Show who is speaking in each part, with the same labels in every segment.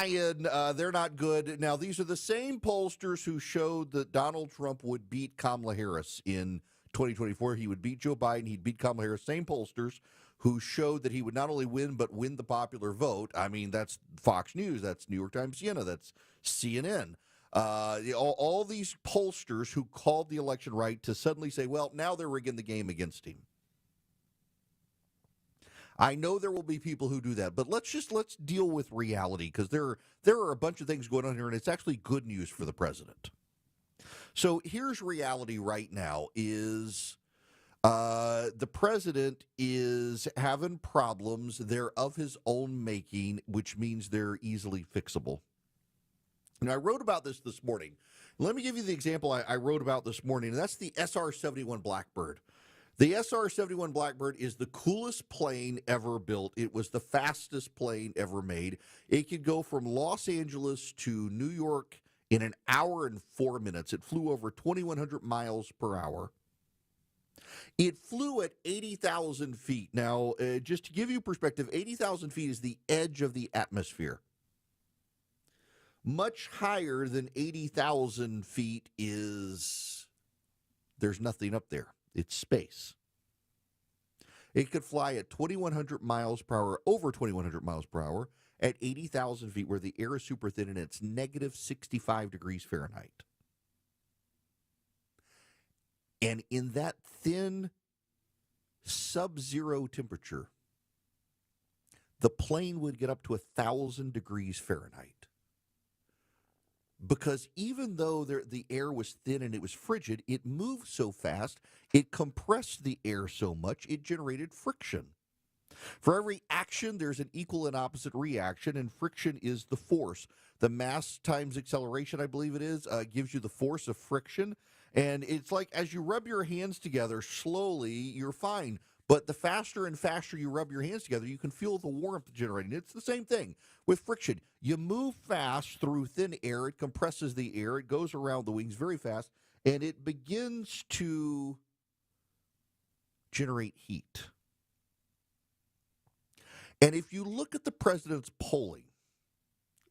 Speaker 1: lying. They're not good. Now, these are the same pollsters who showed that Donald Trump would beat Kamala Harris in 2024. He would beat Joe Biden. He'd beat Kamala Harris. Same pollsters who showed that he would not only win, but win the popular vote. I mean, that's Fox News. That's New York Times Siena. That's CNN. All these pollsters who called the election right to suddenly say, well, now they're rigging the game against him. I know there will be people who do that, but let's deal with reality, because there are a bunch of things going on here, and it's actually good news for the president. So here's reality right now is the president is having problems. They're of his own making, which means they're easily fixable. And I wrote about this morning. Let me give you the example I wrote about this morning, and that's the SR-71 Blackbird. The SR-71 Blackbird is the coolest plane ever built. It was the fastest plane ever made. It could go from Los Angeles to New York in an hour and 4 minutes. It flew over 2,100 miles per hour. It flew at 80,000 feet. Now, just to give you perspective, 80,000 feet is the edge of the atmosphere. Much higher than 80,000 feet is, there's nothing up there. It's space. It could fly at 2,100 miles per hour, over 2,100 miles per hour, at 80,000 feet, where the air is super thin and it's negative 65 degrees Fahrenheit. And in that thin sub-zero temperature, the plane would get up to 1,000 degrees Fahrenheit. Because even though the air was thin and it was frigid, it moved so fast, it compressed the air so much, it generated friction. For every action, there's an equal and opposite reaction, and friction is the force. The mass times acceleration, I believe it is, gives you the force of friction. And it's like as you rub your hands together slowly, you're fine. But the faster and faster you rub your hands together, you can feel the warmth generating. It's the same thing with friction. You move fast through thin air. It compresses the air. It goes around the wings very fast, and it begins to generate heat. And if you look at the president's polling,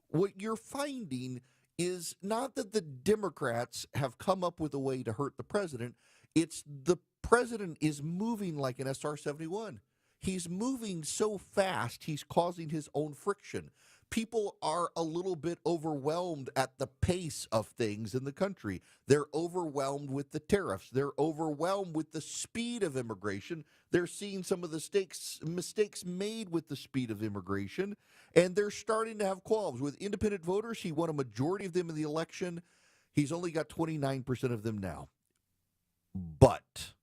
Speaker 1: what you're finding is not that the Democrats have come up with a way to hurt the president. It's the president is moving like an SR-71. He's moving so fast, he's causing his own friction. People are a little bit overwhelmed at the pace of things in the country. They're overwhelmed with the tariffs. They're overwhelmed with the speed of immigration. They're seeing some of the mistakes made with the speed of immigration, and they're starting to have qualms. With independent voters, he won a majority of them in the election. He's only got 29% of them now. But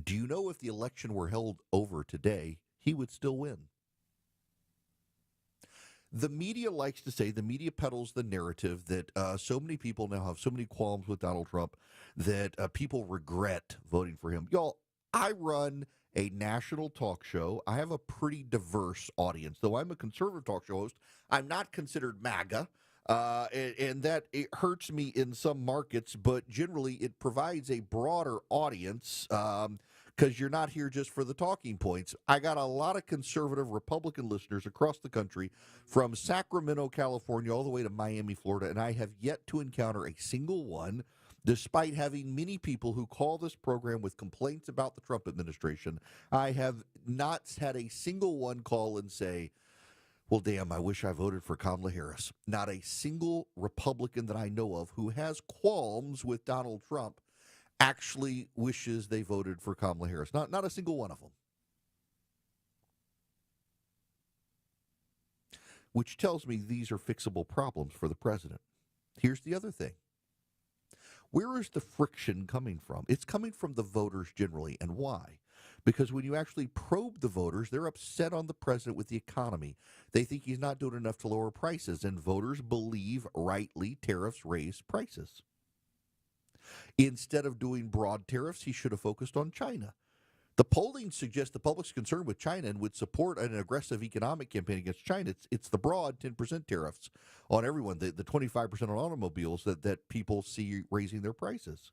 Speaker 1: do you know if the election were held over today, he would still win? The media likes to say, the media peddles the narrative that so many people now have so many qualms with Donald Trump that people regret voting for him. Y'all, I run a national talk show. I have a pretty diverse audience. Though I'm a conservative talk show host, I'm not considered MAGA. And that it hurts me in some markets, but generally it provides a broader audience because you're not here just for the talking points. I got a lot of conservative Republican listeners across the country, from Sacramento, California, all the way to Miami, Florida, and I have yet to encounter a single one, despite having many people who call this program with complaints about the Trump administration. I have not had a single one call and say, well, damn, I wish I voted for Kamala Harris. Not a single Republican that I know of who has qualms with Donald Trump actually wishes they voted for Kamala Harris. Not a single one of them. Which tells me these are fixable problems for the president. Here's the other thing. Where is the friction coming from? It's coming from the voters generally. And why? Because when you actually probe the voters, they're upset on the president with the economy. They think he's not doing enough to lower prices, and voters believe, rightly, tariffs raise prices. Instead of doing broad tariffs, he should have focused on China. The polling suggests the public's concerned with China and would support an aggressive economic campaign against China. It's the broad 10% tariffs on everyone, the 25% on automobiles that people see raising their prices.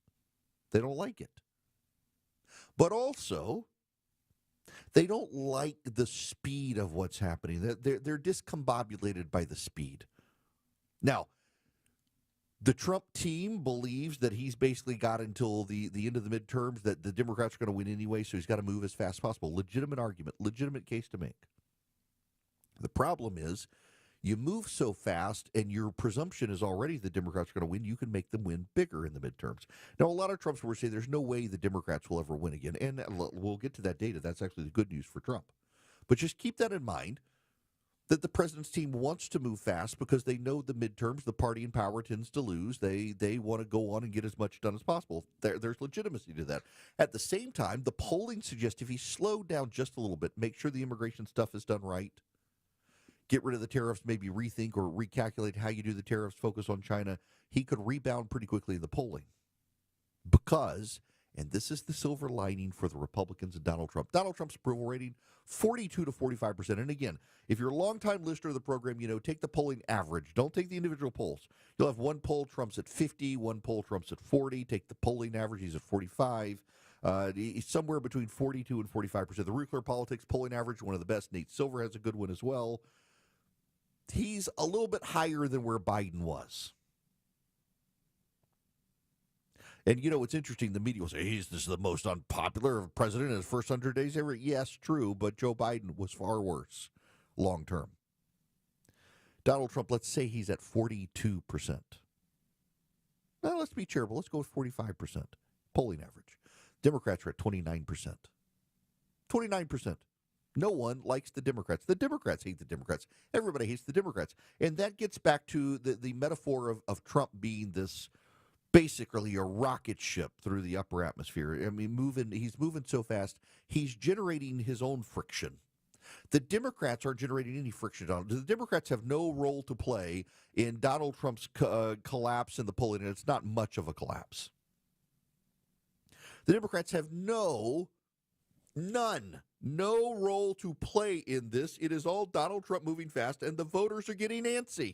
Speaker 1: They don't like it. But also, They don't like the speed of what's happening. They're discombobulated by the speed. Now, the Trump team believes that he's basically got until the end of the midterms that the Democrats are going to win anyway, so he's got to move as fast as possible. Legitimate argument, legitimate case to make. The problem is you move so fast and your presumption is already the Democrats are going to win, you can make them win bigger in the midterms. Now, a lot of Trumps will say there's no way the Democrats will ever win again, and we'll get to that data. That's actually the good news for Trump. But just keep that in mind, that the president's team wants to move fast because they know the midterms, the party in power tends to lose. They want to go on and get as much done as possible. There's legitimacy to that. At the same time, the polling suggests if he slowed down just a little bit, make sure the immigration stuff is done right, get rid of the tariffs, maybe rethink or recalculate how you do the tariffs, focus on China, he could rebound pretty quickly in the polling. Because, and this is the silver lining for the Republicans and Donald Trump, Donald Trump's approval rating, 42 to 45%. And again, if you're a longtime listener of the program, you know, take the polling average. Don't take the individual polls. You'll have one poll Trump's at 50, one poll Trump's at 40. Take the polling average, he's at 45. He's somewhere between 42 and 45%. The Real Clear Politics polling average, one of the best. Nate Silver has a good one as well. He's a little bit higher than where Biden was. And, you know, it's interesting. The media will say, this is the most unpopular president in his first 100 days ever. Yes, true, but Joe Biden was far worse long term. Donald Trump, let's say he's at 42%. Now, let's be charitable. Let's go with 45% polling average. Democrats are at 29%. 29%. No one likes the Democrats. The Democrats hate the Democrats. Everybody hates the Democrats. And that gets back to the metaphor of Trump being this basically a rocket ship through the upper atmosphere. I mean, he's moving so fast, he's generating his own friction. The Democrats aren't generating any friction. The Democrats have no role to play in Donald Trump's collapse in the polling, and it's not much of a collapse. The Democrats have no role to play in this. It is all Donald Trump moving fast, and the voters are getting antsy.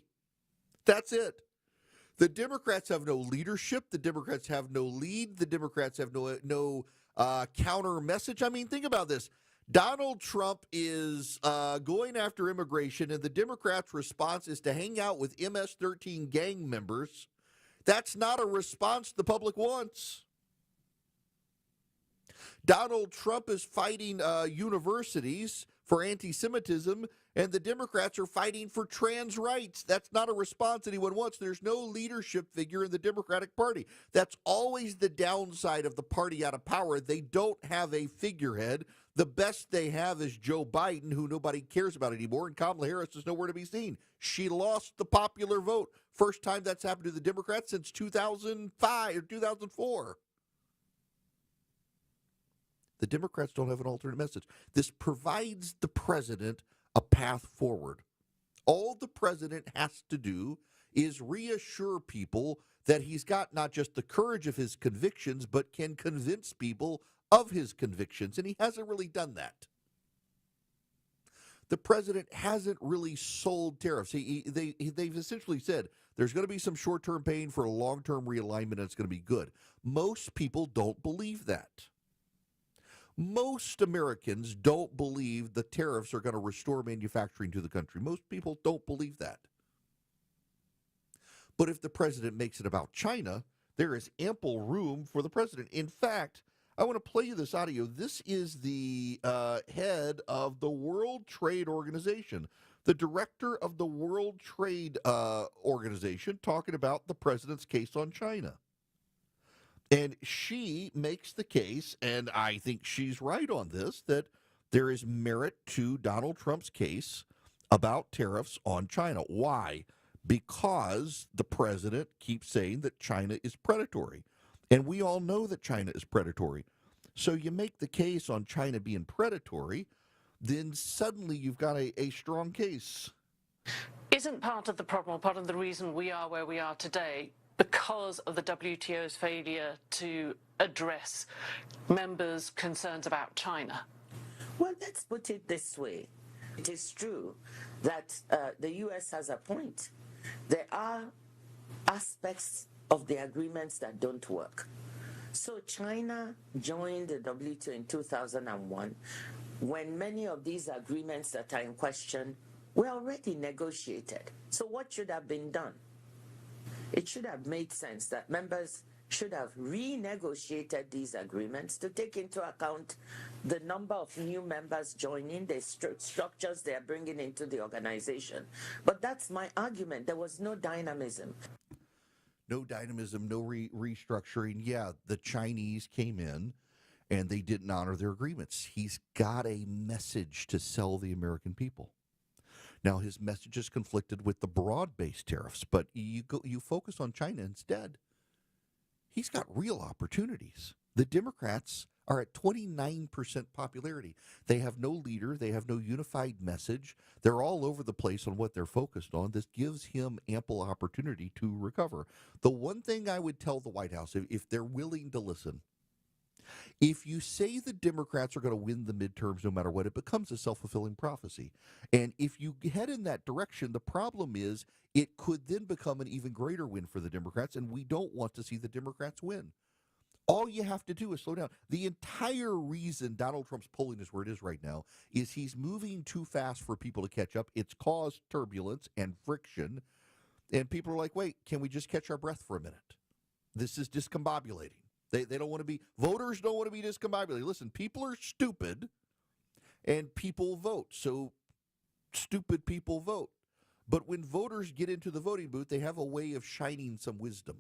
Speaker 1: That's it. The Democrats have no leadership. The Democrats have no lead. The Democrats have no counter message. I mean, think about this. Donald Trump is going after immigration, and the Democrats' response is to hang out with MS-13 gang members. That's not a response the public wants. Donald Trump is fighting universities for anti-Semitism, and the Democrats are fighting for trans rights. That's not a response anyone wants. There's no leadership figure in the Democratic Party. That's always the downside of the party out of power. They don't have a figurehead. The best they have is Joe Biden, who nobody cares about anymore, and Kamala Harris is nowhere to be seen. She lost the popular vote. First time that's happened to the Democrats since 2005 or 2004. The Democrats don't have an alternate message. This provides the president a path forward. All the president has to do is reassure people that he's got not just the courage of his convictions, but can convince people of his convictions, and he hasn't really done that. The president hasn't really sold tariffs. They've essentially said there's going to be some short-term pain for a long-term realignment, and it's going to be good. Most people don't believe that. Most Americans don't believe the tariffs are going to restore manufacturing to the country. Most people don't believe that. But if the president makes it about China, there is ample room for the president. In fact, I want to play you this audio. This is the head of the World Trade Organization, the director of the World Trade Organization, talking about the president's case on China. And she makes the case, and I think she's right on this, that there is merit to Donald Trump's case about tariffs on China. Why? Because the president keeps saying that China is predatory. And we all know that China is predatory. So you make the case on China being predatory, then suddenly you've got a strong case.
Speaker 2: Isn't part of the problem, part of the reason we are where we are today, because of the WTO's failure to address members' concerns about China?
Speaker 3: Well, let's put it this way. It is true that the U.S. has a point. There are aspects of the agreements that don't work. So China joined the WTO in 2001 when many of these agreements that are in question were already negotiated. So what should have been done? It should have made sense that members should have renegotiated these agreements to take into account the number of new members joining, the structures they are bringing into the organization. But that's my argument. There was no dynamism.
Speaker 1: No dynamism, no restructuring. Yeah, the Chinese came in and they didn't honor their agreements. He's got a message to sell the American people. Now, his message is conflicted with the broad-based tariffs, but you focus on China instead. He's got real opportunities. The Democrats are at 29% popularity. They have no leader. They have no unified message. They're all over the place on what they're focused on. This gives him ample opportunity to recover. The one thing I would tell the White House, if they're willing to listen, if you say the Democrats are going to win the midterms no matter what, it becomes a self-fulfilling prophecy. And if you head in that direction, the problem is it could then become an even greater win for the Democrats, and we don't want to see the Democrats win. All you have to do is slow down. The entire reason Donald Trump's polling is where it is right now is he's moving too fast for people to catch up. It's caused turbulence and friction, and people are like, wait, can we just catch our breath for a minute? This is discombobulating. They don't want to be, voters don't want to be discombobulated. Listen, people are stupid and people vote. So stupid people vote. But when voters get into the voting booth, they have a way of shining some wisdom.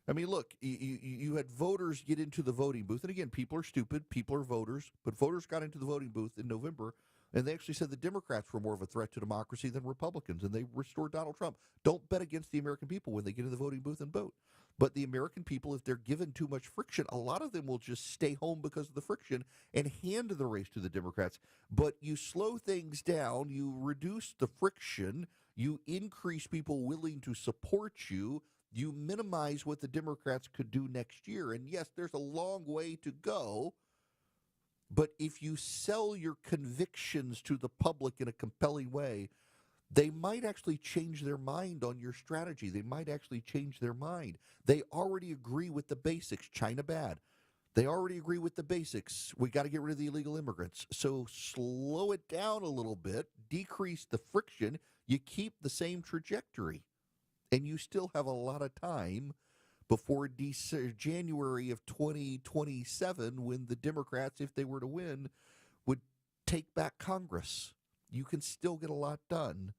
Speaker 1: I mean, look, you had voters get into the voting booth. And again, people are stupid. People are voters. But voters got into the voting booth in November, and they actually said the Democrats were more of a threat to democracy than Republicans, and they restored Donald Trump. Don't bet against the American people when they get in the voting booth and vote. But the American people, if they're given too much friction, a lot of them will just stay home because of the friction and hand the race to the Democrats. But you slow things down, you reduce the friction, you increase people willing to support you, you minimize what the Democrats could do next year. And yes, there's a long way to go. But if you sell your convictions to the public in a compelling way, they might actually change their mind on your strategy. They might actually change their mind. They already agree with the basics. China bad. They already agree with the basics. We got to get rid of the illegal immigrants. So slow it down a little bit, decrease the friction. You keep the same trajectory, and you still have a lot of time before January of 2027, when the Democrats, if they were to win, would take back Congress. You can still get a lot done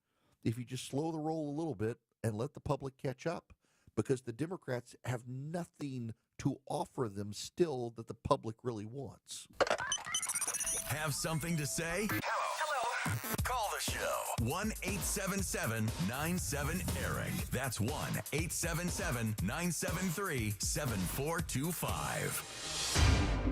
Speaker 1: if you just slow the roll a little bit and let the public catch up, because the Democrats have nothing to offer them still that the public really wants.
Speaker 4: Have something to say? Hello. Call the show. 1-877-97-ERIC. That's 1-877-973-7425.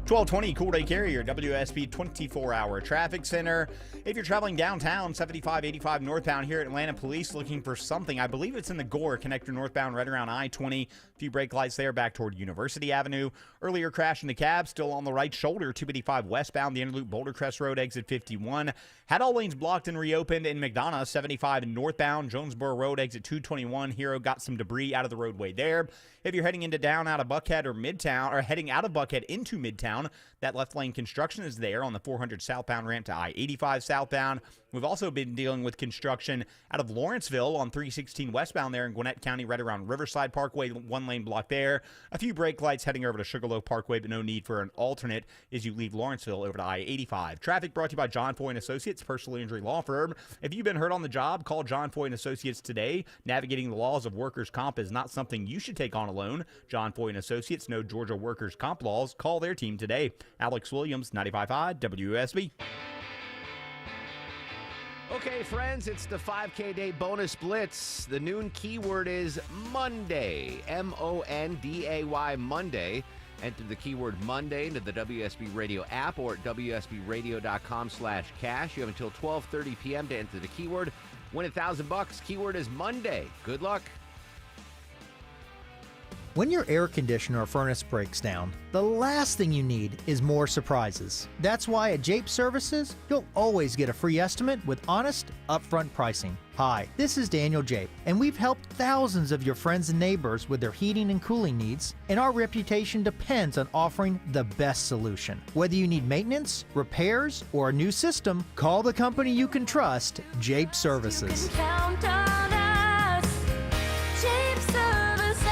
Speaker 5: 1220 Cool Day Carrier, WSB 24-hour traffic center. If you're traveling downtown, 7585 northbound here at Atlanta, police looking for something. I believe it's in the Gore connector northbound right around I-20. A few brake lights there back toward University Avenue. Earlier crash in the cab, still on the right shoulder, 285 westbound, the Interloop Boulder Crest Road, exit 51. Had all lanes blocked and reopened in McDonough, 75 northbound, Jonesboro Road, exit 221. Hero got some debris out of the roadway there. If you're heading into down out of Buckhead or Midtown, or heading out of Buckhead into Midtown, that left lane construction is there on the 400 southbound ramp to I-85 southbound. We've also been dealing with construction out of Lawrenceville on 316 westbound there in Gwinnett County, right around Riverside Parkway, one lane block there. A few brake lights heading over to Sugarloaf Parkway, but no need for an alternate as you leave Lawrenceville over to I-85. Traffic brought to you by John Foy & Associates, personal injury law firm. If you've been hurt on the job, call John Foy & Associates today. Navigating the laws of workers' comp is not something you should take on alone. John Foy & Associates know Georgia workers' comp laws. Call their team today. Alex Williams, 95.5 WSB.
Speaker 6: Okay, friends, it's the 5K Day Bonus Blitz. The noon keyword is Monday, M-O-N-D-A-Y, Monday. Enter the keyword Monday into the WSB Radio app or at WSBRadio.com/cash. You have until 12:30 p.m. to enter the keyword. Win $1,000. Keyword is Monday. Good luck.
Speaker 7: When your air conditioner or furnace breaks down, the last thing you need is more surprises. That's why at Jape Services, you'll always get a free estimate with honest, upfront pricing. Hi, this is Daniel Jape, and we've helped thousands of your friends and neighbors with their heating and cooling needs, and our reputation depends on offering the best solution. Whether you need maintenance, repairs, or a new system, call the company you can trust, Jape Services.
Speaker 8: Count on us, Jape Services.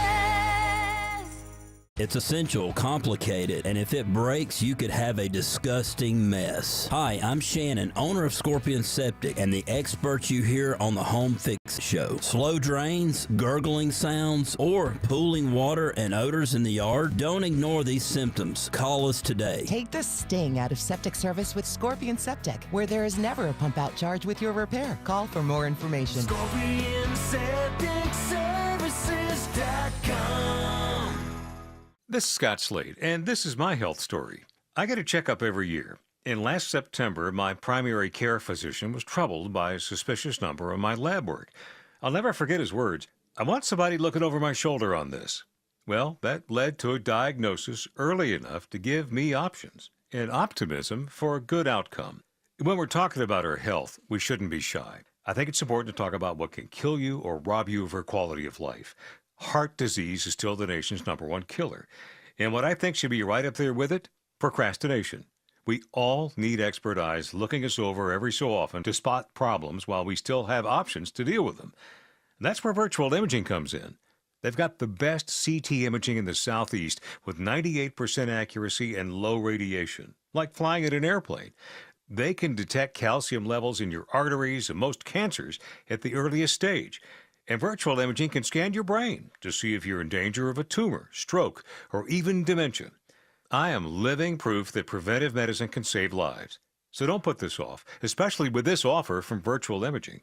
Speaker 9: It's essential, complicated, and if it breaks, you could have a disgusting mess. Hi, I'm Shannon, owner of Scorpion Septic, and the experts you hear on the Home Fix Show. Slow drains, gurgling sounds, or pooling water and odors in the yard? Don't ignore these symptoms. Call us today.
Speaker 10: Take the sting out of septic service with Scorpion Septic, where there is never a pump out charge with your repair. Call for more information.
Speaker 11: ScorpionSepticServices.com. This is Scott Slade, and this is my health story. I get a checkup every year. And last September, my primary care physician was troubled by a suspicious number of my lab work. I'll never forget his words. I want somebody looking over my shoulder on this. Well, that led to a diagnosis early enough to give me options and optimism for a good outcome. When we're talking about our health, we shouldn't be shy. I think it's important to talk about what can kill you or rob you of your quality of life. Heart disease is still the nation's #1 killer. And what I think should be right up there with it, procrastination. We all need expert eyes looking us over every so often to spot problems while we still have options to deal with them. And that's where virtual imaging comes in. They've got the best CT imaging in the Southeast with 98% accuracy and low radiation, like flying in an airplane. They can detect calcium levels in your arteries and most cancers at the earliest stage. And virtual imaging can scan your brain to see if you're in danger of a tumor, stroke, or even dementia. I am living proof that preventive medicine can save lives. So don't put this off, especially with this offer from Virtual Imaging.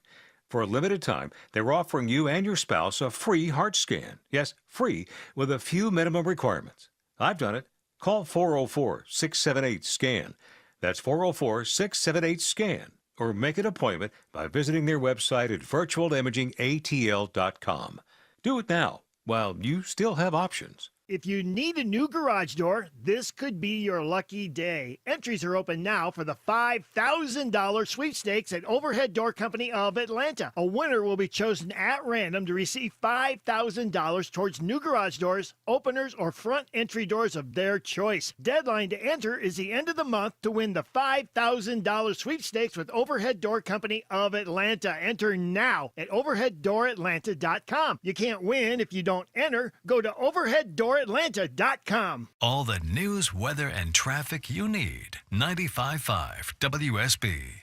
Speaker 11: For a limited time, they're offering you and your spouse a free heart scan. Yes, free, with a few minimum requirements. I've done it. Call 404-678-SCAN. That's 404-678-SCAN. Or make an appointment by visiting their website at virtualimagingatl.com. Do it now while you still have options.
Speaker 12: If you need a new garage door, this could be your lucky day. Entries are open now for the $5,000 sweepstakes at Overhead Door Company of Atlanta. A winner will be chosen at random to receive $5,000 towards new garage doors, openers, or front entry doors of their choice. Deadline to enter is the end of the month to win the $5,000 sweepstakes with Overhead Door Company of Atlanta. Enter now at overheaddooratlanta.com. You can't win if you don't enter. Go to overheaddooratlanta.com.
Speaker 4: All the news, weather, and traffic you need. 95.5 WSB.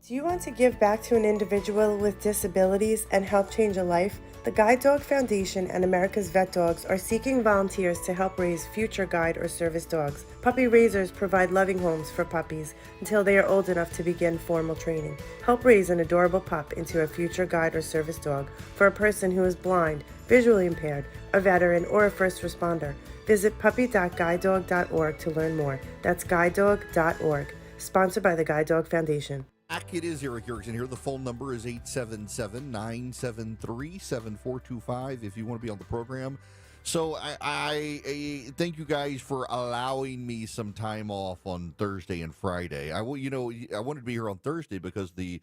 Speaker 13: Do you want to give back to an individual with disabilities and help change a life? The Guide Dog Foundation and America's Vet Dogs are seeking volunteers to help raise future guide or service dogs. Puppy raisers provide loving homes for puppies until they are old enough to begin formal training. Help raise an adorable pup into a future guide or service dog for a person who is blind, visually impaired, a veteran, or a first responder. Visit puppy.guidedog.org to learn more. That's guidedog.org. Sponsored by the Guide Dog Foundation.
Speaker 1: It is Eric Erickson here. The phone number is 877-973-7425 if you want to be on the program. So I thank you guys for allowing me some time off on Thursday and Friday. I wanted to be here on Thursday because the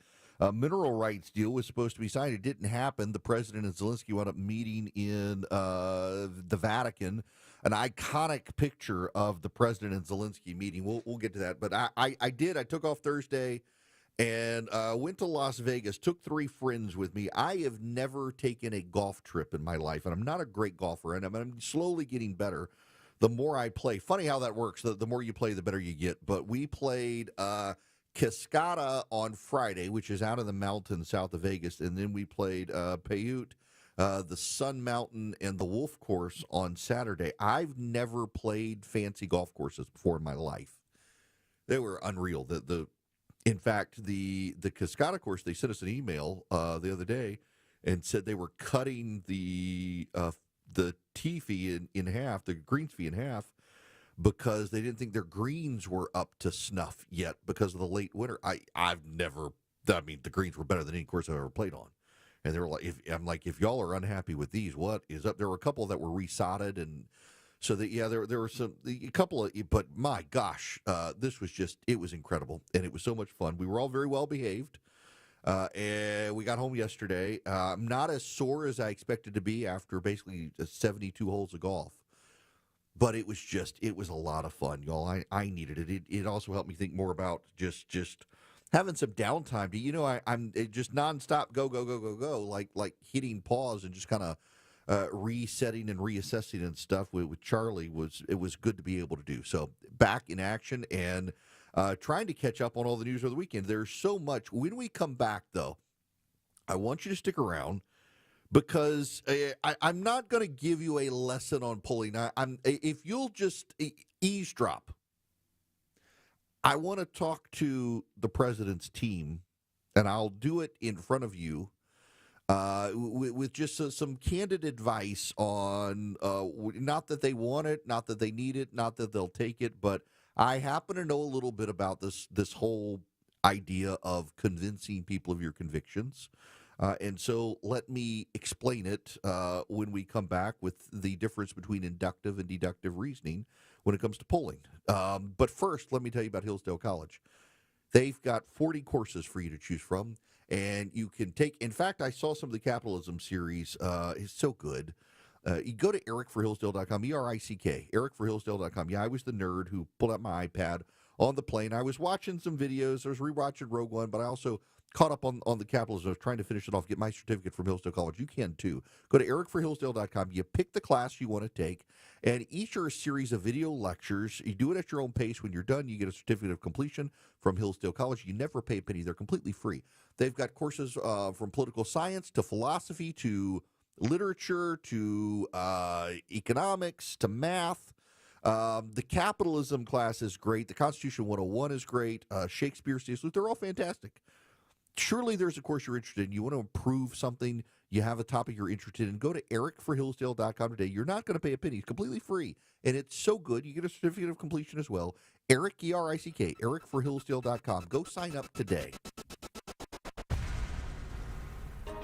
Speaker 1: mineral rights deal was supposed to be signed. It didn't happen. The president and Zelensky wound up meeting in the Vatican. An iconic picture of the president and Zelensky meeting. We'll get to that. But I took off Thursday and went to Las Vegas, took 3 friends with me. I have never taken a golf trip in my life, and I'm not a great golfer, and I'm slowly getting better the more I play. Funny how that works. The more you play, the better you get. But we played Cascada on Friday, which is out in the mountains south of Vegas, and then we played Paiute, the Sun Mountain, and the Wolf Course on Saturday. I've never played fancy golf courses before in my life. They were unreal. In fact, the Cascada course, they sent us an email the other day, and said they were cutting the tea fee in half, the greens fee in half, because they didn't think their greens were up to snuff yet because of the late winter. The greens were better than any course I've ever played on. And they were like, if y'all are unhappy with these, what is up? There were a couple that were resodded, and so there were a couple of, but my gosh, this was it was incredible, and it was so much fun. We were all very well behaved, and we got home yesterday. I'm not as sore as I expected to be after basically 72 holes of golf. But it was a lot of fun, y'all. I needed it. It also helped me think more about just having some downtime. I'm just nonstop go, like hitting pause and just kind of resetting and reassessing and stuff with Charlie it was good to be able to do. So back in action and trying to catch up on all the news of the weekend. There's so much. When we come back, though, I want you to stick around. Because I'm not going to give you a lesson on pulling. If you'll just eavesdrop, I want to talk to the president's team, and I'll do it in front of you with just some candid advice on not that they want it, not that they need it, not that they'll take it, but I happen to know a little bit about this whole idea of convincing people of your convictions. And so let me explain it when we come back with the difference between inductive and deductive reasoning when it comes to polling. But first, let me tell you about Hillsdale College. They've got 40 courses for you to choose from, and you can take. In fact, I saw some of the capitalism series. It's so good. You go to ericforhillsdale.com, ERICK, ericforhillsdale.com. Yeah, I was the nerd who pulled out my iPad on the plane. I was watching some videos. I was rewatching Rogue One, but I also caught up on the capitalism. I was trying to finish it off, get my certificate from Hillsdale College. You can too. Go to ericforhillsdale.com. You pick the class you want to take, and each are a series of video lectures. You do it at your own pace. When you're done, you get a certificate of completion from Hillsdale College. You never pay a penny. They're completely free. They've got courses from political science to philosophy to literature to economics to math. The capitalism class is great. The Constitution 101 is great. Shakespeare, C.S. Lewis, they're all fantastic. Surely there's a course you're interested in. You want to improve something. You have a topic you're interested in. Go to ericforhillsdale.com today. You're not going to pay a penny. It's completely free. And it's so good. You get a certificate of completion as well. Eric, E-R-I-C-K, ericforhillsdale.com. Go sign up today.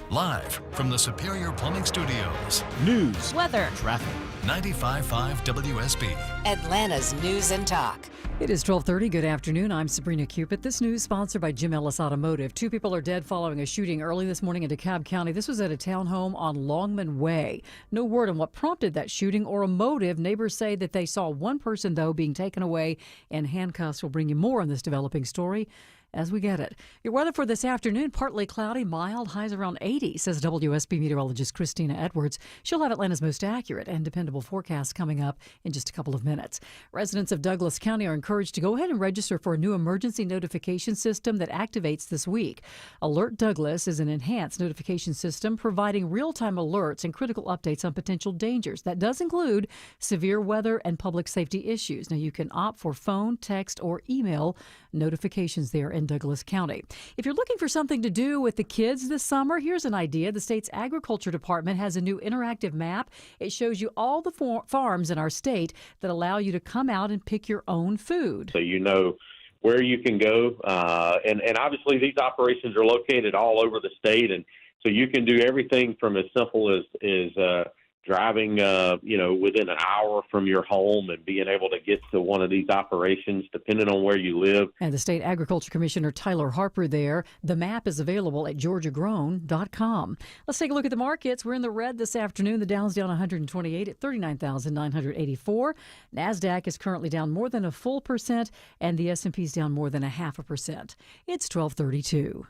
Speaker 4: Live from the Superior Plumbing Studios.
Speaker 14: News,
Speaker 8: weather,
Speaker 14: traffic.
Speaker 4: 95.5 WSB.
Speaker 10: Atlanta's News and Talk.
Speaker 15: It is 12:30. Good afternoon. I'm Sabrina Cupid. This news sponsored by Jim Ellis Automotive. 2 people are dead following a shooting early this morning in DeKalb County. This was at a townhome on Longman Way. No word on what prompted that shooting or a motive. Neighbors say that they saw one person, though, being taken away in handcuffs. We'll bring you more on this developing story as we get it. Your weather for this afternoon, partly cloudy, mild, highs around 80, says WSB meteorologist Christina Edwards. She'll have Atlanta's most accurate and dependable forecast coming up in just a couple of minutes. Residents of Douglas County are encouraged to go ahead and register for a new emergency notification system that activates this week. Alert Douglas is an enhanced notification system providing real-time alerts and critical updates on potential dangers. That does include severe weather and public safety issues. Now, you can opt for phone, text, or email notifications there in Douglas County. If you're looking for something to do with the kids this summer, here's an idea. The state's Agriculture Department has a new interactive map. It shows you all the farms in our state that allow you to come out and pick your own food.
Speaker 16: So you know where you can go. And obviously these operations are located all over the state. And so you can do everything from as simple as driving, within an hour from your home and being able to get to one of these operations, depending on where you live.
Speaker 15: And the State Agriculture Commissioner Tyler Harper there. The map is available at georgiagrown.com. Let's take a look at the markets. We're in the red this afternoon. The Dow's down 128 at 39,984. NASDAQ is currently down more than a full percent, and the S&P's down more than 0.5%. It's 12:32.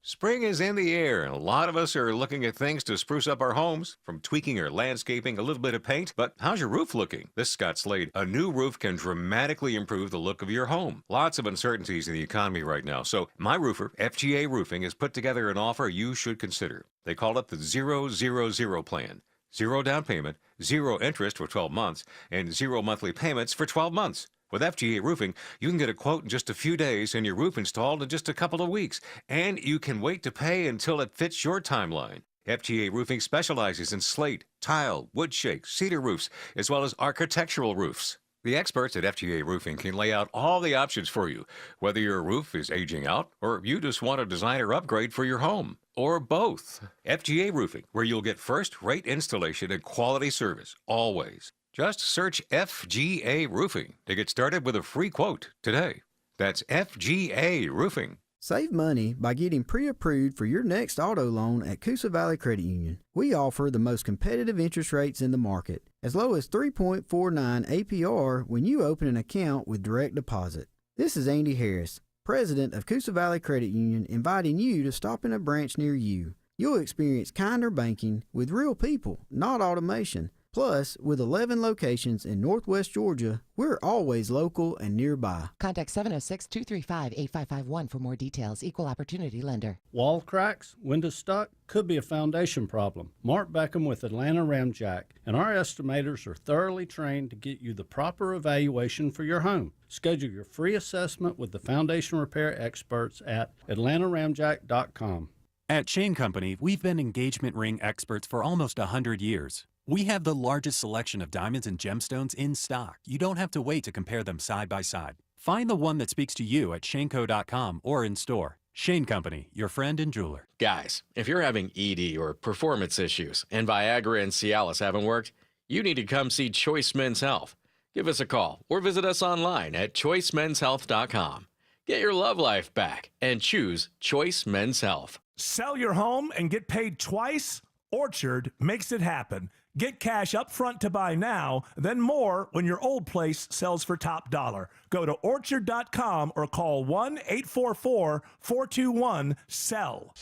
Speaker 11: Spring is in the air, and a lot of us are looking at things to spruce up our homes, from tweaking or landscaping, a little bit of paint. But how's your roof looking? This is Scott Slade. A new roof can dramatically improve the look of your home. Lots of uncertainties in the economy right now, so my roofer, FGA Roofing, has put together an offer you should consider. They call it the 000 plan. 0 down payment, 0 interest for 12 months, and 0 monthly payments for 12 months. With FGA Roofing, you can get a quote in just a few days and your roof installed in just a couple of weeks. And you can wait to pay until it fits your timeline. FGA Roofing specializes in slate, tile, wood shake, cedar roofs, as well as architectural roofs. The experts at FGA Roofing can lay out all the options for you, whether your roof is aging out or you just want a designer upgrade for your home, or both. FGA Roofing, where you'll get first-rate installation and quality service, always. Just search FGA Roofing to get started with a free quote today. That's FGA Roofing.
Speaker 14: Save money by getting pre-approved for your next auto loan at Coosa Valley Credit Union. We offer the most competitive interest rates in the market, as low as 3.49 APR when you open an account with direct deposit. This is Andy Harris, president of Coosa Valley Credit Union, inviting you to stop in a branch near you. You'll experience kinder banking with real people, not automation. Plus, with 11 locations in Northwest Georgia, we're always local and nearby.
Speaker 10: Contact 706-235-8551 for more details. Equal Opportunity Lender.
Speaker 17: Wall cracks, window stuck, could be a foundation problem. Mark Beckham with Atlanta Ramjack, and our estimators are thoroughly trained to get you the proper evaluation for your home. Schedule your free assessment with the foundation repair experts at atlantaramjack.com.
Speaker 18: At Shane Company, we've been engagement ring experts for almost 100 years. We have the largest selection of diamonds and gemstones in stock. You don't have to wait to compare them side by side. Find the one that speaks to you at shaneco.com or in store. Shane Company, your friend and jeweler.
Speaker 19: Guys, if you're having ED or performance issues and Viagra and Cialis haven't worked, you need to come see Choice Men's Health. Give us a call or visit us online at choicemenshealth.com. Get your love life back and choose Choice Men's Health.
Speaker 20: Sell your home and get paid twice? Orchard makes it happen. Get cash up front to buy now, then more when your old place sells for top dollar. Go to orchard.com or call 1-844-421-SELL.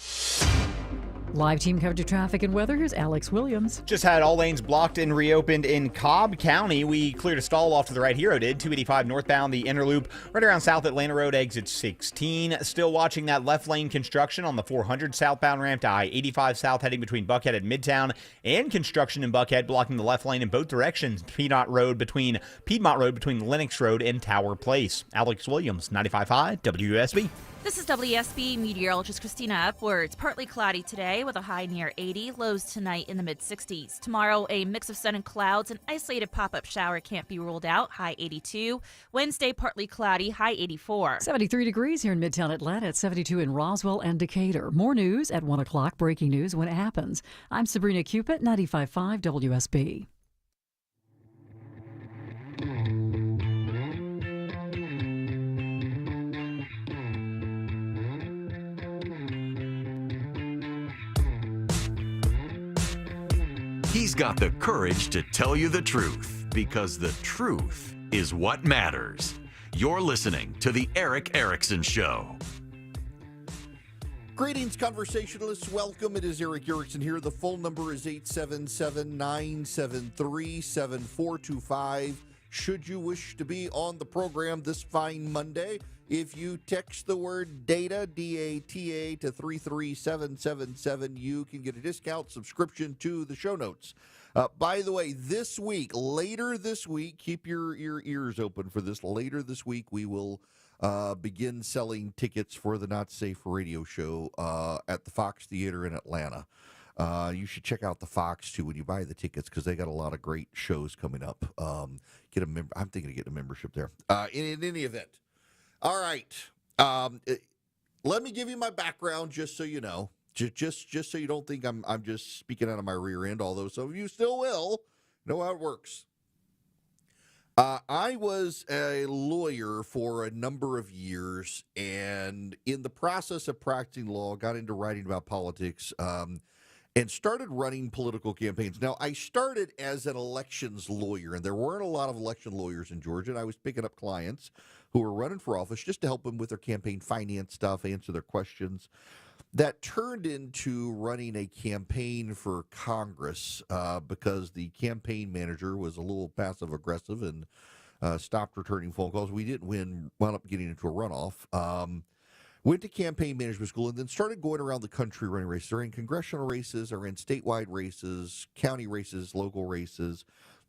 Speaker 15: Live team coverage of traffic and weather. Here's Alex Williams.
Speaker 5: Just had all lanes blocked and reopened in Cobb County. We cleared a stall off to the right. Hero did. 285 northbound, the inner loop, right around South Atlanta Road, exit 16. Still watching that left lane construction on the 400 southbound ramp to I-85 south, heading between Buckhead and Midtown, and construction in Buckhead blocking the left lane in both directions. Piedmont Road between Lennox Road and Tower Place. Alex Williams, 95.5 WSB.
Speaker 21: This is WSB meteorologist Christina Upwards. Partly cloudy today with a high near 80. Lows tonight in the mid-60s. Tomorrow, a mix of sun and clouds. An isolated pop-up shower can't be ruled out. High 82. Wednesday, partly cloudy. High 84.
Speaker 15: 73 degrees here in Midtown Atlanta at 72 in Roswell and Decatur. More news at 1 o'clock. Breaking news when it happens. I'm Sabrina Cupid, 95.5 WSB.
Speaker 22: He's got the courage to tell you the truth, because the truth is what matters. You're listening to The Erick Erickson Show.
Speaker 1: Greetings, conversationalists. Welcome. It is Erick Erickson here. The phone number is 877-973-7425. Should you wish to be on the program this fine Monday, if you text the word DATA, D-A-T-A, to 33777, you can get a discount subscription to the show notes. By the way, later this week, keep your ears open for this. Later this week, we will begin selling tickets for the Not Safe Radio show at the Fox Theater in Atlanta. You should check out the Fox, too, when you buy the tickets, because they got a lot of great shows coming up. I'm thinking of getting a membership there. In any event. All right. Let me give you my background, just so you know. Just so you don't think I'm just speaking out of my rear end, although some of you still will know how it works. I was a lawyer for a number of years, and in the process of practicing law, got into writing about politics, and started running political campaigns. Now, I started as an elections lawyer, and there weren't a lot of election lawyers in Georgia, and I was picking up clients who were running for office just to help them with their campaign finance stuff, answer their questions. That turned into running a campaign for Congress because the campaign manager was a little passive-aggressive and stopped returning phone calls. We didn't win, wound up getting into a runoff. Went to campaign management school and then started going around the country running races. Or in congressional races, or in statewide races, county races, local races.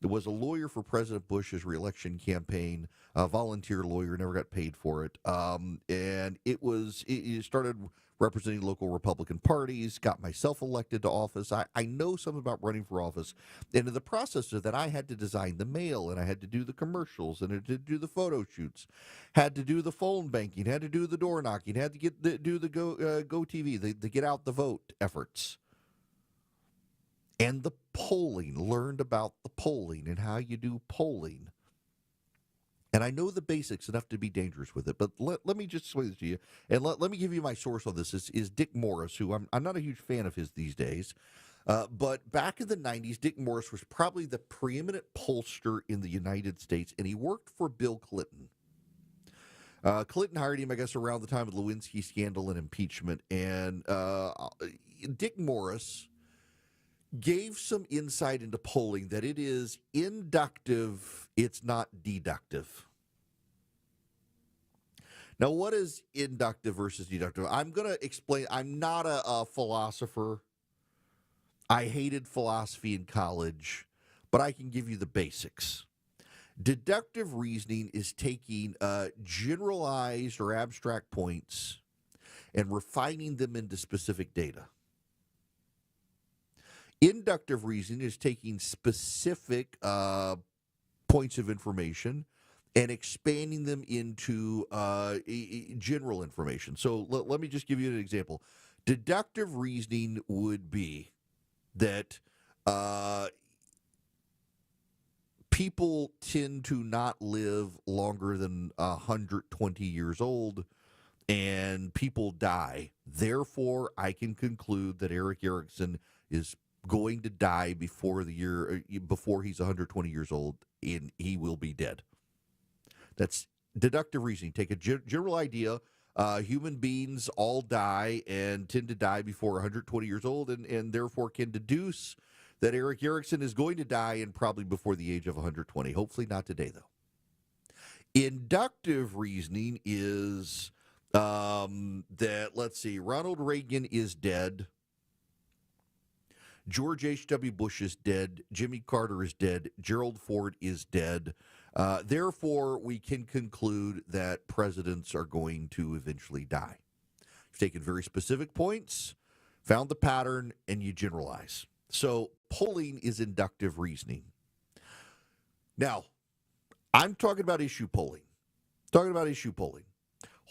Speaker 1: was a lawyer for President Bush's reelection campaign, a volunteer lawyer, never got paid for it. And it started representing local Republican parties, got myself elected to office. I know something about running for office. And in the process of that, I had to design the mail, and I had to do the commercials, and I had to do the photo shoots, had to do the phone banking, had to do the door knocking, had to do the Go TV, the get out the vote efforts. And the polling, learned about the polling and how you do polling. And I know the basics enough to be dangerous with it, but let me just explain this to you. And let me give you my source on this. Is Dick Morris, who I'm not a huge fan of his these days. But back in the 90s, Dick Morris was probably the preeminent pollster in the United States, and he worked for Bill Clinton. Clinton hired him, I guess, around the time of the Lewinsky scandal and impeachment. And Dick Morris gave some insight into polling that it is inductive, it's not deductive. Now, what is inductive versus deductive? I'm going to explain. I'm not a philosopher. I hated philosophy in college, but I can give you the basics. Deductive reasoning is taking generalized or abstract points and refining them into specific data. Inductive reasoning is taking specific points of information and expanding them into general information. So let me just give you an example. Deductive reasoning would be that people tend to not live longer than 120 years old, and people die. Therefore, I can conclude that Eric Erickson is going to die before he's 120 years old, and he will be dead. That's deductive reasoning. Take a general idea. Human beings all die and tend to die before 120 years old, and therefore can deduce that Eric Erickson is going to die and probably before the age of 120. Hopefully not today, though. Inductive reasoning is that, let's see, Ronald Reagan is dead. George H.W. Bush is dead. Jimmy Carter is dead. Gerald Ford is dead. Therefore, we can conclude that presidents are going to eventually die. You've taken very specific points, found the pattern, and you generalize. So polling is inductive reasoning. Now, I'm talking about issue polling.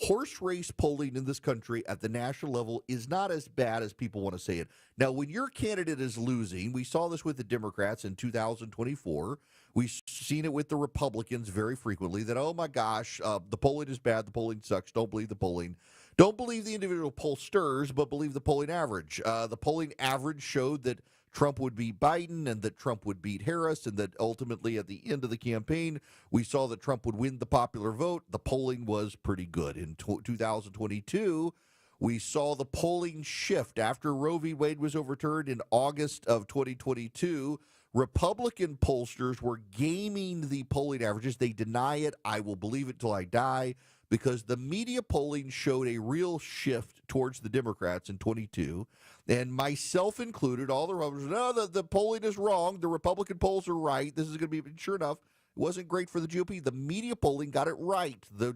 Speaker 1: Horse race polling in this country at the national level is not as bad as people want to say it. Now, when your candidate is losing, we saw this with the Democrats in 2024. We've seen it with the Republicans very frequently that, oh my gosh, the polling is bad, the polling sucks, don't believe the polling. Don't believe the individual pollsters, but believe the polling average. The polling average showed that Trump would beat Biden and that Trump would beat Harris, and that ultimately at the end of the campaign, we saw that Trump would win the popular vote. The polling was pretty good. In 2022, we saw the polling shift after Roe v. Wade was overturned in August of 2022. Republican pollsters were gaming the polling averages. They deny it. I will believe it till I die, because the media polling showed a real shift towards the Democrats in 22, and myself included, all the Republicans, no, the polling is wrong. The Republican polls are right. This is going to be, sure enough, it wasn't great for the GOP. The media polling got it right. The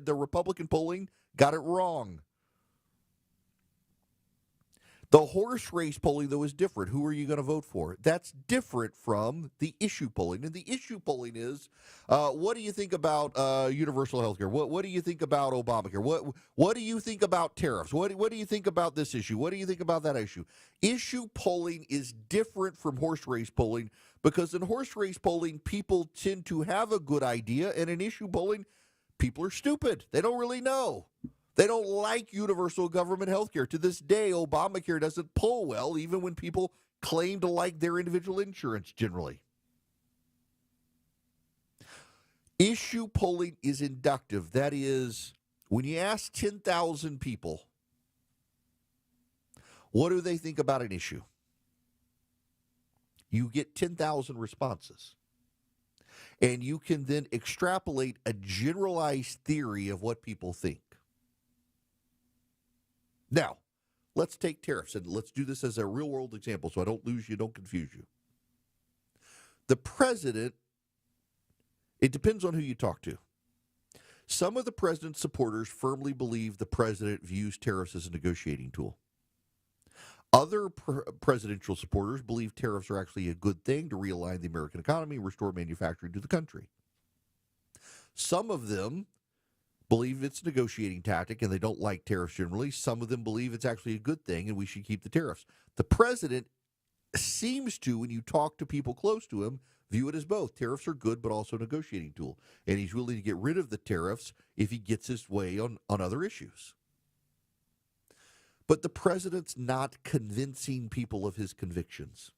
Speaker 1: Republican polling got it wrong. The horse race polling, though, is different. Who are you going to vote for? That's different from the issue polling. And the issue polling is, what do you think about universal health care? What do you think about Obamacare? What do you think about tariffs? What do you think about this issue? What do you think about that issue? Issue polling is different from horse race polling, because in horse race polling, people tend to have a good idea, and in issue polling, people are stupid. They don't really know. They don't like universal government health care. To this day, Obamacare doesn't poll well, even when people claim to like their individual insurance generally. Issue polling is inductive. That is, when you ask 10,000 people, what do they think about an issue? You get 10,000 responses. And you can then extrapolate a generalized theory of what people think. Now, let's take tariffs, and let's do this as a real-world example so I don't lose you, don't confuse you. The president, it depends on who you talk to. Some of the president's supporters firmly believe the president views tariffs as a negotiating tool. Other presidential supporters believe tariffs are actually a good thing to realign the American economy and restore manufacturing to the country. Some of them believe it's a negotiating tactic and they don't like tariffs generally. Some of them believe it's actually a good thing and we should keep the tariffs. The president seems to, when you talk to people close to him, view it as both. Tariffs are good, but also a negotiating tool. And he's willing to get rid of the tariffs if he gets his way on other issues. But the president's not convincing people of his convictions.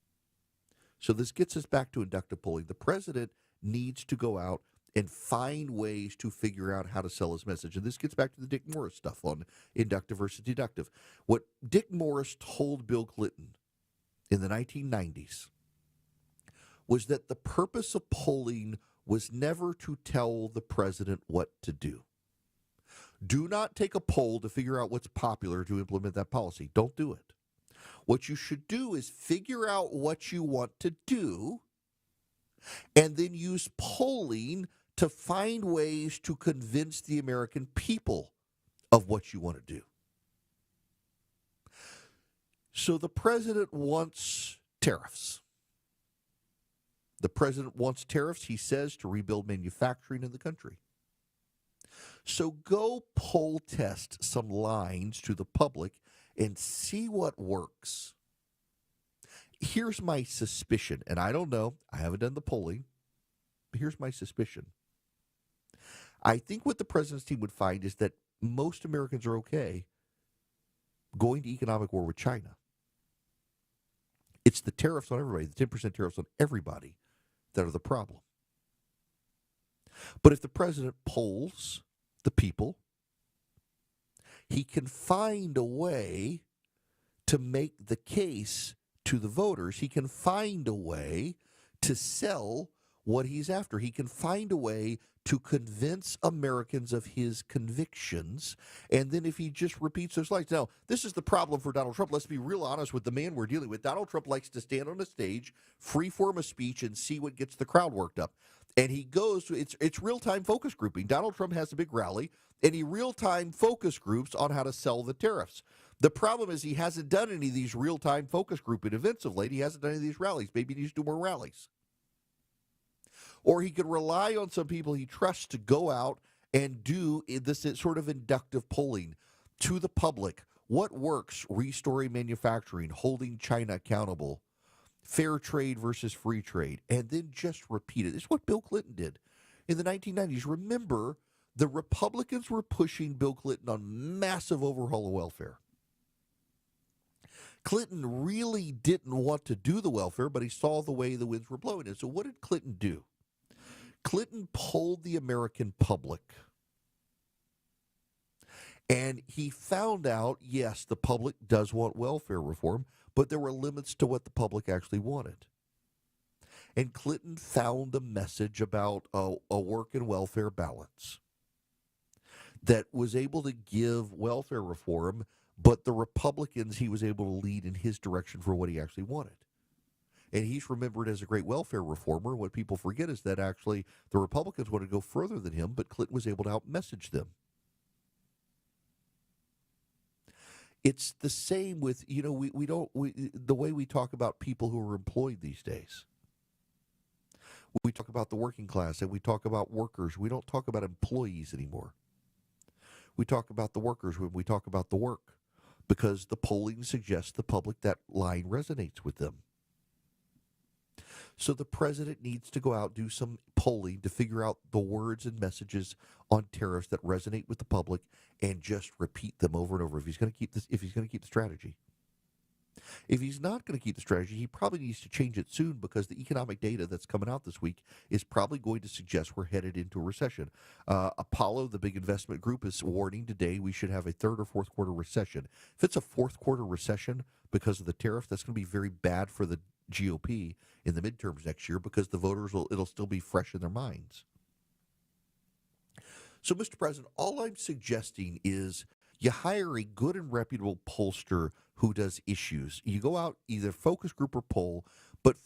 Speaker 1: So this gets us back to inductive polling. The president needs to go out and find ways to figure out how to sell his message. And this gets back to the Dick Morris stuff on inductive versus deductive. What Dick Morris told Bill Clinton in the 1990s was that the purpose of polling was never to tell the president what to do. Do not take a poll to figure out what's popular to implement that policy. Don't do it. What you should do is figure out what you want to do and then use polling to find ways to convince the American people of what you want to do. So the president wants tariffs. The president wants tariffs, he says, to rebuild manufacturing in the country. So go poll test some lines to the public and see what works. Here's my suspicion, and I don't know, I haven't done the polling, but here's my suspicion. I think what the president's team would find is that most Americans are okay going to economic war with China. It's the tariffs on everybody, the 10% tariffs on everybody that are the problem. But if the president polls the people, he can find a way to make the case to the voters. He can find a way to sell what he's after. He can find a way to convince Americans of his convictions. And then if he just repeats those lines. Now, this is the problem for Donald Trump. Let's be real honest with the man we're dealing with. Donald Trump likes to stand on a stage, free form a speech, and see what gets the crowd worked up. And he goes to, it's real-time focus grouping. Donald Trump has a big rally, and he real-time focus groups on how to sell the tariffs. The problem is he hasn't done any of these real-time focus grouping events of late. He hasn't done any of these rallies. Maybe he needs to do more rallies. Or he could rely on some people he trusts to go out and do this sort of inductive polling to the public. What works? Restoring manufacturing, holding China accountable, fair trade versus free trade, and then just repeat it. It's what Bill Clinton did in the 1990s. Remember, the Republicans were pushing Bill Clinton on massive overhaul of welfare. Clinton really didn't want to do the welfare, but he saw the way the winds were blowing. And so what did Clinton do? Clinton polled the American public. And he found out, yes, the public does want welfare reform, but there were limits to what the public actually wanted. And Clinton found a message about a work and welfare balance that was able to give welfare reform, but the Republicans he was able to lead in his direction for what he actually wanted. And he's remembered as a great welfare reformer. What people forget is that actually the Republicans wanted to go further than him, but Clinton was able to out-message them. It's the same with, the way we talk about people who are employed these days. We talk about the working class and we talk about workers. We don't talk about employees anymore. We talk about the workers when we talk about the work, because the polling suggests the public that line resonates with them. So the president needs to go out, do some polling to figure out the words and messages on tariffs that resonate with the public, and just repeat them over and over. If he's going to keep this, if he's going to keep the strategy. If he's not going to keep the strategy, he probably needs to change it soon, because the economic data that's coming out this week is probably going to suggest we're headed into a recession. Apollo, the big investment group, is warning today we should have a third or fourth quarter recession. If it's a fourth quarter recession because of the tariff, that's going to be very bad for the GOP in the midterms next year, because the voters it'll still be fresh in their minds. So, Mr. President, all I'm suggesting is you hire a good and reputable pollster who does issues. You go out, either focus group or poll, but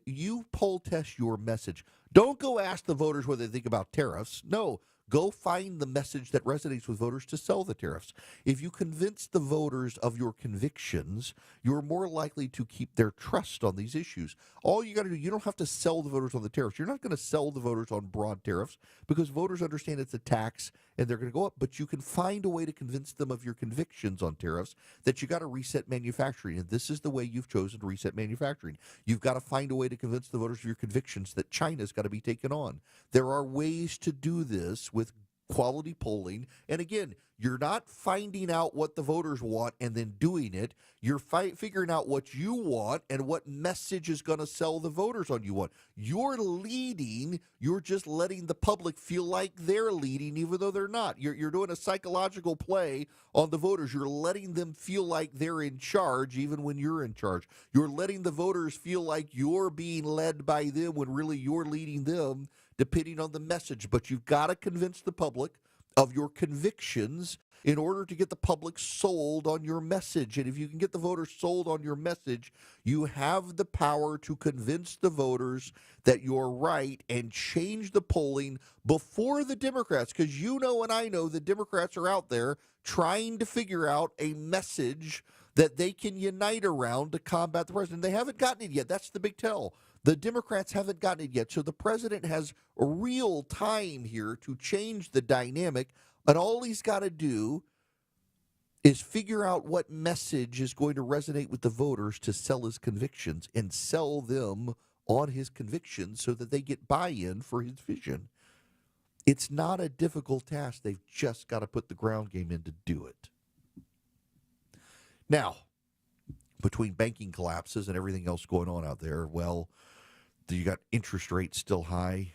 Speaker 1: you poll test your message. Don't go ask the voters what they think about tariffs. No, go find the message that resonates with voters to sell the tariffs. If you convince the voters of your convictions, you're more likely to keep their trust on these issues. All you got to do, you don't have to sell the voters on the tariffs. You're not going to sell the voters on broad tariffs because voters understand it's a tax and they're going to go up. But you can find a way to convince them of your convictions on tariffs that you got to reset manufacturing. And this is the way you've chosen to reset manufacturing. You've got to find a way to convince the voters of your convictions that China's got to be taken on. There are ways to do this with quality polling. And again, you're not finding out what the voters want and then doing it. You're figuring out what you want and what message is going to sell the voters on you want. You're leading. You're just letting the public feel like they're leading even though they're not. You're doing a psychological play on the voters. You're letting them feel like they're in charge even when you're in charge. You're letting the voters feel like you're being led by them when really you're leading them, depending on the message. But you've got to convince the public of your convictions in order to get the public sold on your message. And if you can get the voters sold on your message, you have the power to convince the voters that you're right and change the polling before the Democrats. Because you know and I know the Democrats are out there trying to figure out a message that they can unite around to combat the president. They haven't gotten it yet. That's the big tell. The Democrats haven't gotten it yet. So the president has a real time here to change the dynamic. And all he's got to do is figure out what message is going to resonate with the voters to sell his convictions and sell them on his convictions so that they get buy-in for his vision. It's not a difficult task. They've just got to put the ground game in to do it. Now, between banking collapses and everything else going on out there, well, you got interest rates still high.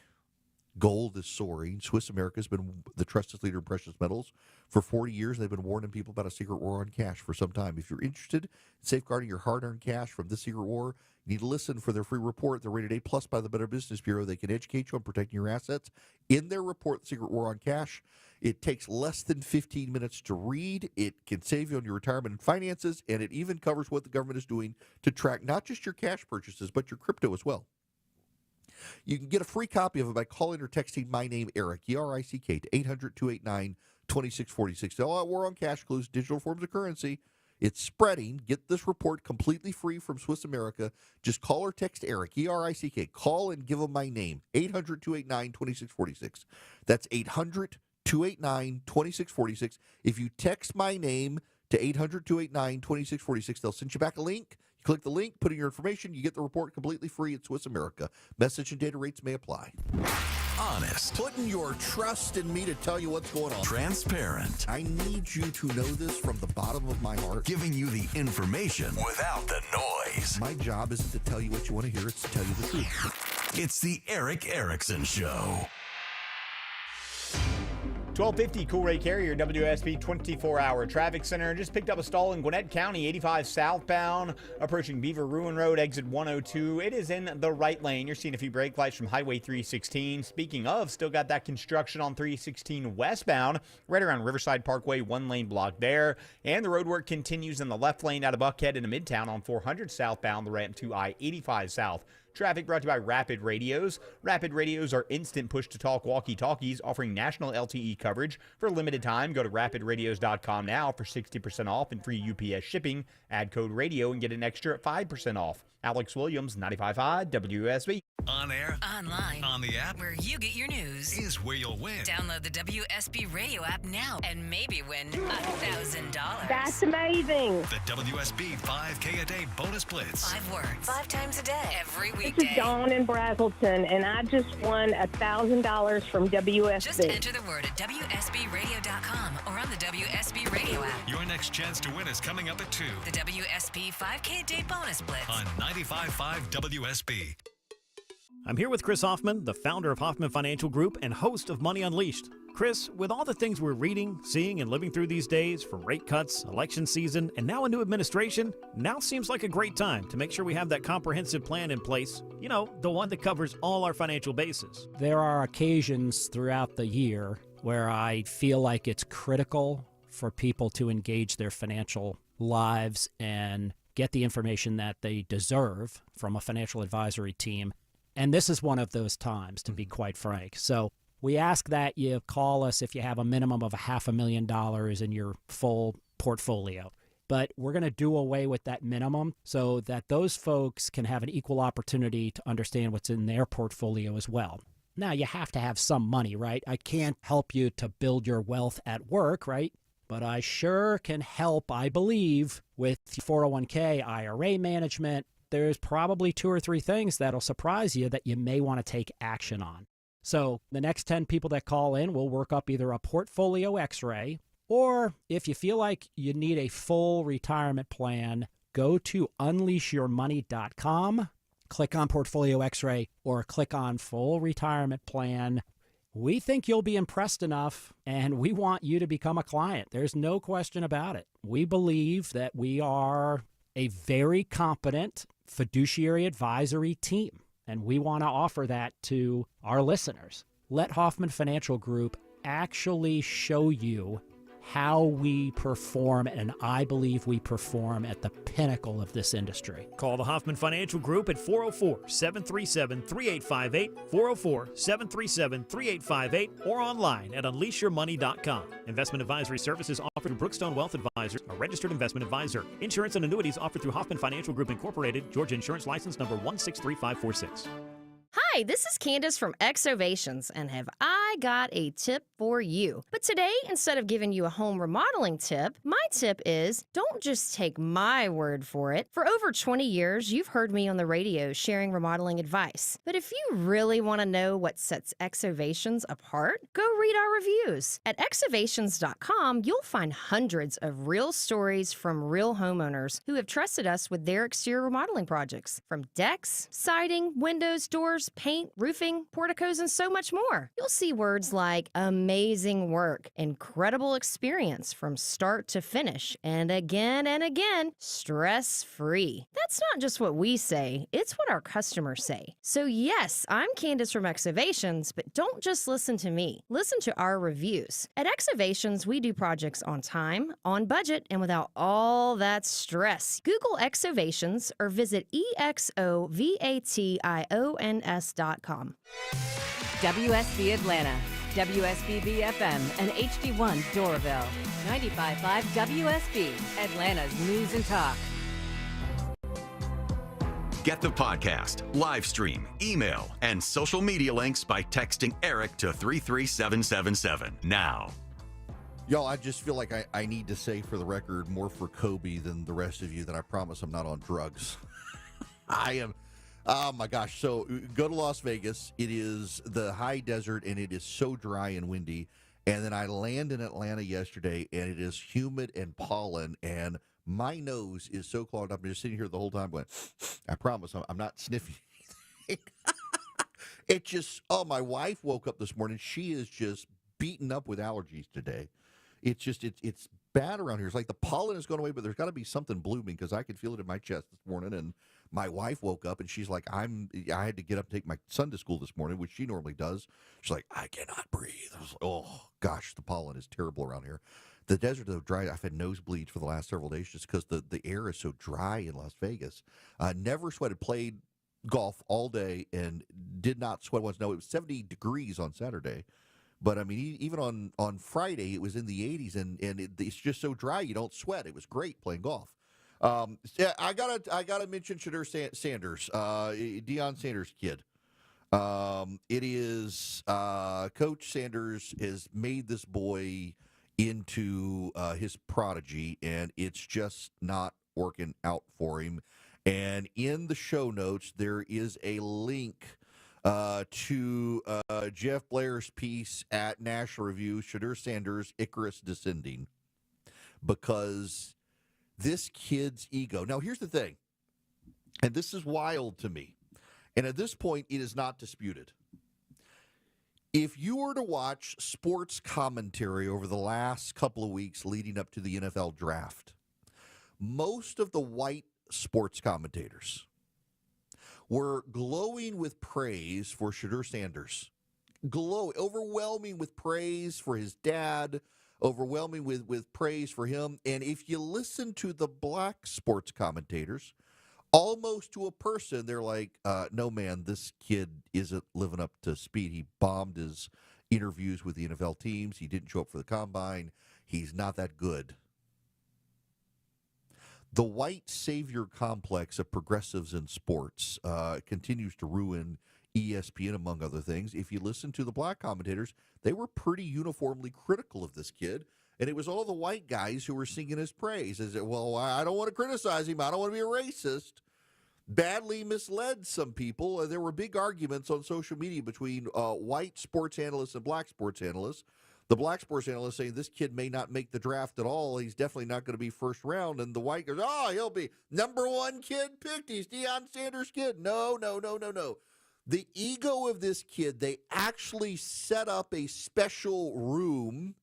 Speaker 1: Gold is soaring. Swiss America has been the trusted leader in precious metals for 40 years. They've been warning people about a secret war on cash for some time. If you're interested in safeguarding your hard-earned cash from this secret war, you need to listen for their free report. They're rated A+ by the Better Business Bureau. They can educate you on protecting your assets. In their report, The Secret War on Cash, it takes less than 15 minutes to read. It can save you on your retirement and finances, and it even covers what the government is doing to track not just your cash purchases, but your crypto as well. You can get a free copy of it by calling or texting my name, Eric, E-R-I-C-K, to 800-289-2646. All out war on cash includes digital forms of currency. It's spreading. Get this report completely free from Swiss America. Just call or text Eric, E-R-I-C-K. Call and give them my name, 800-289-2646. That's 800-289-2646. If you text my name to 800-289-2646, they'll send you back a link. Click the link, put in your information, you get the report completely free at Swiss America. Message and data rates may apply.
Speaker 22: Honest.
Speaker 1: Putting your trust in me to tell you what's going on.
Speaker 22: Transparent.
Speaker 1: I need you to know this from the bottom of my heart.
Speaker 22: Giving you the information without the noise.
Speaker 1: My job isn't to tell you what you want to hear, it's to tell you the truth.
Speaker 22: It's the Eric Erickson Show.
Speaker 5: 1250 Cool Ray Carrier, WSB 24-hour traffic center. Just picked up a stall in Gwinnett County, 85 southbound, approaching Beaver Ruin Road, exit 102. It is in the right lane. You're seeing a few brake lights from Highway 316. Speaking of, still got that construction on 316 westbound, right around Riverside Parkway, one lane block there. And the road work continues in the left lane out of Buckhead into Midtown on 400 southbound, the ramp to I-85 south. Traffic brought to you by Rapid Radios. Rapid Radios are instant push-to-talk walkie-talkies offering national LTE coverage. For a limited time, go to rapidradios.com now for 60% off and free UPS shipping. Add code radio and get an extra 5% off. Alex Williams, 95.5 WSB.
Speaker 4: On air,
Speaker 2: online,
Speaker 4: on the app,
Speaker 2: where you get your news,
Speaker 4: is where you'll win.
Speaker 2: Download the WSB radio app now and maybe win $1,000.
Speaker 3: That's amazing.
Speaker 4: The WSB 5K a day bonus blitz.
Speaker 2: 5 words, 5 times a day, every weekday.
Speaker 3: This is Dawn in Brazelton, and I just won $1,000 from WSB.
Speaker 2: Just enter the word at WSBradio.com or on the WSB radio app.
Speaker 4: Your next chance to win is coming up at 2.
Speaker 2: The WSB 5K a day bonus blitz.
Speaker 4: On 95.5 WSB.
Speaker 23: I'm here with Chris Hoffman, the founder of Hoffman Financial Group and host of Money Unleashed. Chris, with all the things we're reading, seeing, and living through these days, from rate cuts, election season, and now a new administration, now seems like a great time to make sure we have that comprehensive plan in place. You know, the one that covers all our financial bases.
Speaker 24: There are occasions throughout the year where I feel like it's critical for people to engage their financial lives and get the information that they deserve from a financial advisory team. And this is one of those times, to be quite frank. So we ask that you call us if you have a minimum of $500,000 in your full portfolio. But we're going to do away with that minimum so that those folks can have an equal opportunity to understand what's in their portfolio as well. Now, you have to have some money, right? I can't help you to build your wealth at work, right? But I sure can help, I believe, with 401k, IRA management. There's probably 2 or 3 things that'll surprise you that you may want to take action on. So the next 10 people that call in will work up either a portfolio x-ray, or if you feel like you need a full retirement plan, go to unleashyourmoney.com, click on Portfolio X-ray, or click on Full Retirement Plan. We think you'll be impressed enough, and we want you to become a client. There's no question about it. We believe that we are a very competent fiduciary advisory team, and we want to offer that to our listeners. Let Hoffman Financial Group actually show you how we perform, and I believe we perform at the pinnacle of this industry.
Speaker 23: Call the Hoffman Financial Group at 404-737-3858, 404-737-3858, or online at unleashyourmoney.com. Investment advisory services offered through Brookstone Wealth Advisors, a registered investment advisor. Insurance and annuities offered through Hoffman Financial Group Incorporated, Georgia Insurance License number 163546.
Speaker 6: Hi, this is Candace from Exovations, and have I got a tip for you. But today, instead of giving you a home remodeling tip, my tip is don't just take my word for it. For over 20 years, you've heard me on the radio sharing remodeling advice. But if you really want to know what sets Exovations apart, go read our reviews. At exovations.com, you'll find hundreds of real stories from real homeowners who have trusted us with their exterior remodeling projects. From decks, siding, windows, doors, paint, roofing, porticos, and so much more. You'll see words like amazing work, incredible experience from start to finish, and again, stress-free. That's not just what we say, it's what our customers say. So yes, I'm Candace from Exovations, but don't just listen to me. Listen to our reviews. At Exovations, we do projects on time, on budget, and without all that stress. Google Exovations or visit EXOVATIONS.com.
Speaker 2: WSB Atlanta, WSBB FM, and HD1 Doraville. 95.5 WSB, Atlanta's News and Talk.
Speaker 22: Get the podcast, live stream, email, and social media links by texting Eric to 33777 now.
Speaker 1: Y'all, I just feel like I need to say for the record more for Kobe than the rest of you that I promise I'm not on drugs. I am. Oh my gosh. So go to Las Vegas. It is the high desert and it is so dry and windy. And then I land in Atlanta yesterday and it is humid and pollen and my nose is so clogged up. I'm just sitting here the whole time going, I promise I'm not sniffing anything. It just, my wife woke up this morning. She is just beaten up with allergies today. It's just, it's bad around here. It's like the pollen is going away, but there's got to be something blooming because I could feel it in my chest this morning. And my wife woke up and she's like, I had to get up and take my son to school this morning, which she normally does. She's like, I cannot breathe. I was like, oh gosh, the pollen is terrible around here. The desert, though, dry. I've had nosebleeds for the last several days just because the air is so dry in Las Vegas. Never sweated, played golf all day and did not sweat once. No, it was 70 degrees on Saturday. But, I mean, even on Friday, it was in the 80s, and it's just so dry you don't sweat. It was great playing golf. Yeah, I gotta mention Shedeur Sanders, Deion Sanders' kid. It is Coach Sanders has made this boy into his prodigy, and it's just not working out for him. And in the show notes, there is a link to Jeff Blair's piece at National Review, Shedeur Sanders, Icarus Descending, because this kid's ego. Now, here's the thing, and this is wild to me, and at this point, it is not disputed. If you were to watch sports commentary over the last couple of weeks leading up to the NFL draft, most of the white sports commentators were glowing with praise for Shedeur Sanders. Overwhelming with praise for his dad, overwhelming with praise for him. And if you listen to the black sports commentators, almost to a person, they're like, no, man, this kid isn't living up to speed. He bombed his interviews with the NFL teams. He didn't show up for the combine. He's not that good. The white savior complex of progressives in sports continues to ruin ESPN, among other things. If you listen to the black commentators, they were pretty uniformly critical of this kid. And it was all the white guys who were singing his praise. As well, I don't want to criticize him. I don't want to be a racist. Badly misled some people. There were big arguments on social media between white sports analysts and black sports analysts. The black sports analyst saying this kid may not make the draft at all. He's definitely not going to be first round. And the white goes, he'll be number one kid picked. He's Deion Sanders' kid. No. The ego of this kid, they actually set up a special room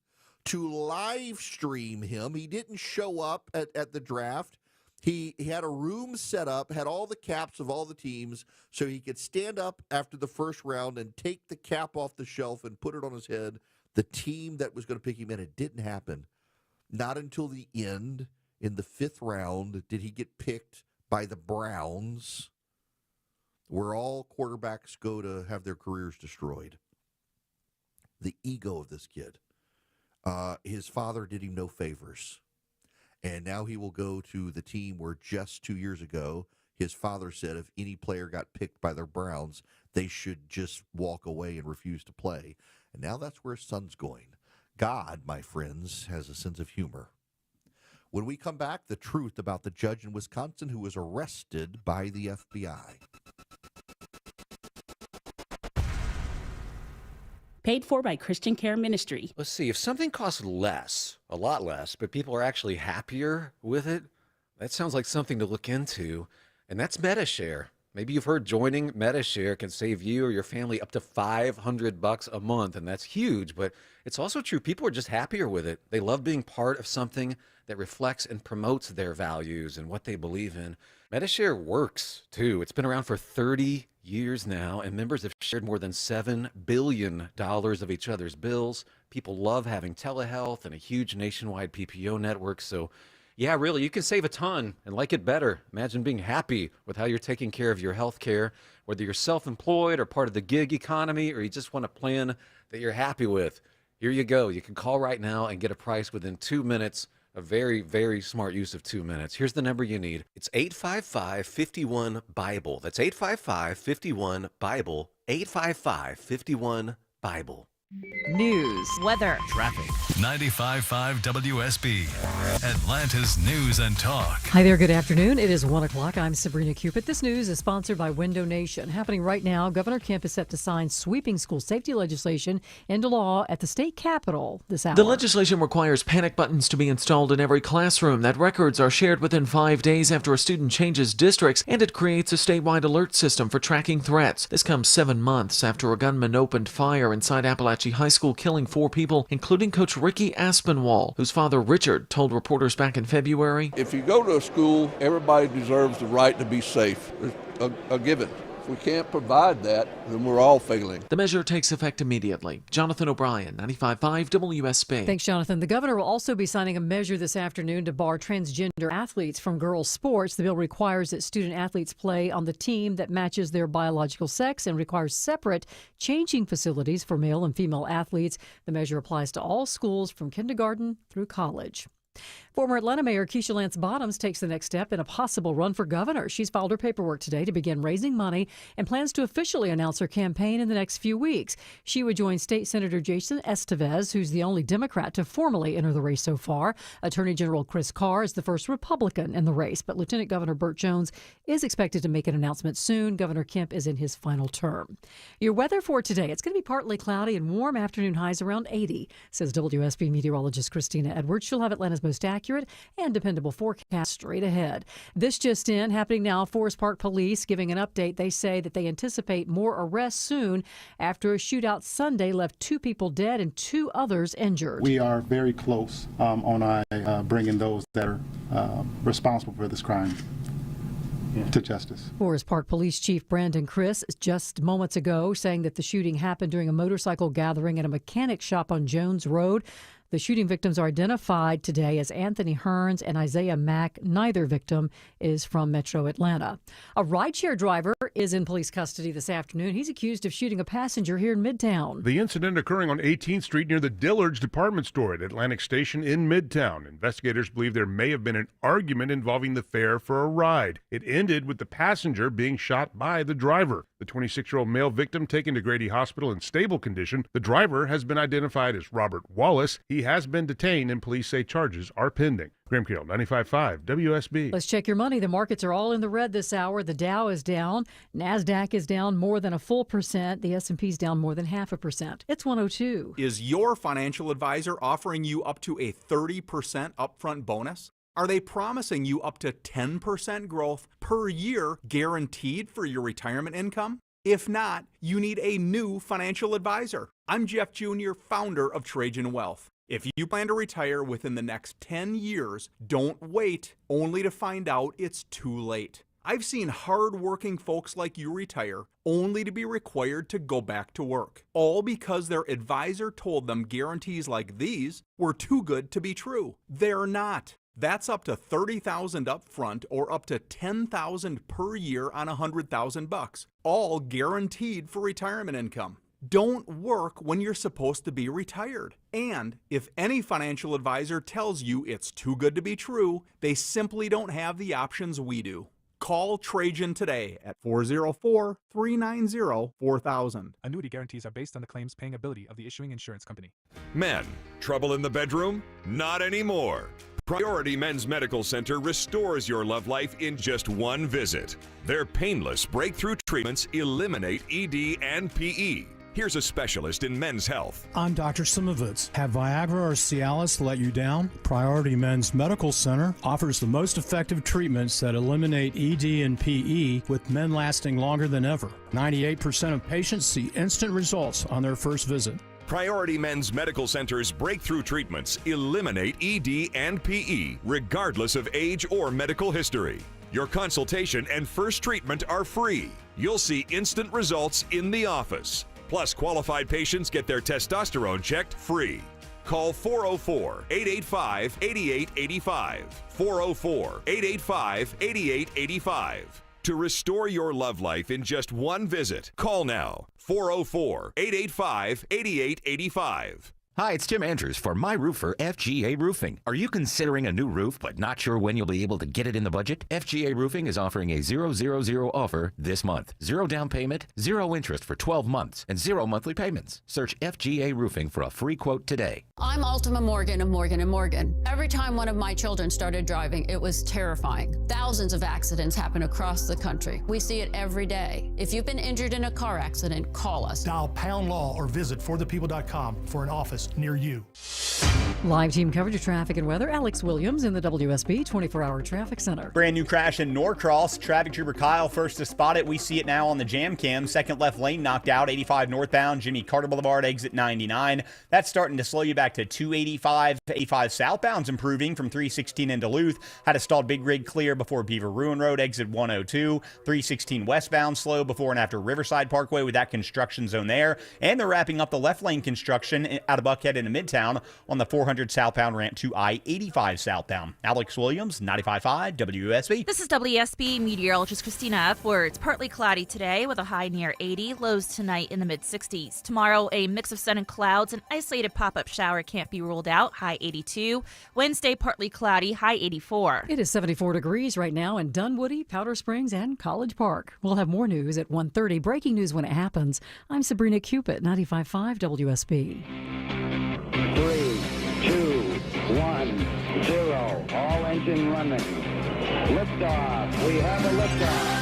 Speaker 1: to live stream him. He didn't show up at the draft. He had a room set up, had all the caps of all the teams, so he could stand up after the first round and take the cap off the shelf and put it on his head. The team that was going to pick him in, it didn't happen. Not until the end, in the 5th round, did he get picked by the Browns, where all quarterbacks go to have their careers destroyed. The ego of this kid. His father did him no favors. And now he will go to the team where just 2 years ago, his father said if any player got picked by the Browns, they should just walk away and refuse to play. And now that's where his son's going. God, my friends, has a sense of humor. When we come back, the truth about the judge in Wisconsin who was arrested by the FBI.
Speaker 7: Paid for by Christian Care Ministry.
Speaker 9: Let's see, if something costs less, a lot less, but people are actually happier with it, that sounds like something to look into, and that's MediShare. Maybe you've heard joining MediShare can save you or your family up to $500 a month, and that's huge, but it's also true. People are just happier with it. They love being part of something that reflects and promotes their values and what they believe in. MediShare works, too. It's been around for 30 years now, and members have shared more than $7 billion of each other's bills. People love having telehealth and a huge nationwide PPO network, so yeah, really, you can save a ton and like it better. Imagine being happy with how you're taking care of your health care, whether you're self-employed or part of the gig economy, or you just want a plan that you're happy with. Here you go. You can call right now and get a price within 2 minutes. A very, very smart use of 2 minutes. Here's the number you need. It's 855-51-BIBLE. That's 855-51-BIBLE. 855-51-BIBLE.
Speaker 15: News,
Speaker 21: weather,
Speaker 4: traffic. 95.5 WSB, Atlanta's News and Talk.
Speaker 15: Hi there, good afternoon. It is 1 o'clock. I'm Sabrina Cupid. This news is sponsored by Window Nation. Happening right now, Governor Kemp is set to sign sweeping school safety legislation into law at the state capitol this hour.
Speaker 12: The legislation requires panic buttons to be installed in every classroom, that records are shared within 5 days after a student changes districts, and it creates a statewide alert system for tracking threats. This comes 7 months after a gunman opened fire inside Appalachian High School, killing 4 people, including Coach Ricky Aspinwall, whose father Richard told reporters back in February.
Speaker 13: If you go to a school, everybody deserves the right to be safe. It's a given. If we can't provide that, then we're all failing.
Speaker 12: The measure takes effect immediately. Jonathan O'Brien, 95.5 WSB.
Speaker 15: Thanks, Jonathan. The governor will also be signing a measure this afternoon to bar transgender athletes from girls' sports. The bill requires that student athletes play on the team that matches their biological sex and requires separate changing facilities for male and female athletes. The measure applies to all schools from kindergarten through college. Former Atlanta Mayor Keisha Lance Bottoms takes the next step in a possible run for governor. She's filed her paperwork today to begin raising money and plans to officially announce her campaign in the next few weeks. She would join State Senator Jason Estevez, who's the only Democrat to formally enter the race so far. Attorney General Chris Carr is the first Republican in the race, but Lieutenant Governor Burt Jones is expected to make an announcement soon. Governor Kemp is in his final term. Your weather for today, it's going to be partly cloudy and warm, afternoon highs around 80, says WSB meteorologist Christina Edwards. She'll have Atlanta's most accurate and dependable forecast straight ahead. This just in, happening now, Forest Park Police giving an update. They say that they anticipate more arrests soon after a shootout Sunday left 2 people dead and 2 others injured.
Speaker 25: We are very close on bringing those that are responsible for this crime to justice.
Speaker 15: Forest Park Police Chief Brandon Criss just moments ago saying that the shooting happened during a motorcycle gathering at a mechanic shop on Jones Road. The shooting victims are identified today as Anthony Hearns and Isaiah Mack. Neither victim is from Metro Atlanta. A rideshare driver is in police custody this afternoon. He's accused of shooting a passenger here in Midtown.
Speaker 8: The incident occurring on 18th Street near the Dillard's department store at Atlantic Station in Midtown. Investigators believe there may have been an argument involving the fare for a ride. It ended with the passenger being shot by the driver. The 26-year-old male victim taken to Grady Hospital in stable condition. The driver has been identified as Robert Wallace. He has been detained and police say charges are pending. Graham Carroll, 95.5 WSB.
Speaker 15: Let's check your money. The markets are all in the red this hour. The Dow is down. NASDAQ is down more than a full percent. The S&P's down more than 0.5%. It's 102.
Speaker 10: Is your financial advisor offering you up to a 30% upfront bonus? Are they promising you up to 10% growth per year guaranteed for your retirement income? If not, you need a new financial advisor. I'm Jeff Jr., founder of Trajan Wealth. If you plan to retire within the next 10 years, don't wait only to find out it's too late. I've seen hard-working folks like you retire only to be required to go back to work, all because their advisor told them guarantees like these were too good to be true. They're not. That's up to $30,000 up front or up to $10,000 per year on $100,000, all guaranteed for retirement income. Don't work when you're supposed to be retired. And if any financial advisor tells you it's too good to be true, they simply don't have the options we do. Call Trajan today at 404-390-4000.
Speaker 11: Annuity guarantees are based on the claims paying ability of the issuing insurance company.
Speaker 14: Men, trouble in the bedroom? Not anymore. Priority Men's Medical Center restores your love life in just one visit. Their painless breakthrough treatments eliminate ED and PE. Here's a specialist in men's health.
Speaker 16: I'm Dr. Simovitz. Have Viagra or Cialis let you down? Priority Men's Medical Center offers the most effective treatments that eliminate ED and PE, with men lasting longer than ever. 98% of patients see instant results on their first visit.
Speaker 14: Priority Men's Medical Center's breakthrough treatments eliminate ED and PE, regardless of age or medical history. Your consultation and first treatment are free. You'll see instant results in the office. Plus, qualified patients get their testosterone checked free. Call 404-885-8885. 404-885-8885. To restore your love life in just one visit, call now. 404-885-8885.
Speaker 26: Hi, it's Tim Andrews for My Roofer FGA Roofing. Are you considering a new roof but not sure when you'll be able to get it in the budget? FGA Roofing is offering a 000 offer this month. 0 down payment, 0 interest for 12 months, and 0 monthly payments. Search FGA Roofing for a free quote today.
Speaker 27: I'm Ultima Morgan of Morgan & Morgan. Every time one of my children started driving, it was terrifying. Thousands of accidents happen across the country. We see it every day. If you've been injured in a car accident, call us.
Speaker 28: Dial pound law or visit forthepeople.com for an office near you.
Speaker 15: Live team coverage of traffic and weather. Alex Williams in the WSB 24-hour traffic center.
Speaker 5: Brand new crash in Norcross. Traffic trooper Kyle first to spot it. We see it now on the jam cam. Second left lane knocked out. 85 northbound. Jimmy Carter Boulevard, exit 99. That's starting to slow you back to 285. 85 southbound's improving from 316 in Duluth. Had a stalled big rig clear before Beaver Ruin Road, exit 102. 316 westbound slow before and after Riverside Parkway with that construction zone there. And they're wrapping up the left lane construction out of Buckhead into Midtown on the 400 southbound ramp to I-85 southbound. Alex Williams, 95.5 WSB.
Speaker 21: This is WSB meteorologist Christina Upwards. Partly cloudy today with a high near 80. Lows tonight in the mid-60s. Tomorrow, a mix of sun and clouds. An isolated pop-up shower can't be ruled out. High 82. Wednesday, partly cloudy. High 84.
Speaker 15: It is 74 degrees right now in Dunwoody, Powder Springs, and College Park. We'll have more news at 1:30. Breaking news when it happens. I'm Sabrina Cupid, 95.5 WSB.
Speaker 29: 3, 2, 1, 0. All engine running. Liftoff. We have a liftoff.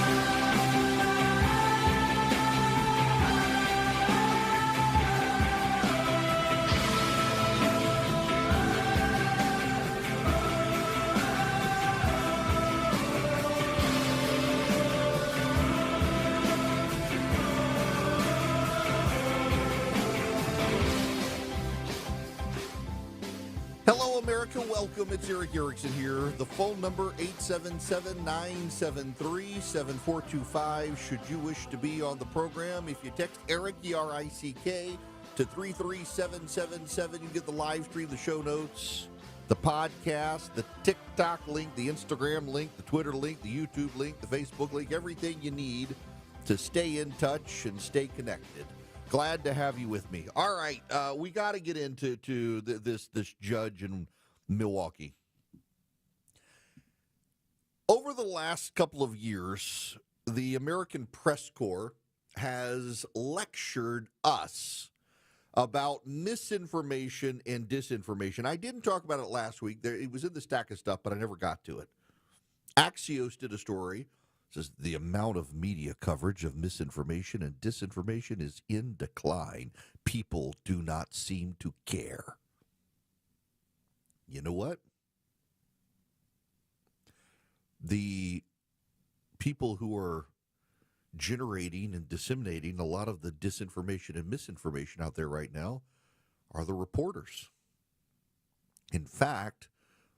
Speaker 1: Hello, America. Welcome. It's Eric Erickson here. The phone number, 877-973-7425. Should you wish to be on the program, if you text Eric, E-R-I-C-K, to to 33777. You can get the live stream, the show notes, the podcast, the TikTok link, the Instagram link, the Twitter link, the YouTube link, the Facebook link, everything you need to stay in touch and stay connected. Glad to have you with me. All right, we got to get into this judge in Milwaukee. Over the last couple of years, the American Press Corps has lectured us about misinformation and disinformation. I didn't talk about it last week. It was in the stack of stuff, but I never got to it. Axios did a story. It says the amount of media coverage of misinformation and disinformation is in decline. People do not seem to care. You know what? The people who are generating and disseminating a lot of the disinformation and misinformation out there right now are the reporters. In fact,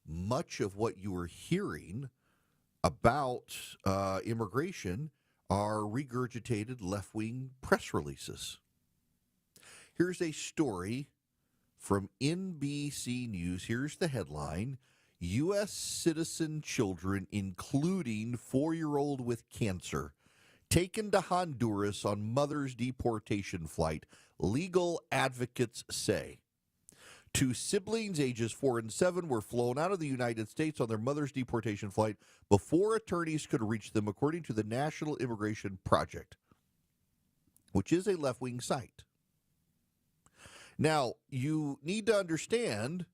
Speaker 1: much of what you are hearing about immigration are regurgitated left-wing press releases. Here's a story from NBC News. Here's the headline: U.S. citizen children, including 4-year-old with cancer, taken to Honduras on mother's deportation flight, legal advocates say. 2 siblings, ages 4 and 7, were flown out of the United States on their mother's deportation flight before attorneys could reach them, according to the National Immigration Project, which is a left-wing site. Now, you need to understand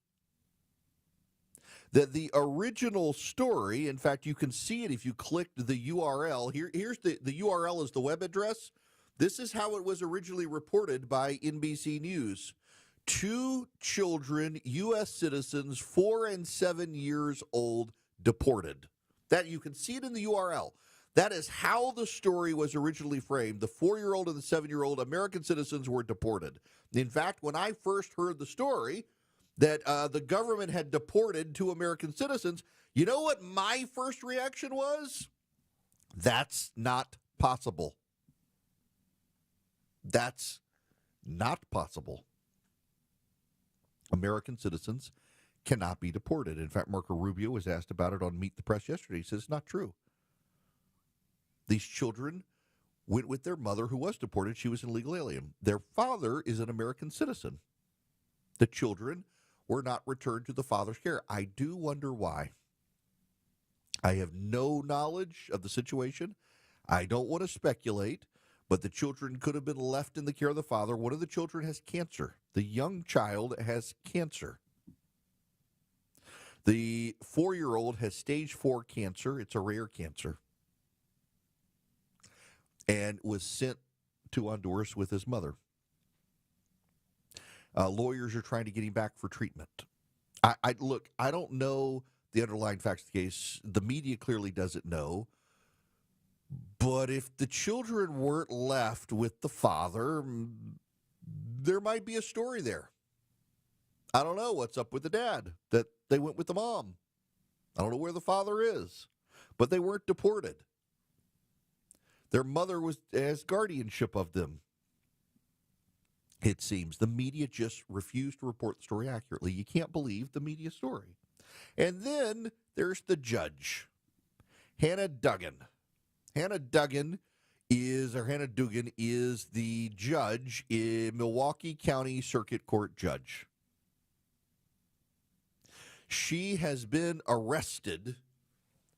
Speaker 1: that the original story, in fact, you can see it if you clicked the URL. Here's the URL is the web address. This is how it was originally reported by NBC News. 2 children, U.S. citizens, 4 and 7 years old, deported. That you can see it in the URL. That is how the story was originally framed. The 4-year-old and the 7-year-old American citizens were deported. In fact, when I first heard the story that the government had deported 2 American citizens, you know what my first reaction was? That's not possible. That's not possible. American citizens cannot be deported. In fact, Marco Rubio was asked about it on Meet the Press yesterday. He says it's not true. These children went with their mother, who was deported. She was an illegal alien. Their father is an American citizen. The children were not returned to the father's care. I do wonder why. I have no knowledge of the situation. I don't want to speculate, but the children could have been left in the care of the father. One of the children has cancer. The young child has cancer. The 4-year-old has stage 4 cancer. It's a rare cancer. And was sent to Honduras with his mother. Lawyers are trying to get him back for treatment. Look, I don't know the underlying facts of the case. The media clearly doesn't know. But if the children weren't left with the father, there might be a story there. I don't know what's up with the dad, that they went with the mom. I don't know where the father is, but they weren't deported. Their mother has guardianship of them. It seems the media just refused to report the story accurately. You can't believe the media story. And then there's the judge, Hannah Duggan. Hannah Dugan is the judge in Milwaukee County Circuit Court judge. She has been arrested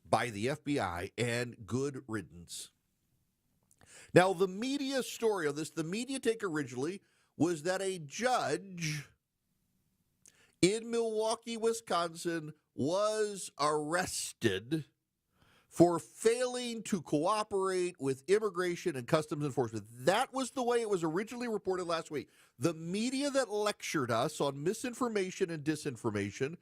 Speaker 1: by the FBI, and good riddance. Now, the media story of this, the media take originally, was that a judge in Milwaukee, Wisconsin, was arrested for failing to cooperate with immigration and customs enforcement. That was the way it was originally reported last week. The media that lectured us on misinformation and disinformation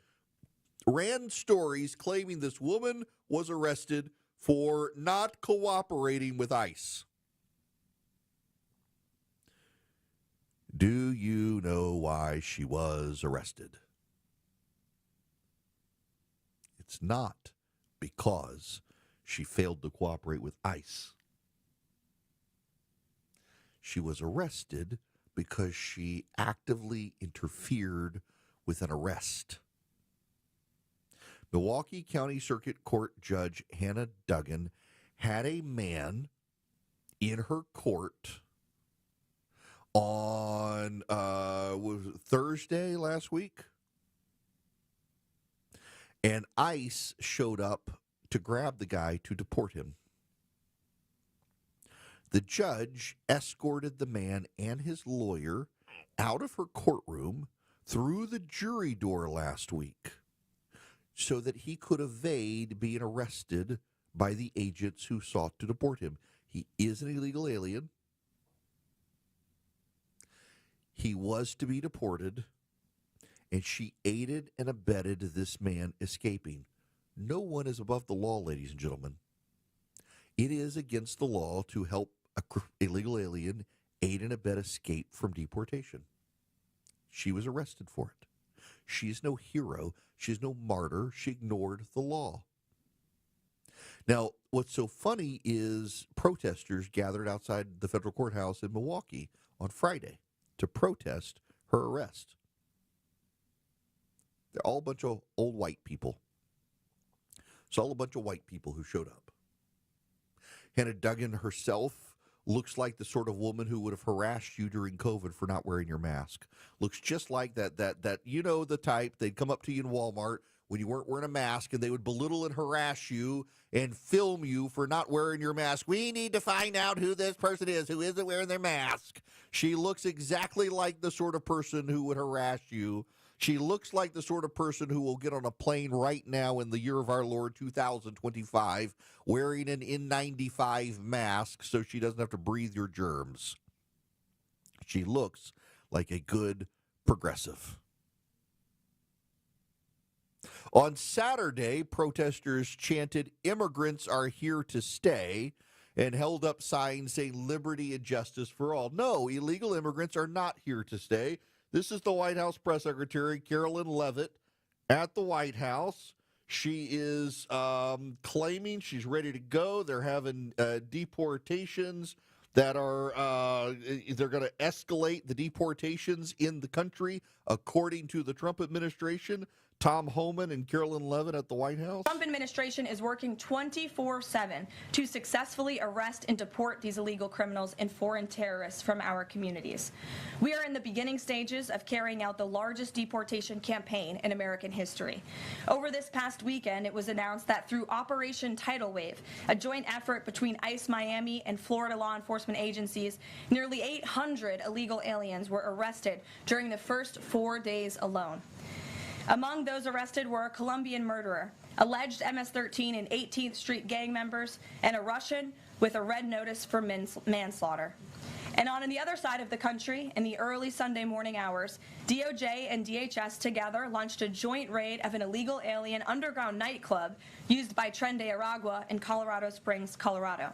Speaker 1: ran stories claiming this woman was arrested for not cooperating with ICE. Do you know why she was arrested? It's not because she failed to cooperate with ICE. She was arrested because she actively interfered with an arrest. Milwaukee County Circuit Court Judge Hannah Duggan had a man in her court on was it Thursday last week, and ICE showed up to grab the guy to deport him. The judge escorted the man and his lawyer out of her courtroom through the jury door last week so that he could evade being arrested by the agents who sought to deport him. He is an illegal alien. He was to be deported, and she aided and abetted this man escaping. No one is above the law, ladies and gentlemen. It is against the law to help an illegal alien aid and abet escape from deportation. She was arrested for it. She is no hero. She is no martyr. She ignored the law. Now, what's so funny is protesters gathered outside the federal courthouse in Milwaukee on Friday to protest her arrest. They're all a bunch of old white people. It's all a bunch of white people who showed up. Hannah Duggan herself looks like the sort of woman who would have harassed you during COVID for not wearing your mask. Looks just like that you know the type. They'd come up to you in Walmart when you weren't wearing a mask, and they would belittle and harass you and film you for not wearing your mask. We need to find out who this person is who isn't wearing their mask. She looks exactly like the sort of person who would harass you. She looks like the sort of person who will get on a plane right now in the year of our Lord 2025 wearing an N95 mask so she doesn't have to breathe your germs. She looks like a good progressive. On Saturday, protesters chanted, "Immigrants are here to stay," and held up signs saying liberty and justice for all. No, illegal immigrants are not here to stay. This is the White House press secretary, Carolyn Leavitt, at the White House. She is claiming she's ready to go. They're having deportations that are, they're going to escalate the deportations in the country, according to the Trump administration. Tom Homan and Carolyn Leavitt at the White House.
Speaker 2: The Trump administration is working 24/7 to successfully arrest and deport these illegal criminals and foreign terrorists from our communities. We are in the beginning stages of carrying out the largest deportation campaign in American history. Over this past weekend, it was announced that through Operation Tidal Wave, a joint effort between ICE Miami and Florida law enforcement agencies, nearly 800 illegal aliens were arrested during the first 4 days alone. Among those arrested were a Colombian murderer, alleged MS-13 and 18th Street gang members, and a Russian with a red notice for manslaughter. And on the other side of the country, in the early Sunday morning hours, DOJ and DHS together launched a joint raid of an illegal alien underground nightclub used by Tren de Aragua in Colorado Springs, Colorado.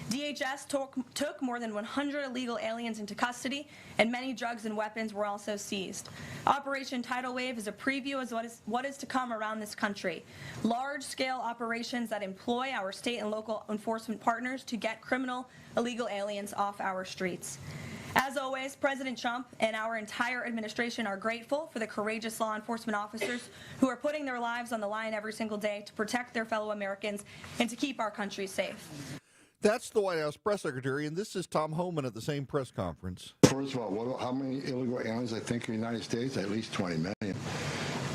Speaker 2: DHS took more than 100 illegal aliens into custody, and many drugs and weapons were also seized. Operation Tidal Wave is a preview of what is to come around this country. Large-scale operations that employ our state and local enforcement partners to get criminal illegal aliens off our streets. As always, President Trump and our entire administration are grateful for the courageous law enforcement officers who are putting their lives on the line every single day to protect their fellow Americans and to keep our country safe.
Speaker 1: That's the White House press secretary, and this is Tom Homan at the same press conference.
Speaker 3: First of all, how many illegal aliens I think in the United States? At least 20 million.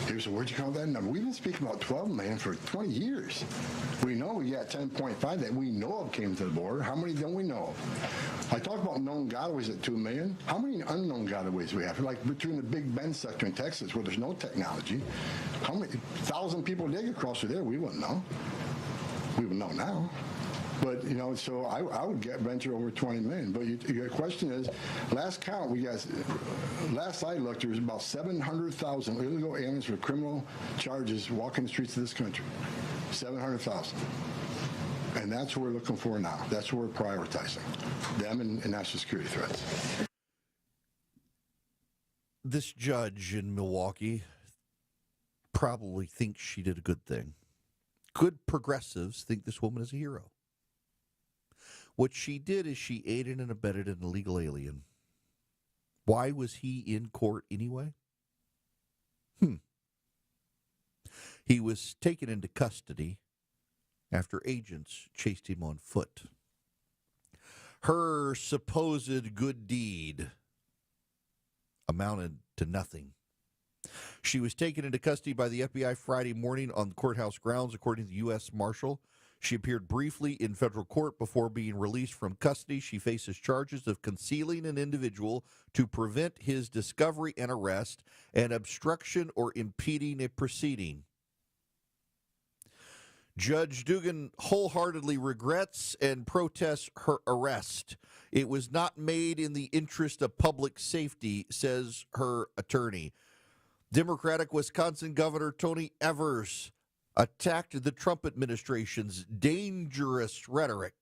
Speaker 3: He said, where'd you come up with that number? We've been speaking about 12 million for 20 years. We know we got 10.5 that we know of came to the border. How many don't we know of? I talk about known gotaways at 2 million. How many unknown gotaways do we have? Like between the Big Bend sector in Texas where there's no technology, how many 1,000 people dig across there? We wouldn't know. We would know now. But, you know, so I would venture over 20 million. But your question is, last count, last I looked, there was about 700,000 illegal aliens with criminal charges walking the streets of this country. 700,000. And that's what we're looking for now. That's what we're prioritizing, them and national security threats.
Speaker 1: This judge in Milwaukee probably thinks she did a good thing. Good progressives think this woman is a hero. What she did is she aided and abetted an illegal alien Why was he in court anyway? He was taken into custody after agents chased him on foot. Her supposed good deed amounted to nothing. She was taken into custody by the FBI Friday morning on the courthouse grounds, according to the U.S. Marshal. She appeared briefly in federal court before being released from custody. She faces charges of concealing an individual to prevent his discovery and arrest, and obstruction or impeding a proceeding. Judge Dugan wholeheartedly regrets and protests her arrest. It was not made in the interest of public safety, says her attorney. Democratic Wisconsin Governor Tony Evers attacked the Trump administration's dangerous rhetoric.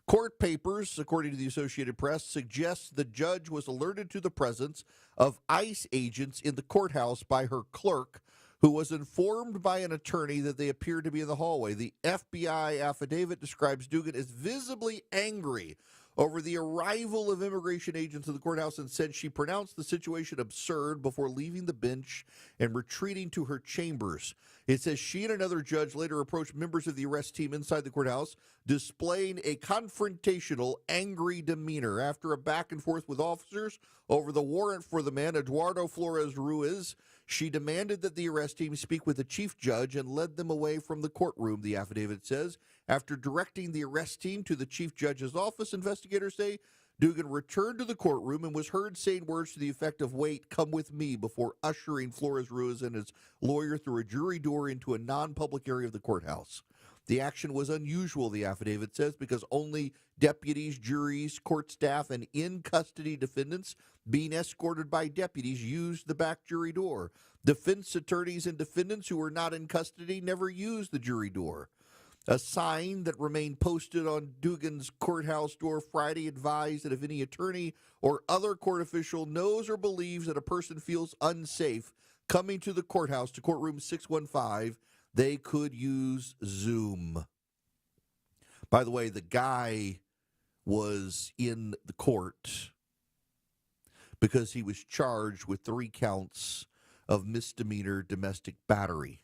Speaker 1: Court papers, according to the Associated Press, suggest the judge was alerted to the presence of ICE agents in the courthouse by her clerk, who was informed by an attorney that they appeared to be in the hallway. The FBI affidavit describes Dugan as visibly angry over the arrival of immigration agents to the courthouse and said she pronounced the situation absurd before leaving the bench and retreating to her chambers. It says she and another judge later approached members of the arrest team inside the courthouse, displaying a confrontational, angry demeanor. After a back and forth with officers over the warrant for the man, Eduardo Flores Ruiz, she demanded that the arrest team speak with the chief judge and led them away from the courtroom, the affidavit says. After directing the arrest team to the chief judge's office, investigators say Dugan returned to the courtroom and was heard saying words to the effect of, "Wait, come with me," before ushering Flores Ruiz and his lawyer through a jury door into a non-public area of the courthouse. The action was unusual, the affidavit says, because only deputies, juries, court staff, and in-custody defendants being escorted by deputies used the back jury door. Defense attorneys and defendants who were not in custody never used the jury door. A sign that remained posted on Dugan's courthouse door Friday advised that if any attorney or other court official knows or believes that a person feels unsafe coming to the courthouse to courtroom 615, they could use Zoom. By the way, the guy was in the court because he was charged with 3 counts of misdemeanor domestic battery.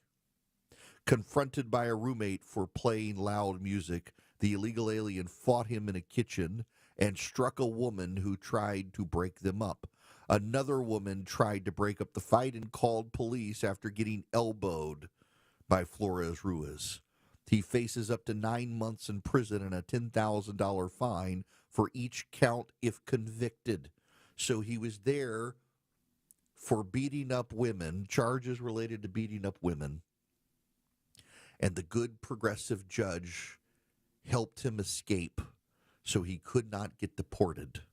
Speaker 1: Confronted by a roommate for playing loud music, the illegal alien fought him in a kitchen and struck a woman who tried to break them up. Another woman tried to break up the fight and called police after getting elbowed by Flores Ruiz. He faces up to 9 months in prison and a $10,000 fine for each count if convicted. So he was there for beating up women, charges related to beating up women. And the good progressive judge helped him escape so he could not get deported.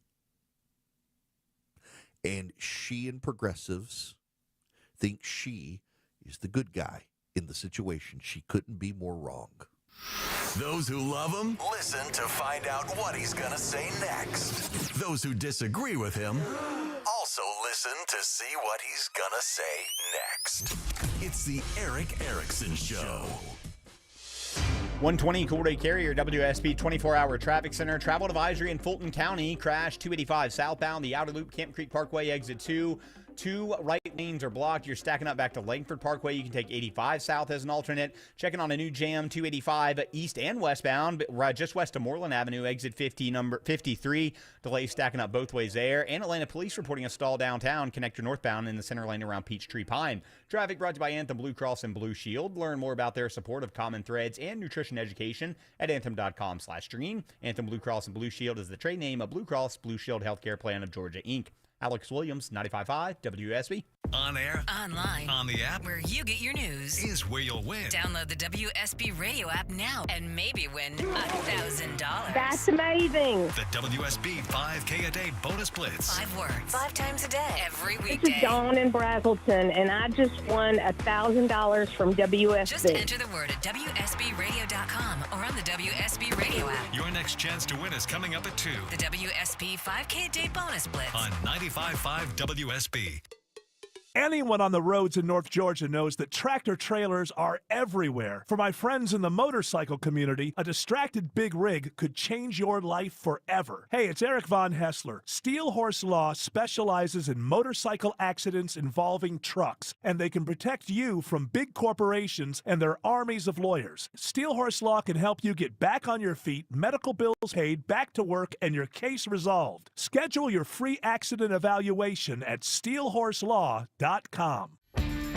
Speaker 1: And she and progressives think she is the good guy in the situation. She couldn't be more wrong.
Speaker 14: Those who love him, listen to find out what he's going to say next. Those who disagree with him, also listen to see what he's going to say next. It's the Eric Erickson Show.
Speaker 5: 120 Cool Day Carrier, WSB 24-hour traffic center. Travel advisory in Fulton County. Crash 285 southbound, the outer loop, Camp Creek Parkway, exit 2. 2 right lanes are blocked. You're stacking up back to Langford Parkway. You can take 85 south as an alternate. Checking on a new jam, 285 east and westbound, right just west of Moreland Avenue, exit 50, number 53. Delays stacking up both ways there. And Atlanta Police reporting a stall downtown, connector northbound in the center lane around Peachtree Pine. Traffic brought to you by Anthem Blue Cross and Blue Shield. Learn more about their support of Common Threads and nutrition education at anthem.com/stream. Anthem Blue Cross and Blue Shield is the trade name of Blue Cross Blue Shield Healthcare Plan of Georgia, Inc. Alex Williams, 95.5 WSB.
Speaker 6: On air,
Speaker 7: online,
Speaker 6: on the app,
Speaker 7: where you get your news,
Speaker 6: is where you'll win.
Speaker 7: Download the WSB radio app now and maybe win $1,000.
Speaker 17: That's amazing.
Speaker 6: The WSB 5K a day bonus blitz.
Speaker 7: 5 words, 5 times a day, every
Speaker 17: This
Speaker 7: weekday.
Speaker 17: is Dawn in Brazelton, and I just won $1,000 from WSB.
Speaker 7: Just enter the word at WSBradio.com or on the WSB radio app.
Speaker 6: Your next chance to win is coming up at 2.
Speaker 7: The WSB 5K a day bonus blitz
Speaker 6: On 95.5 WSB.
Speaker 4: Anyone on the roads in North Georgia knows that tractor trailers are everywhere. For my friends in the motorcycle community, a distracted big rig could change your life forever. Hey, it's Eric Von Hessler. Steel Horse Law specializes in motorcycle accidents involving trucks, and they can protect you from big corporations and their armies of lawyers. Steel Horse Law can help you get back on your feet, medical bills paid, back to work, and your case resolved. Schedule your free accident evaluation at steelhorselaw.com.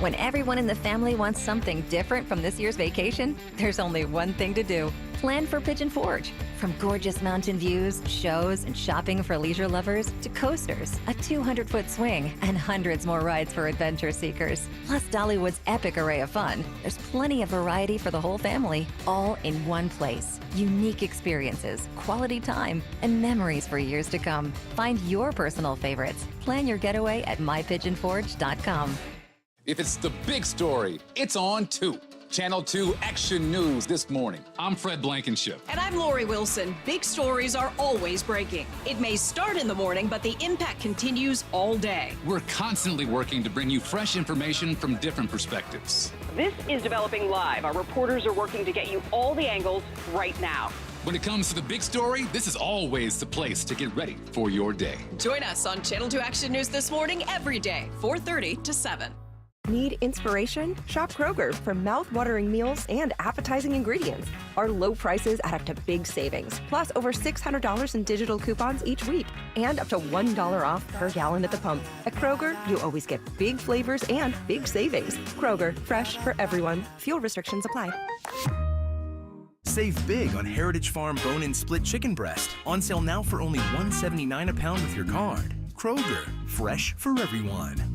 Speaker 9: When everyone in the family wants something different from this year's vacation, there's only one thing to do. Plan for Pigeon Forge. From gorgeous mountain views, shows, and shopping for leisure lovers to coasters, a 200-foot swing, and hundreds more rides for adventure seekers. Plus Dollywood's epic array of fun. There's plenty of variety for the whole family, all in one place. Unique experiences, quality time, and memories for years to come. Find your personal favorites. Plan your getaway at mypigeonforge.com.
Speaker 13: If it's the big story, it's on 2. Channel 2 Action News this morning. I'm Fred Blankenship.
Speaker 18: And I'm Lori Wilson. Big stories are always breaking. It may start in the morning, but the impact continues all day.
Speaker 13: We're constantly working to bring you fresh information from different perspectives.
Speaker 19: This is Developing Live. Our reporters are working to get you all the angles right now.
Speaker 13: When it comes to the big story, this is always the place to get ready for your day.
Speaker 18: Join us on Channel 2 Action News this morning every day, 4:30 to 7.
Speaker 20: Need inspiration? Shop Kroger for mouth-watering meals and appetizing ingredients. Our low prices add up to big savings, plus over $600 in digital coupons each week, and up to $1 off per gallon at the pump. At Kroger, you always get big flavors and big savings. Kroger, fresh for everyone. Fuel restrictions apply.
Speaker 22: Save big on Heritage Farm bone-in split chicken breast. On sale now for only $1.79 a pound with your card. Kroger, fresh for everyone.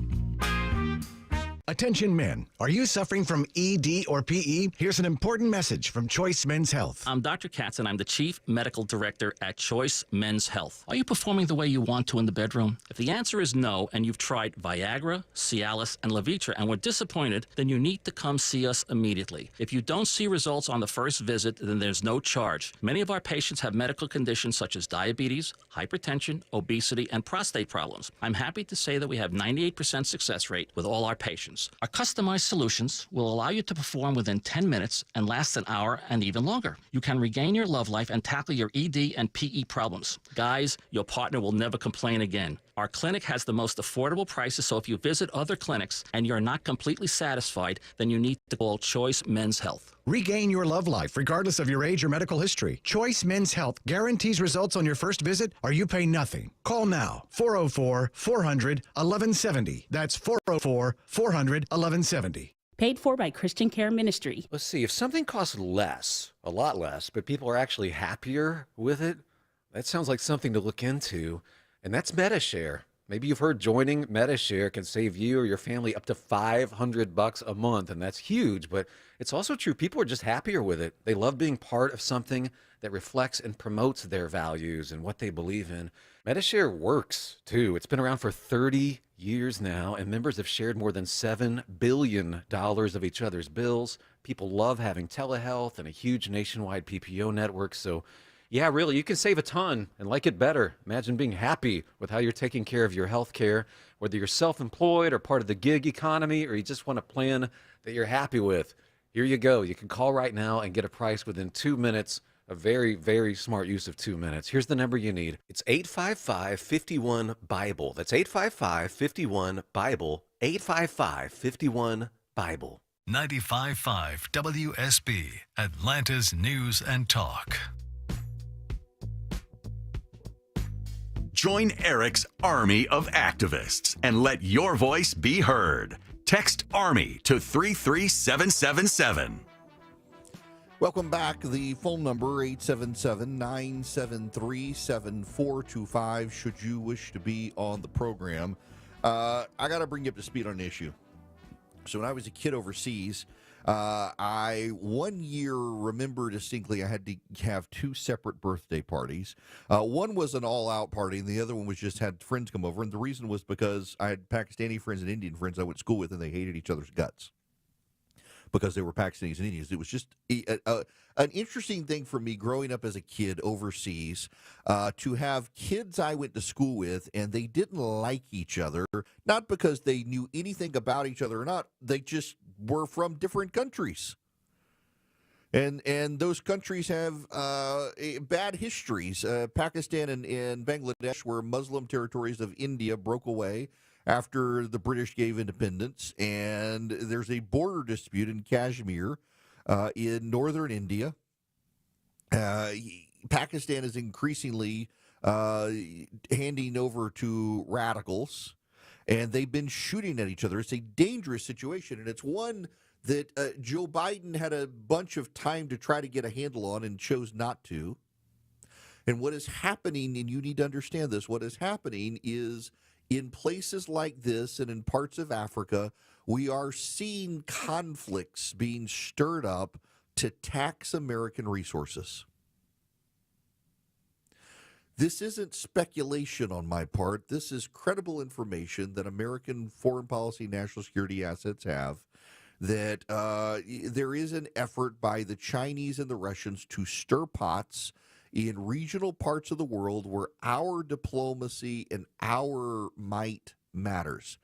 Speaker 23: Attention men, are you suffering from ED or PE? Here's an important message from Choice Men's Health.
Speaker 24: I'm Dr. Katz, and I'm the Chief Medical Director at Choice Men's Health. Are you performing the way you want to in the bedroom? If the answer is no, and you've tried Viagra, Cialis, and Levitra and were disappointed, then you need to come see us immediately. If you don't see results on the first visit, then there's no charge. Many of our patients have medical conditions such as diabetes, hypertension, obesity, and prostate problems. I'm happy to say that we have 98% success rate with all our patients. Our customized solutions will allow you to perform within 10 minutes and last an hour and even longer. You can regain your love life and tackle your ED and PE problems. Guys, your partner will never complain again. Our clinic has the most affordable prices, so if you visit other clinics and you're not completely satisfied, then you need to call Choice Men's Health.
Speaker 23: Regain your love life regardless of your age or medical history. Choice Men's Health guarantees results on your first visit or you pay nothing. Call now, 404-400-1170. That's 404-400-1170.
Speaker 30: Paid for by Christian Care Ministry.
Speaker 31: Let's see, if something costs less, a lot less, but people are actually happier with it, that sounds like something to look into. And that's MediShare. Maybe you've heard joining MediShare can save you or your family up to $500 a month, and that's huge, but it's also true. People are just happier with it. They love being part of something that reflects and promotes their values and what they believe in. MediShare works, too. It's been around for 30 years now, and members have shared more than $7 billion of each other's bills. People love having telehealth and a huge nationwide PPO network, so yeah, really, you can save a ton and like it better. Imagine being happy with how you're taking care of your health care, whether you're self-employed or part of the gig economy, or you just want a plan that you're happy with. Here you go. You can call right now and get a price within 2 minutes. A very, very smart use of 2 minutes. Here's the number you need. It's 855-51-BIBLE. That's 855-51-BIBLE. 855-51-BIBLE.
Speaker 6: 95.5 WSB, Atlanta's News and Talk.
Speaker 32: Join Eric's army of activists and let your voice be heard. Text ARMY to 33777.
Speaker 1: Welcome back. The phone number, 877-973-7425, should you wish to be on the program. I got to bring you up to speed on an issue. So when I was a kid overseas, I one year remember distinctly I had to have two separate birthday parties. One was an all-out party, and the other one was just had friends come over. And the reason was because I had Pakistani friends and Indian friends I went to school with, and they hated each other's guts. because they were Pakistanis and Indians. It was just an interesting thing for me growing up as a kid overseas to have kids I went to school with, and they didn't like each other, not because they knew anything about each other or not. They just were from different countries. And those countries have bad histories. Pakistan and Bangladesh were Muslim territories of India, broke away after the British gave independence, and there's a border dispute in Kashmir in northern India. Pakistan is increasingly handing over to radicals, and they've been shooting at each other. It's a dangerous situation, and it's one that Joe Biden had a bunch of time to try to get a handle on and chose not to. And what is happening, and you need to understand this, what is happening is in places like this and in parts of Africa, we are seeing conflicts being stirred up to tax American resources. This isn't speculation on my part. This is credible information that American foreign policy, national security assets have, that there is an effort by the Chinese and the Russians to stir pots in regional parts of the world where our diplomacy and our might matters.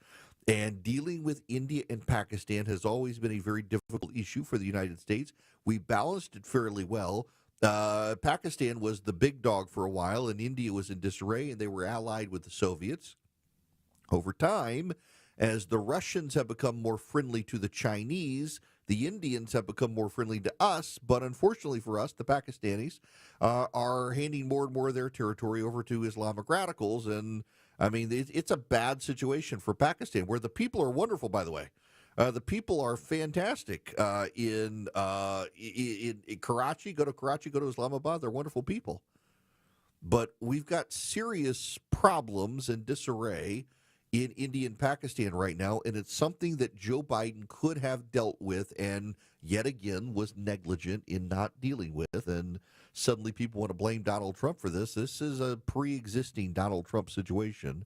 Speaker 1: And dealing with India and Pakistan has always been a very difficult issue for the United States. We balanced it fairly well. Pakistan was the big dog for a while, and India was in disarray, and they were allied with the Soviets. Over time, as the Russians have become more friendly to the Chinese, the Indians have become more friendly to us, but unfortunately for us, the Pakistanis are handing more and more of their territory over to Islamic radicals. And, I mean, it's a bad situation for Pakistan, where the people are wonderful, by the way. The people are fantastic in Karachi. Go to Karachi, go to Islamabad. They're wonderful people. But we've got serious problems and disarray in India and Pakistan right now, and it's something that Joe Biden could have dealt with and yet again was negligent in not dealing with. And suddenly people want to blame Donald Trump for this. This is a pre-existing Donald Trump situation,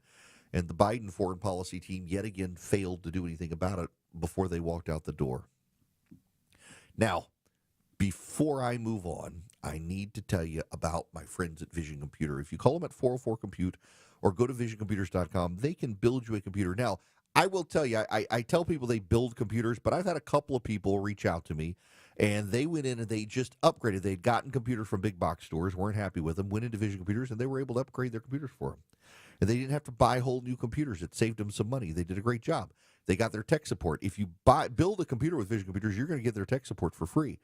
Speaker 1: and the Biden foreign policy team yet again failed to do anything about it before they walked out the door. Now, before I move on, I need to tell you about my friends at Vision Computer. If you call them at 404-COMPUTE or go to visioncomputers.com, they can build you a computer. Now, I will tell you, I tell people they build computers, but I've had a couple of people reach out to me, and they went in and they just upgraded. They'd gotten computers from big box stores, weren't happy with them, went into Vision Computers, and they were able to upgrade their computers for them. And they didn't have to buy whole new computers. It saved them some money. They did a great job. They got their tech support. If you build a computer with Vision Computers, you're going to get their tech support for free.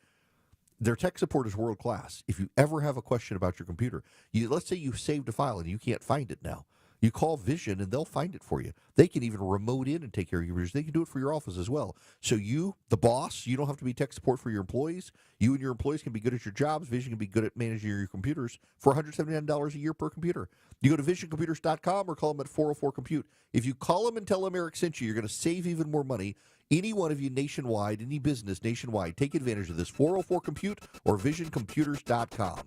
Speaker 1: Their tech support is world class. If you ever have a question about your computer, let's say you saved a file and you can't find it now. You call Vision and they'll find it for you. They can even remote in and take care of your computers. They can do it for your office as well. So you, the boss, you don't have to be tech support for your employees. You and your employees can be good at your jobs. Vision can be good at managing your computers for $179 a year per computer. You go to visioncomputers.com or call them at 404-COMPUTE. If you call them and tell them Eric sent you, you're going to save even more money. Any one of you nationwide, any business nationwide, take advantage of this. 404-COMPUTE or visioncomputers.com.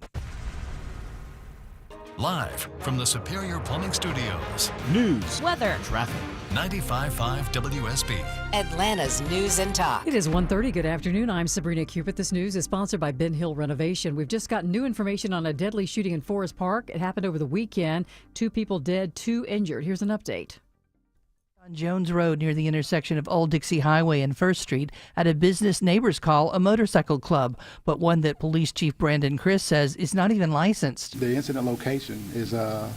Speaker 6: Live from the Superior Plumbing Studios.
Speaker 8: News,
Speaker 6: weather, traffic. 95.5 WSB.
Speaker 7: Atlanta's News and Talk.
Speaker 8: It is 1:30. Good afternoon. I'm Sabrina Cupid. This news is sponsored by Ben Hill Renovation. We've just gotten new information on a deadly shooting in Forest Park. It happened over the weekend. 2 people dead, 2 injured. Here's an update.
Speaker 10: On Jones Road near the intersection of Old Dixie Highway and First Street, at a business neighbors call a motorcycle club, but one that Police Chief Brandon Criss says is not even licensed.
Speaker 11: The incident location is a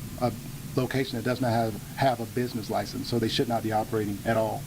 Speaker 11: location that does not have a business license, so they should not be operating at all.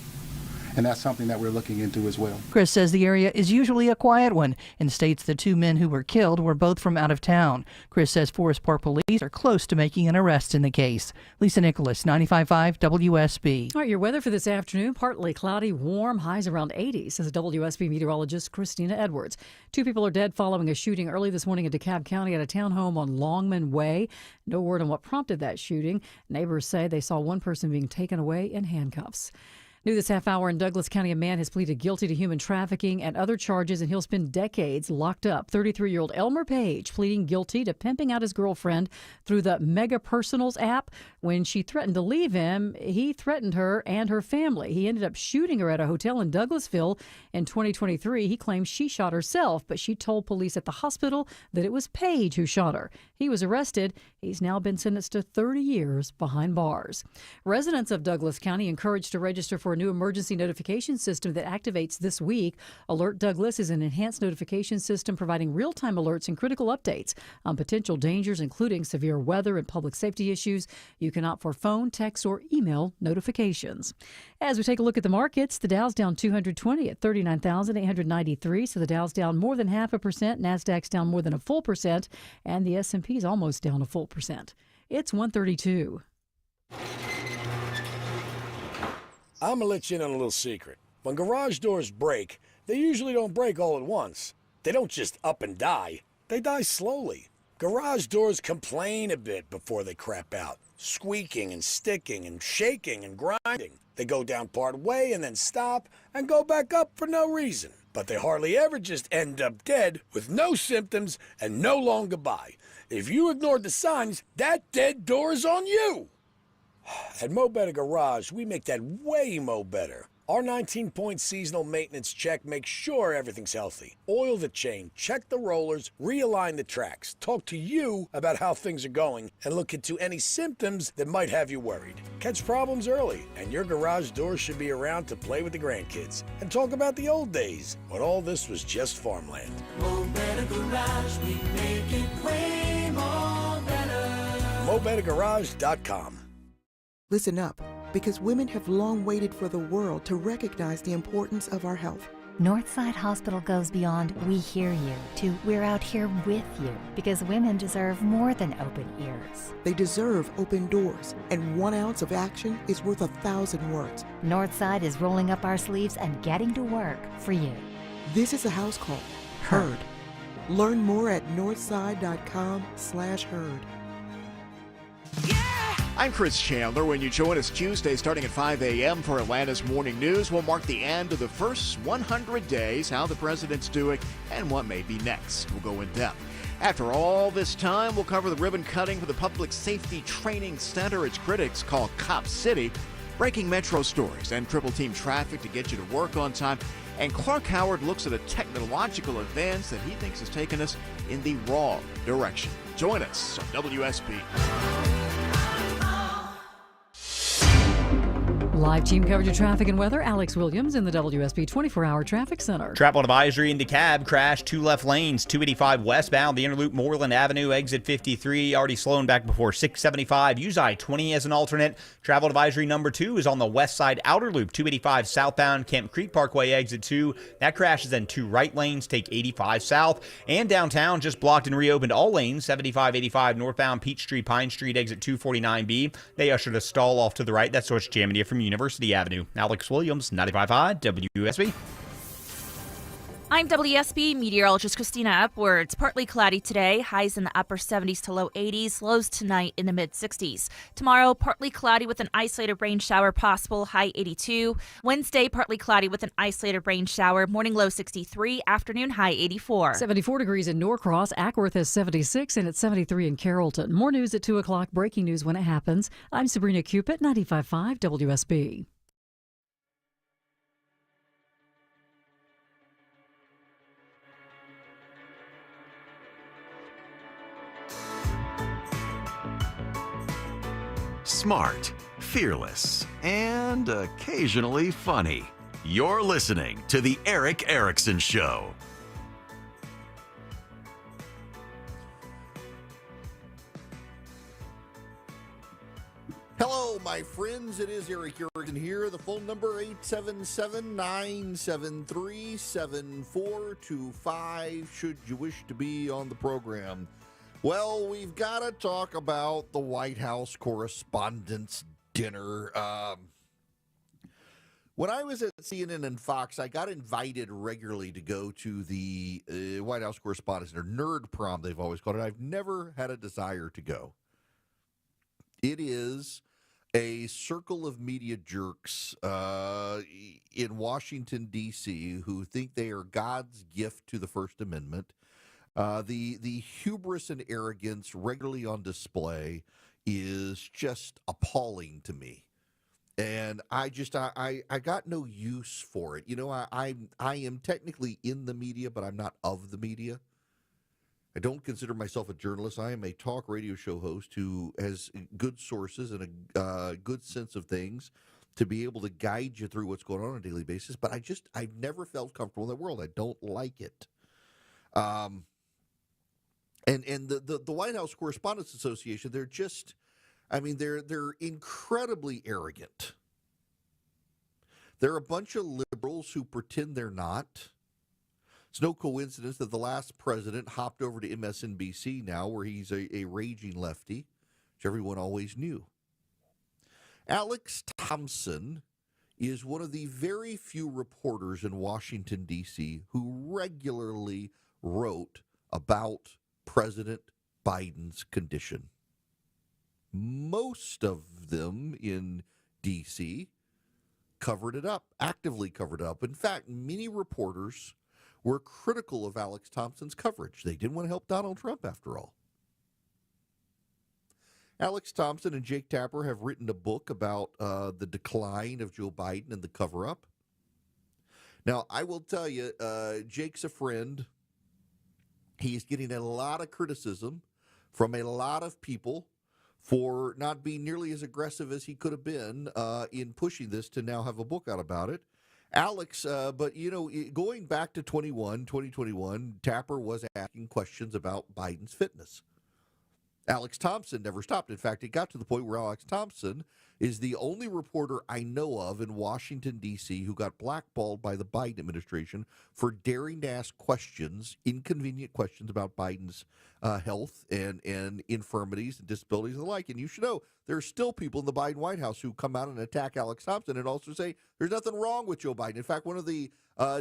Speaker 11: And that's something that we're looking into as well.
Speaker 10: Chris says the area is usually a quiet one and states the 2 men who were killed were both from out of town. Chris says Forest Park police are close to making an arrest in the case. Lisa Nicholas, 95.5 WSB.
Speaker 8: All right, your weather for this afternoon, partly cloudy, warm, highs around 80, says WSB meteorologist Christina Edwards. 2 people are dead following a shooting early this morning in DeKalb County at a townhome on Longman Way. No word on what prompted that shooting. Neighbors say they saw one person being taken away in handcuffs. New this half hour in Douglas County, a man has pleaded guilty to human trafficking and other charges, and he'll spend decades locked up. 33-year-old Elmer Page pleading guilty to pimping out his girlfriend through the Mega Personals app. When she threatened to leave him, he threatened her and her family. He ended up shooting her at a hotel in Douglasville in 2023. He claims she shot herself, but she told police at the hospital that it was Page who shot her. He was arrested. He's now been sentenced to 30 years behind bars. Residents of Douglas County encouraged to register for a new emergency notification system that activates this week. Alert Douglas is an enhanced notification system providing real-time alerts and critical updates on potential dangers, including severe weather and public safety issues. You can opt for phone, text, or email notifications. As we take a look at the markets, the Dow's down 220 at 39,893. So the Dow's down more than 0.5%, Nasdaq's down more than a full percent, and the S&P's almost down a full percent. It's 132.
Speaker 2: I'm going to let you in on a little secret. When garage doors break, they usually don't break all at once. They don't just up and die. They die slowly. Garage doors complain a bit before they crap out, squeaking and sticking and shaking and grinding. They go down part way and then stop and go back up for no reason. But they hardly ever just end up dead with no symptoms and no long goodbye. If you ignored the signs, that dead door is on you. At Mo Better Garage, we make that way mo better. Our 19-point seasonal maintenance check makes sure everything's healthy. Oil the chain, check the rollers, realign the tracks, talk to you about how things are going, and look into any symptoms that might have you worried. Catch problems early, and your garage door should be around to play with the grandkids and talk about the old days when all this was just farmland.
Speaker 3: Mo Better Garage, we make it way more better.
Speaker 2: MoBetterGarage.com.
Speaker 12: Listen up, because women have long waited for the world to recognize the importance of our health.
Speaker 14: Northside Hospital goes beyond "we hear you" to "we're out here with you," because women deserve more than open ears.
Speaker 12: They deserve open doors, and 1 ounce of action is worth 1,000 words.
Speaker 14: Northside is rolling up our sleeves and getting to work for you.
Speaker 12: This is a house call. Heard. Learn more at northside.com/heard.
Speaker 15: I'm Chris Chandler. When you join us Tuesday starting at 5 a.m. for Atlanta's Morning News, we'll mark the end of the first 100 days, how the president's doing, and what may be next. We'll go in depth. After all this time, we'll cover the ribbon cutting for the Public Safety Training Center, its critics call Cop City, breaking metro stories and triple team traffic to get you to work on time. And Clark Howard looks at a technological advance that he thinks has taken us in the wrong direction. Join us on WSB.
Speaker 8: Live team coverage of traffic and weather. Alex Williams in the WSB 24-hour traffic center.
Speaker 5: Travel advisory in DeKalb. Crash 2 left lanes. 285 westbound. The Interloop Moreland Avenue exit 53. Already slowing back before 675. Use I-20 as an alternate. Travel advisory number 2 is on the west side outer loop. 285 southbound. Camp Creek Parkway exit 2. That crash is in 2 right lanes. Take 85 south. And downtown just blocked and reopened all lanes. 75-85 northbound. Peachtree Pine Street exit 249B. They ushered a stall off to the right. That's what's jamming you from University Avenue. Alex Williams, 95.5 WSB.
Speaker 16: I'm WSB meteorologist Christina Upwards. Partly cloudy today, highs in the upper 70s to low 80s, lows tonight in the mid 60s. Tomorrow, partly cloudy with an isolated rain shower possible, high 82. Wednesday, partly cloudy with an isolated rain shower, morning low 63, afternoon high 84.
Speaker 8: 74 degrees in Norcross. Ackworth is 76, and it's 73 in Carrollton. More news at 2 o'clock. Breaking news when it happens. I'm Sabrina Cupid, 95.5 WSB.
Speaker 32: Smart, fearless, and occasionally funny. You're listening to The Erick Erickson Show.
Speaker 1: Hello, my friends. It is Erick Erickson here. The phone number 877-973-7425 should you wish to be on the program. Well, we've got to talk about the White House Correspondents' Dinner. When I was at CNN and Fox, I got invited regularly to go to the White House Correspondents' Dinner, Nerd Prom, they've always called it. I've never had a desire to go. It is a circle of media jerks in Washington, D.C., who think they are God's gift to the First Amendment. The hubris and arrogance regularly on display is just appalling to me. And I got no use for it. You know, I am technically in the media, but I'm not of the media. I don't consider myself a journalist. I am a talk radio show host who has good sources and a good sense of things to be able to guide you through what's going on a daily basis. But I've never felt comfortable in that world. I don't like it. And the White House Correspondents Association, they're just, I mean, they're incredibly arrogant. They're a bunch of liberals who pretend they're not. It's no coincidence that the last president hopped over to MSNBC now, where he's a raging lefty, which everyone always knew. Alex Thompson is one of the very few reporters in Washington, D.C., who regularly wrote about President Biden's condition. Most of them in D.C. covered it up, actively covered it up. In fact, many reporters were critical of Alex Thompson's coverage. They didn't want to help Donald Trump, after all. Alex Thompson and Jake Tapper have written a book about the decline of Joe Biden and the cover-up. Now, I will tell you, Jake's a friend. He's getting a lot of criticism from a lot of people for not being nearly as aggressive as he could have been in pushing this to now have a book out about it. Alex, but, you know, going back to 2021, Tapper was asking questions about Biden's fitness. Alex Thompson never stopped. In fact, it got to the point where Alex Thompson is the only reporter I know of in Washington, D.C., who got blackballed by the Biden administration for daring to ask questions, inconvenient questions about Biden's health and infirmities and disabilities and the like. And you should know there are still people in the Biden White House who come out and attack Alex Thompson and also say there's nothing wrong with Joe Biden. In fact, one of the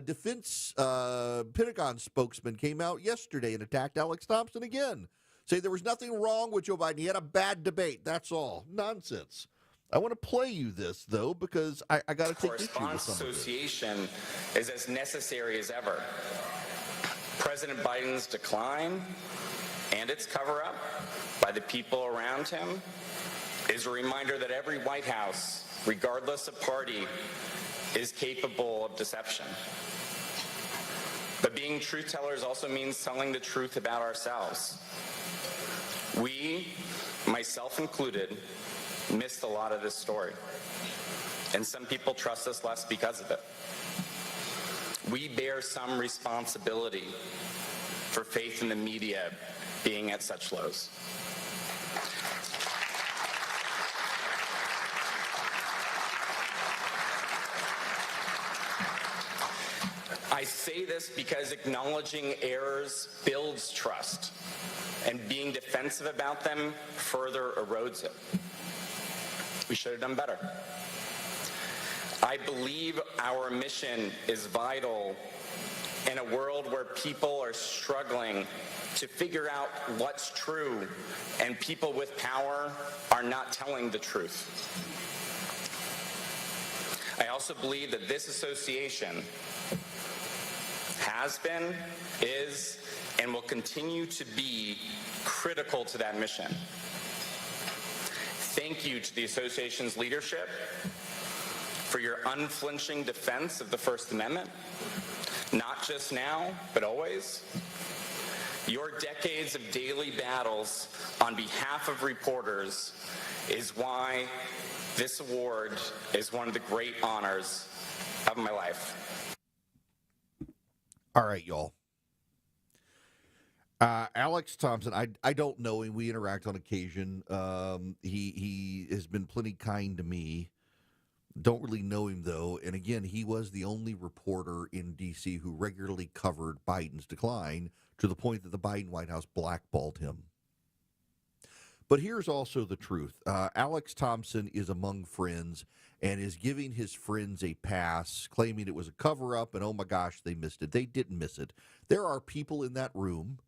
Speaker 1: defense Pentagon spokesmen came out yesterday and attacked Alex Thompson again. Say there was nothing wrong with Joe Biden. He had a bad debate. That's all. Nonsense. I want to play you this, though, because I got to take issue with some of this.
Speaker 4: Association is as necessary as ever. President Biden's decline and its cover-up by the people around him is a reminder that every White House, regardless of party, is capable of deception. But being truth tellers also means telling the truth about ourselves. We, myself included, missed a lot of this story. And some people trust us less because of it. We bear some responsibility for faith in the media being at such lows. I say this because acknowledging errors builds trust, and being defensive about them further erodes it. We should have done better. I believe our mission is vital in a world where people are struggling to figure out what's true, and people with power are not telling the truth. I also believe that this association has been, is, and will continue to be critical to that mission. Thank you to the association's leadership for your unflinching defense of the First Amendment, not just now, but always. Your decades of daily battles on behalf of reporters is why this award is one of the great honors of my life.
Speaker 1: All right, y'all. Alex Thompson, I don't know him. We interact on occasion. He has been plenty kind to me. Don't really know him, though. And again, he was the only reporter in D.C. who regularly covered Biden's decline to the point that the Biden White House blackballed him. But here's also the truth. Alex Thompson is among friends and is giving his friends a pass, claiming it was a cover-up and, oh, my gosh, they missed it. They didn't miss it. There are people in that room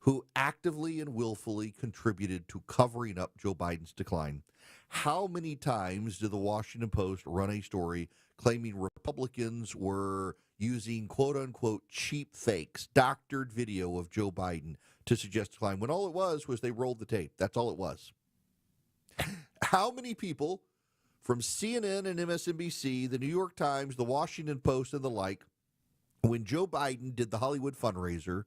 Speaker 1: who actively and willfully contributed to covering up Joe Biden's decline. How many times did the Washington Post run a story claiming Republicans were using quote-unquote cheap fakes, doctored video of Joe Biden to suggest decline, when all it was they rolled the tape. That's all it was. How many people from CNN and MSNBC, the New York Times, the Washington Post, and the like, when Joe Biden did the Hollywood fundraiser,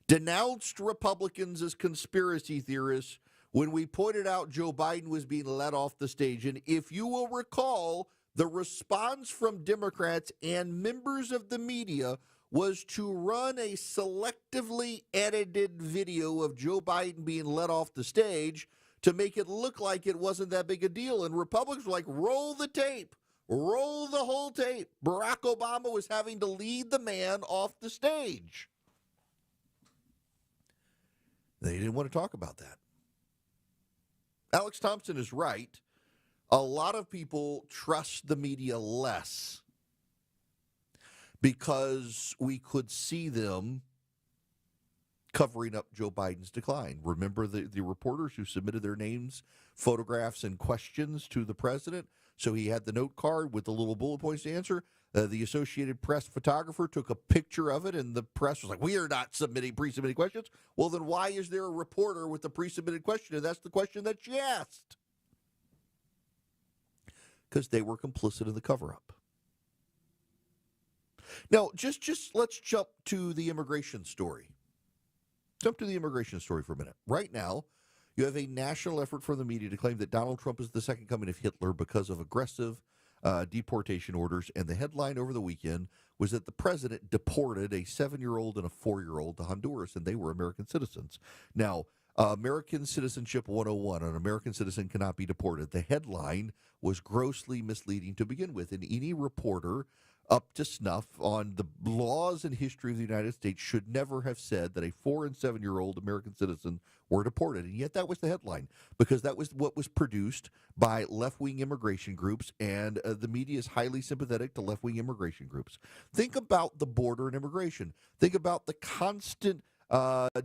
Speaker 1: denounced Republicans as conspiracy theorists when we pointed out Joe Biden was being let off the stage? And if you will recall, the response from Democrats and members of the media was to run a selectively edited video of Joe Biden being let off the stage to make it look like it wasn't that big a deal. And Republicans were like, roll the tape, roll the whole tape. Barack Obama was having to lead the man off the stage. They didn't want to talk about that. Alex Thompson is right. A lot of people trust the media less because we could see them covering up Joe Biden's decline. Remember the reporters who submitted their names, photographs, and questions to the president? So he had the note card with the little bullet points to answer. The Associated Press photographer took a picture of it, and the press was like, we are not submitting pre-submitted questions. Well, then why is there a reporter with the pre-submitted question? And that's the question that she asked. Because they were complicit in the cover-up. Now, just let's jump to the immigration story. Jump to the immigration story for a minute. Right now, you have a national effort from the media to claim that Donald Trump is the second coming of Hitler because of aggressive deportation orders. And the headline over the weekend was that the president deported a 7-year-old and a 4-year-old to Honduras, and they were American citizens. Now, American Citizenship 101, an American citizen cannot be deported. The headline was grossly misleading to begin with, and any reporter up to snuff on the laws and history of the United States should never have said that a 4- and 7-year-old American citizen were deported. And yet that was the headline, because that was what was produced by left-wing immigration groups, and the media is highly sympathetic to left-wing immigration groups. Think about the border and immigration. Think about the constant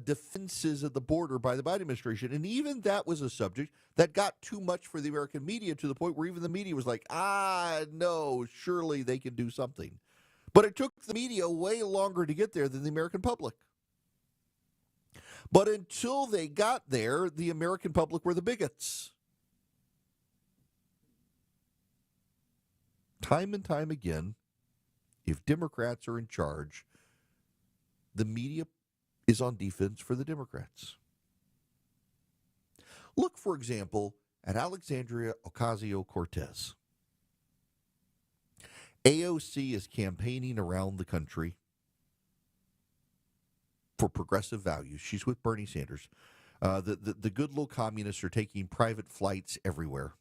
Speaker 1: defenses of the border by the Biden administration. And even that was a subject that got too much for the American media, to the point where even the media was like, no, surely they can do something. But it took the media way longer to get there than the American public. But until they got there, the American public were the bigots. Time and time again, if Democrats are in charge, the media is on defense for the Democrats. Look, for example, at Alexandria Ocasio-Cortez. AOC is campaigning around the country for progressive values. She's with Bernie Sanders. The good little communists are taking private flights everywhere.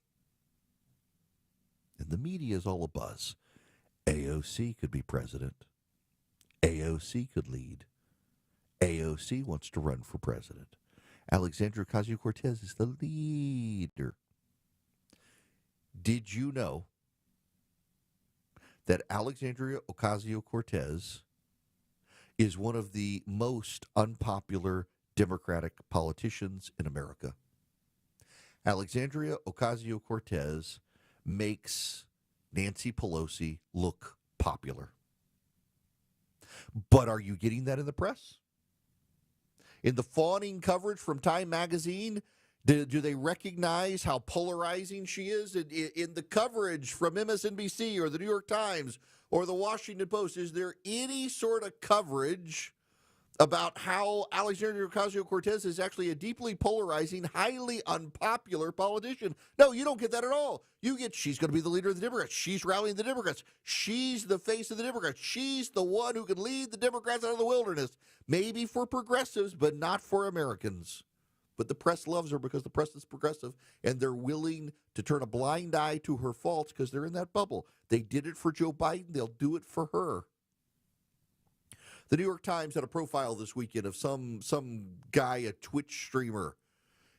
Speaker 1: And the media is all abuzz. AOC could be president. AOC could lead. AOC wants to run for president. Alexandria Ocasio-Cortez is the leader. Did you know that Alexandria Ocasio-Cortez is one of the most unpopular Democratic politicians in America? Alexandria Ocasio-Cortez makes Nancy Pelosi look popular. But are you getting that in the press? In the fawning coverage from Time Magazine, do they recognize how polarizing she is? In the coverage from MSNBC or the New York Times or the Washington Post, is there any sort of coverage about how Alexandria Ocasio-Cortez is actually a deeply polarizing, highly unpopular politician? No, you don't get that at all. You get, she's going to be the leader of the Democrats. She's rallying the Democrats. She's the face of the Democrats. She's the one who can lead the Democrats out of the wilderness. Maybe for progressives, but not for Americans. But the press loves her because the press is progressive, and they're willing to turn a blind eye to her faults because they're in that bubble. They did it for Joe Biden. They'll do it for her. The New York Times had a profile this weekend of some guy, a Twitch streamer.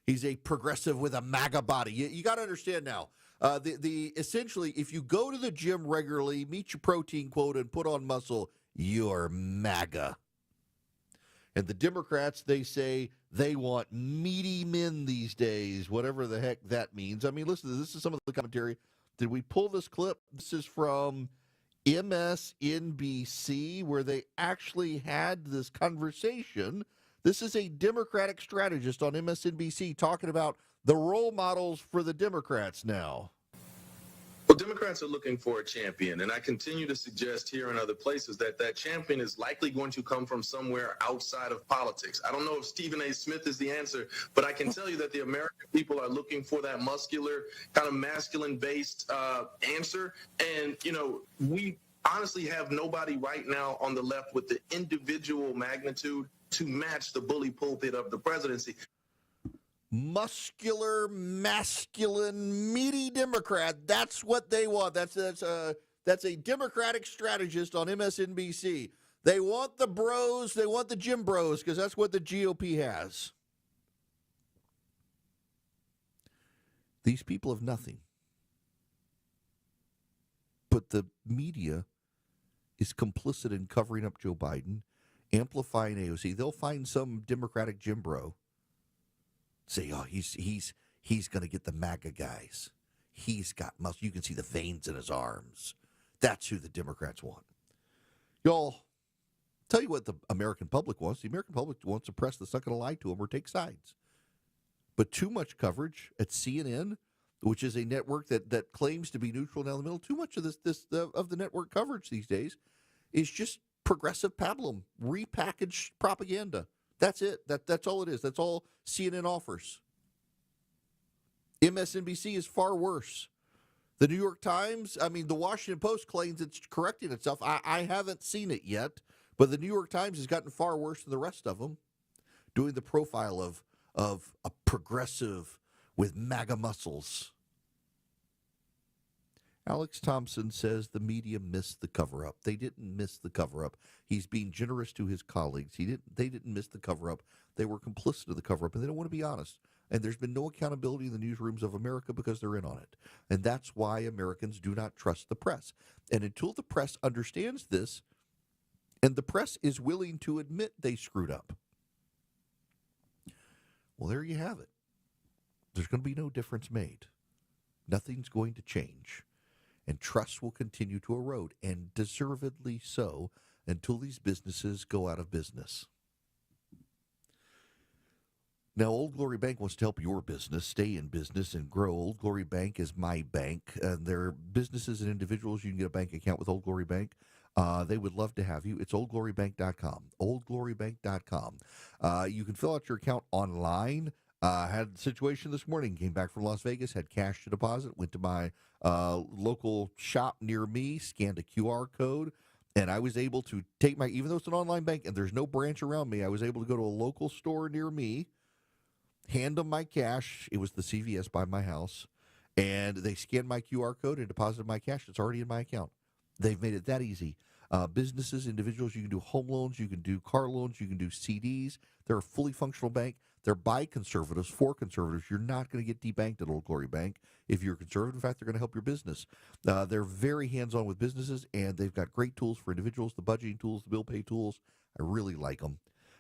Speaker 1: He's a progressive with a MAGA body. You got to understand now. Essentially, if you go to the gym regularly, meet your protein quota, and put on muscle, you're MAGA. And the Democrats, they say they want meaty men these days, whatever the heck that means. I mean, listen, this is some of the commentary. Did we pull this clip? This is from MSNBC, where they actually had this conversation. This is a Democratic strategist on MSNBC talking about the role models for the Democrats now.
Speaker 9: Well, Democrats are looking for a champion, and I continue to suggest here and other places that that champion is likely going to come from somewhere outside of politics. I don't know if Stephen A. Smith is the answer, but I can tell you that the American people are looking for that muscular, kind of masculine-based answer. And, you know, we honestly have nobody right now on the left with the individual magnitude to match the bully pulpit of the presidency.
Speaker 1: Muscular, masculine, meaty Democrat. That's what they want. That's a Democratic strategist on MSNBC. They want the bros. They want the gym bros because that's what the GOP has. These people have nothing. But the media is complicit in covering up Joe Biden, amplifying AOC. They'll find some Democratic gym bro. Say, oh, he's going to get the MAGA guys. He's got muscle. You can see the veins in his arms. That's who the Democrats want. Y'all, tell you what the American public wants. The American public wants a press that's not going to lie to them or take sides. But too much coverage at CNN, which is a network that claims to be neutral down the middle, too much of of the network coverage these days is just progressive pablum, repackaged propaganda. That's it. That's all it is. That's all CNN offers. MSNBC is far worse. The New York Times, I mean, the Washington Post claims it's correcting itself. I haven't seen it yet, but the New York Times has gotten far worse than the rest of them, doing the profile of a progressive with MAGA muscles. Alex Thompson says the media missed the cover-up. They didn't miss the cover-up. He's being generous to his colleagues. They didn't miss the cover-up. They were complicit in the cover-up, and they don't want to be honest. And there's been no accountability in the newsrooms of America because they're in on it. And that's why Americans do not trust the press. And until the press understands this, and the press is willing to admit they screwed up, well, there you have it. There's going to be no difference made. Nothing's going to change. And trust will continue to erode, and deservedly so, until these businesses go out of business. Now, Old Glory Bank wants to help your business stay in business and grow. Old Glory Bank is my bank. They're businesses and individuals. You can get a bank account with Old Glory Bank. They would love to have you. It's oldglorybank.com. Oldglorybank.com. You can fill out your account online. Had a situation this morning, came back from Las Vegas, had cash to deposit, went to my local shop near me, scanned a QR code, and I was able to take my, even though it's an online bank and there's no branch around me, I was able to go to a local store near me, hand them my cash. It was the CVS by my house, and they scanned my QR code and deposited my cash. It's already in my account. They've made it that easy. Businesses, individuals, you can do home loans, you can do car loans, you can do CDs. They're a fully functional bank. They're by conservatives, for conservatives. You're not going to get debanked at Old Glory Bank if you're a conservative. In fact, they're going to help your business. They're very hands-on with businesses, and they've got great tools for individuals, the budgeting tools, the bill pay tools. I really like them.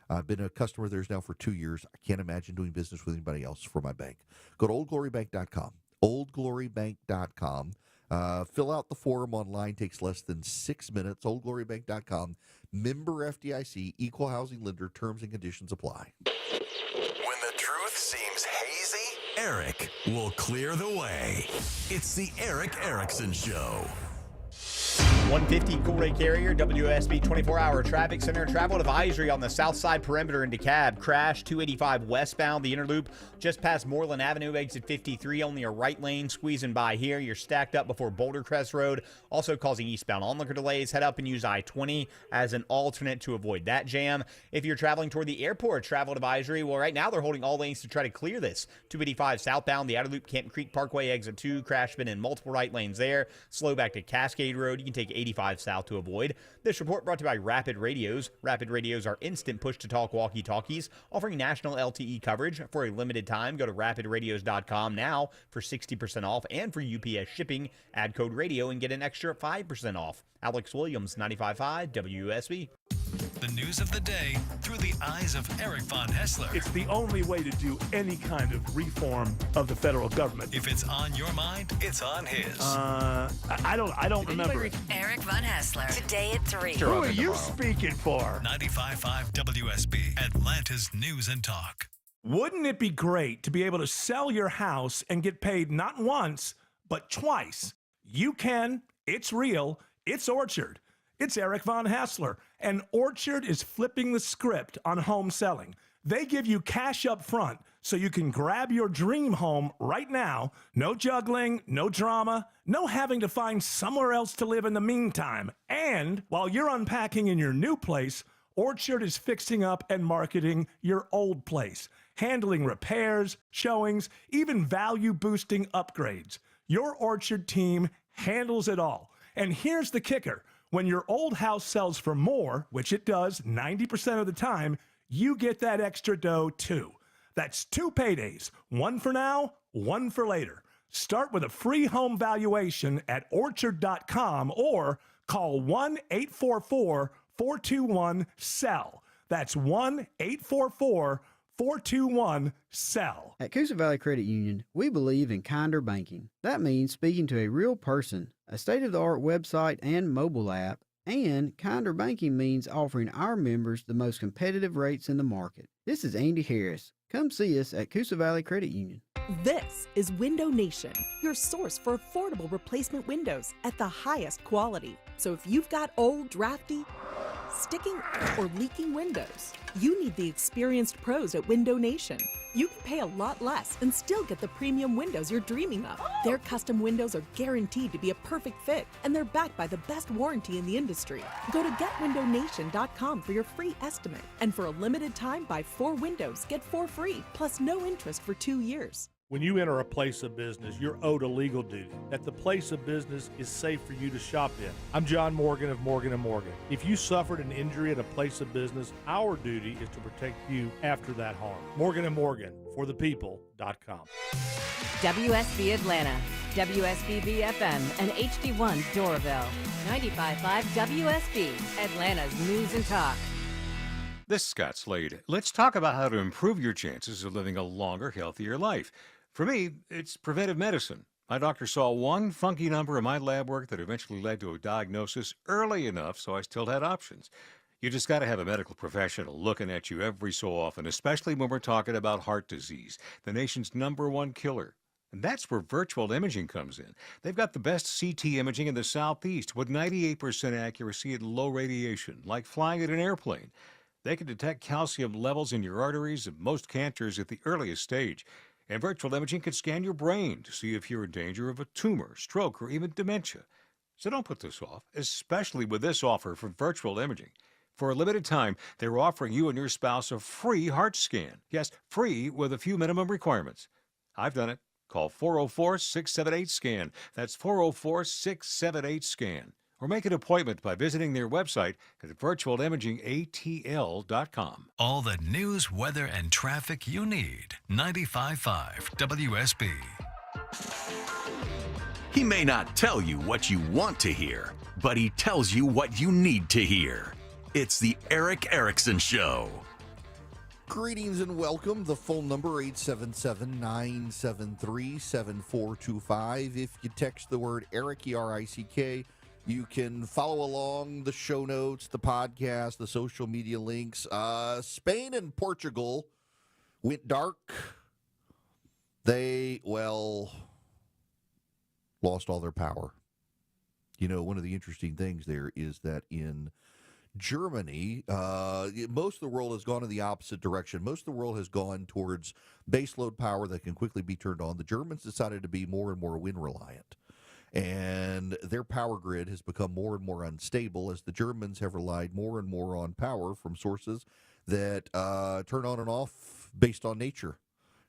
Speaker 1: I've been a customer of theirs now for 2 years. I can't imagine doing business with anybody else for my bank. Go to oldglorybank.com. Oldglorybank.com. Fill out the form online. Takes less than 6 minutes. Oldglorybank.com. Member FDIC. Equal housing lender. Terms and conditions apply.
Speaker 32: When the truth seems hazy, Eric will clear the way. It's the Eric Erickson Show.
Speaker 5: 150 Cool Ray Carrier, WSB 24-hour traffic center. Travel advisory on the south side perimeter in DeKalb. Crash 285 westbound, the inner loop just past Moreland Avenue, exit 53. Only a right lane squeezing by here. You're stacked up before Boulder Crest Road, also causing eastbound onlooker delays. Head up and use I-20 as an alternate to avoid that jam. If you're traveling toward the airport, travel advisory. Well, right now they're holding all lanes to try to clear this. 285 southbound, the outer loop, Canton Creek Parkway, exit 2. Crash been in multiple right lanes there. Slow back to Cascade Road. You can take 85 south to avoid. This report brought to you by Rapid Radios. Rapid Radios are instant push-to-talk walkie-talkies offering national LTE coverage for a limited time. Go to rapidradios.com now for 60% off, and for UPS shipping, add code radio and get an extra 5% off. Alex Williams, 95.5 WSB.
Speaker 6: The news of the day through the eyes of Eric Von Hessler.
Speaker 13: It's the only way to do any kind of reform of the federal government.
Speaker 6: If it's on your mind, it's on his.
Speaker 13: I don't remember it.
Speaker 7: Eric Von Hessler. Today at 3.
Speaker 13: Who are you speaking for?
Speaker 6: 95.5 WSB, Atlanta's News and Talk.
Speaker 13: Wouldn't it be great to be able to sell your house and get paid not once, but twice? You can. It's real. It's Orchard. It's Eric Von Hassler, and Orchard is flipping the script on home selling. They give you cash up front so you can grab your dream home right now. No juggling, no drama, no having to find somewhere else to live in the meantime. And while you're unpacking in your new place, Orchard is fixing up and marketing your old place, handling repairs, showings, even value-boosting upgrades. Your Orchard team handles it all. And here's the kicker. When your old house sells for more, which it does 90% of the time, you get that extra dough too. That's 2 paydays, one for now, one for later. Start with a free home valuation at orchard.com or call 1-844-421-SELL. That's 1-844-421-SELL.
Speaker 17: At Coosa Valley Credit Union, we believe in kinder banking. That means speaking to a real person, a state-of-the-art website and mobile app, and kinder banking means offering our members the most competitive rates in the market. This is Andy Harris. Come see us at Coosa Valley Credit Union.
Speaker 18: This is Window Nation, your source for affordable replacement windows at the highest quality. So if you've got old, drafty, sticking, or leaking windows, you need the experienced pros at Window Nation. You can pay a lot less and still get the premium windows you're dreaming of. Their custom windows are guaranteed to be a perfect fit, and they're backed by the best warranty in the industry. Go to getwindownation.com for your free estimate. And for a limited time, buy 4 windows, get 4 free, plus no interest for 2 years.
Speaker 13: When you enter a place of business, you're owed a legal duty that the place of business is safe for you to shop in. I'm John Morgan of Morgan & Morgan. If you suffered an injury at a place of business, our duty is to protect you after that harm. Morgan & Morgan, for the people.com.
Speaker 19: WSB Atlanta, WSBB FM, and HD1 Doraville. 95.5 WSB, Atlanta's News and Talk.
Speaker 20: This is Scott Slade. Let's talk about how to improve your chances of living a longer, healthier life. For me, it's preventive medicine. My doctor saw one funky number in my lab work that eventually led to a diagnosis early enough so I still had options. You just got to have a medical professional looking at you every so often, especially when we're talking about heart disease, the nation's #1 killer. And that's where virtual imaging comes in. They've got the best CT imaging in the Southeast with 98% accuracy and low radiation, like flying in an airplane. They can detect calcium levels in your arteries and most cancers at the earliest stage. And virtual imaging can scan your brain to see if you're in danger of a tumor, stroke, or even dementia. So don't put this off, especially with this offer from Virtual Imaging. For a limited time, they're offering you and your spouse a free heart scan. Yes, free with a few minimum requirements. I've done it. Call 404-678-SCAN. That's 404-678-SCAN. Or make an appointment by visiting their website at virtualimagingatl.com.
Speaker 6: All the news, weather, and traffic you need. 95.5 WSB.
Speaker 32: He may not tell you what you want to hear, but he tells you what you need to hear. It's the Eric Erickson Show.
Speaker 1: Greetings and welcome. The phone number 877-973-7425. If you text the word Eric, E-R-I-C-K, you can follow along the show notes, the podcast, the social media links. Spain and Portugal went dark. They, lost all their power. You know, one of the interesting things there is that in Germany, most of the world has gone in the opposite direction. Most of the world has gone towards baseload power that can quickly be turned on. The Germans decided to be more and more wind reliant. And their power grid has become more and more unstable as the Germans have relied more and more on power from sources that turn on and off based on nature,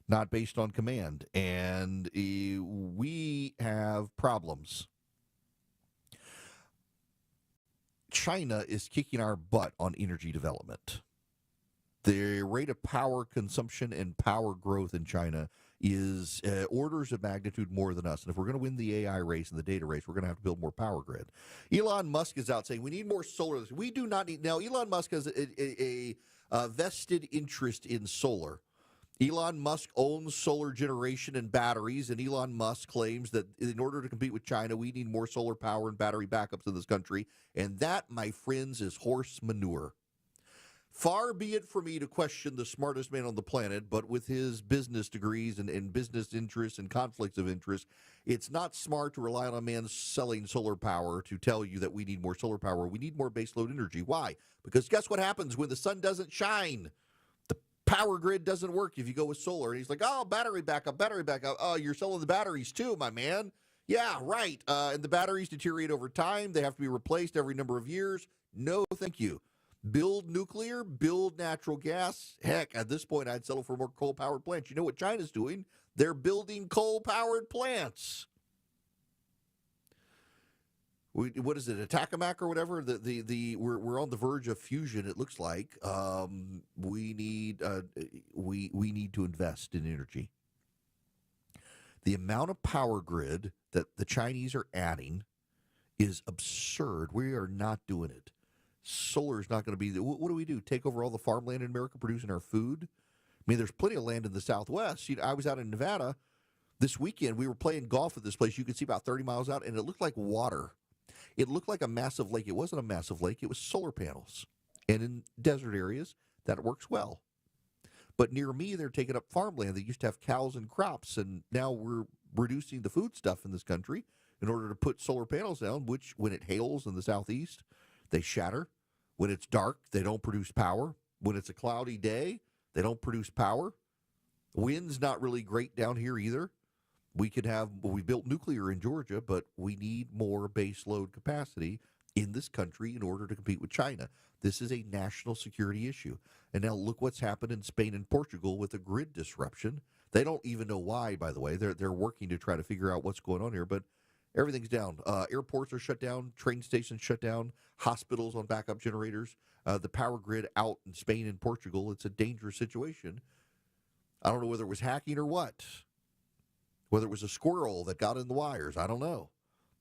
Speaker 1: not based on command. And we have problems. China is kicking our butt on energy development. The rate of power consumption and power growth in China is orders of magnitude more than us. And if we're going to win the AI race and the data race, we're going to have to build more power grid. Elon Musk is out saying we need more solar. We do not need. Now, Elon Musk has a vested interest in solar. Elon Musk owns solar generation and batteries, and Elon Musk claims that in order to compete with China, we need more solar power and battery backups in this country. And that, my friends, is horse manure. Far be it for me to question the smartest man on the planet, but with his business degrees and business interests and conflicts of interest, it's not smart to rely on a man selling solar power to tell you that we need more solar power. We need more baseload energy. Why? Because guess what happens when the sun doesn't shine? Power grid doesn't work if you go with solar. And he's like, oh, battery backup. Oh, you're selling the batteries too, my man. Yeah, right. And the batteries deteriorate over time. They have to be replaced every number of years. No, thank you. Build nuclear, build natural gas. Heck, at this point, I'd settle for more coal-powered plants. You know what China's doing? They're building coal-powered plants. What is it, Atacamac or whatever? We're on the verge of fusion. It looks like we need to invest in energy. The amount of power grid that the Chinese are adding is absurd. We are not doing it. Solar is not going to be. What do we do? Take over all the farmland in America, producing our food? I mean, there's plenty of land in the Southwest. I was out in Nevada this weekend. We were playing golf at this place. You could see about 30 miles out, and it looked like water. It looked like a massive lake. It wasn't a massive lake. It was solar panels. And in desert areas, that works well. But near me, they're taking up farmland that used to have cows and crops, and now we're reducing the food stuff in this country in order to put solar panels down, which, when it hails in the southeast, they shatter. When it's dark, they don't produce power. When it's a cloudy day, they don't produce power. Wind's not really great down here either. We built nuclear in Georgia, but we need more base load capacity in this country in order to compete with China. This is a national security issue. And now look what's happened in Spain and Portugal with a grid disruption. They don't even know why, by the way. They're working to try to figure out what's going on here, but everything's down. Airports are shut down, train stations shut down, hospitals on backup generators, the power grid out in Spain and Portugal. It's a dangerous situation. I don't know whether it was hacking or what. Whether it was a squirrel that got in the wires, I don't know.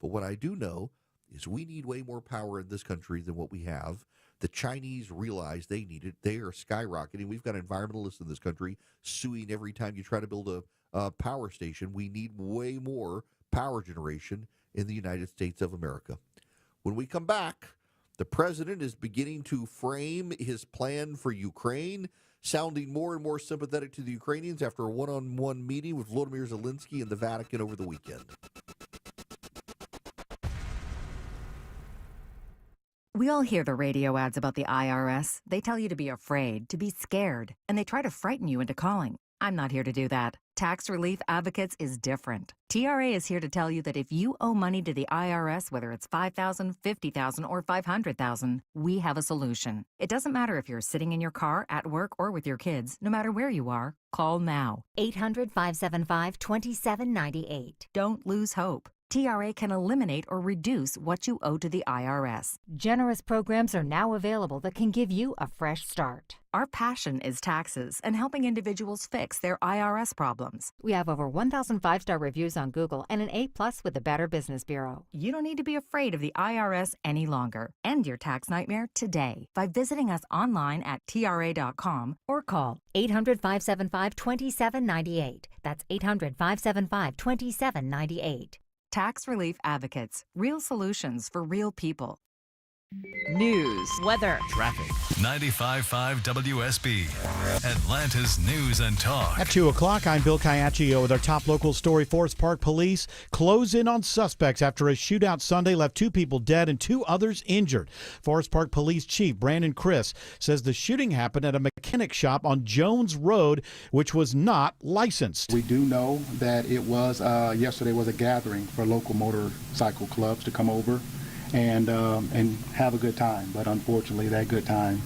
Speaker 1: But what I do know is we need way more power in this country than what we have. The Chinese realize they need it. They are skyrocketing. We've got environmentalists in this country suing every time you try to build a power station. We need way more power generation in the United States of America. When we come back, the president is beginning to frame his plan for Ukraine, sounding more and more sympathetic to the Ukrainians after a one-on-one meeting with Volodymyr Zelensky in the Vatican over the weekend.
Speaker 11: We all hear the radio ads about the IRS. They tell you to be afraid, to be scared, and they try to frighten you into calling. I'm not here to do that. Tax Relief Advocates is different. TRA is here to tell you that if you owe money to the IRS, whether it's $5,000, $50,000, or $500,000, we have a solution. It doesn't matter if you're sitting in your car, at work, or with your kids. No matter where you are, call now.
Speaker 14: 800-575-2798.
Speaker 11: Don't lose hope. TRA can eliminate or reduce what you owe to the IRS.
Speaker 14: Generous programs are now available that can give you a fresh start.
Speaker 11: Our passion is taxes and helping individuals fix their IRS problems.
Speaker 14: We have over 1,000 5-star reviews on Google and an A+ with the Better Business Bureau.
Speaker 11: You don't need to be afraid of the IRS any longer. End your tax nightmare today by visiting us online at TRA.com
Speaker 14: or call 800-575-2798. That's 800-575-2798.
Speaker 11: Tax Relief Advocates. Real solutions for real people.
Speaker 19: News, weather,
Speaker 6: traffic. 95.5 WSB, Atlanta's News and Talk.
Speaker 21: At 2 o'clock, I'm Bill Caiaccio with our top local story. Forest Park Police close in on suspects after a shootout Sunday left 2 people dead and 2 others injured. Forest Park Police Chief Brandon Criss says the shooting happened at a mechanic shop on Jones Road, which was not licensed.
Speaker 22: We do know that it was yesterday was a gathering for local motorcycle clubs to come over and have a good time, but unfortunately that good time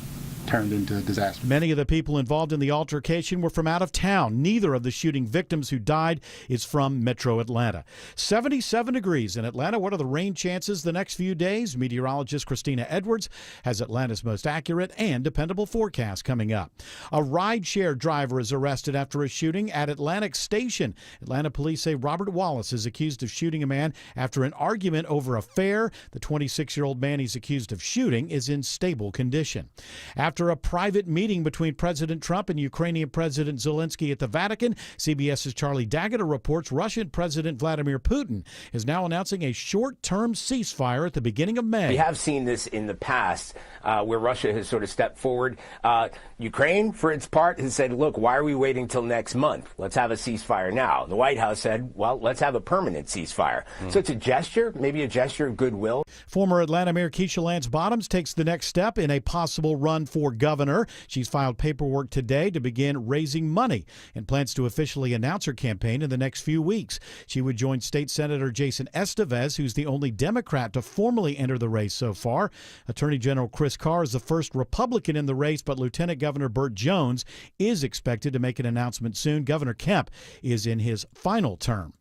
Speaker 22: turned into disaster.
Speaker 21: Many of the people involved in the altercation were from out of town. Neither of the shooting victims who died is from Metro Atlanta. 77 degrees in Atlanta. What are the rain chances the next few days? Meteorologist Christina Edwards has Atlanta's most accurate and dependable forecast coming up. A rideshare driver is arrested after a shooting at Atlantic Station. Atlanta police say Robert Wallace is accused of shooting a man after an argument over a fare. The 26-year-old man he's accused of shooting is in stable condition. After a private meeting between President Trump and Ukrainian President Zelensky at the Vatican, CBS's Charlie D'Agata reports Russian President Vladimir Putin is now announcing a short-term ceasefire at the beginning of May.
Speaker 2: We have seen this in the past where Russia has sort of stepped forward. Ukraine, for its part, has said, look, why are we waiting till next month? Let's have a ceasefire now. The White House said, well, let's have a permanent ceasefire. So it's a gesture, maybe a gesture of goodwill.
Speaker 21: Former Atlanta Mayor Keisha Lance Bottoms takes the next step in a possible run for governor. She's filed paperwork today to begin raising money and plans to officially announce her campaign in the next few weeks. She would join State Senator Jason Estevez, who's the only Democrat to formally enter the race so far. Attorney General Chris Carr is the first Republican in the race, but Lieutenant Governor Burt Jones is expected to make an announcement soon. Governor Kemp is in his final term.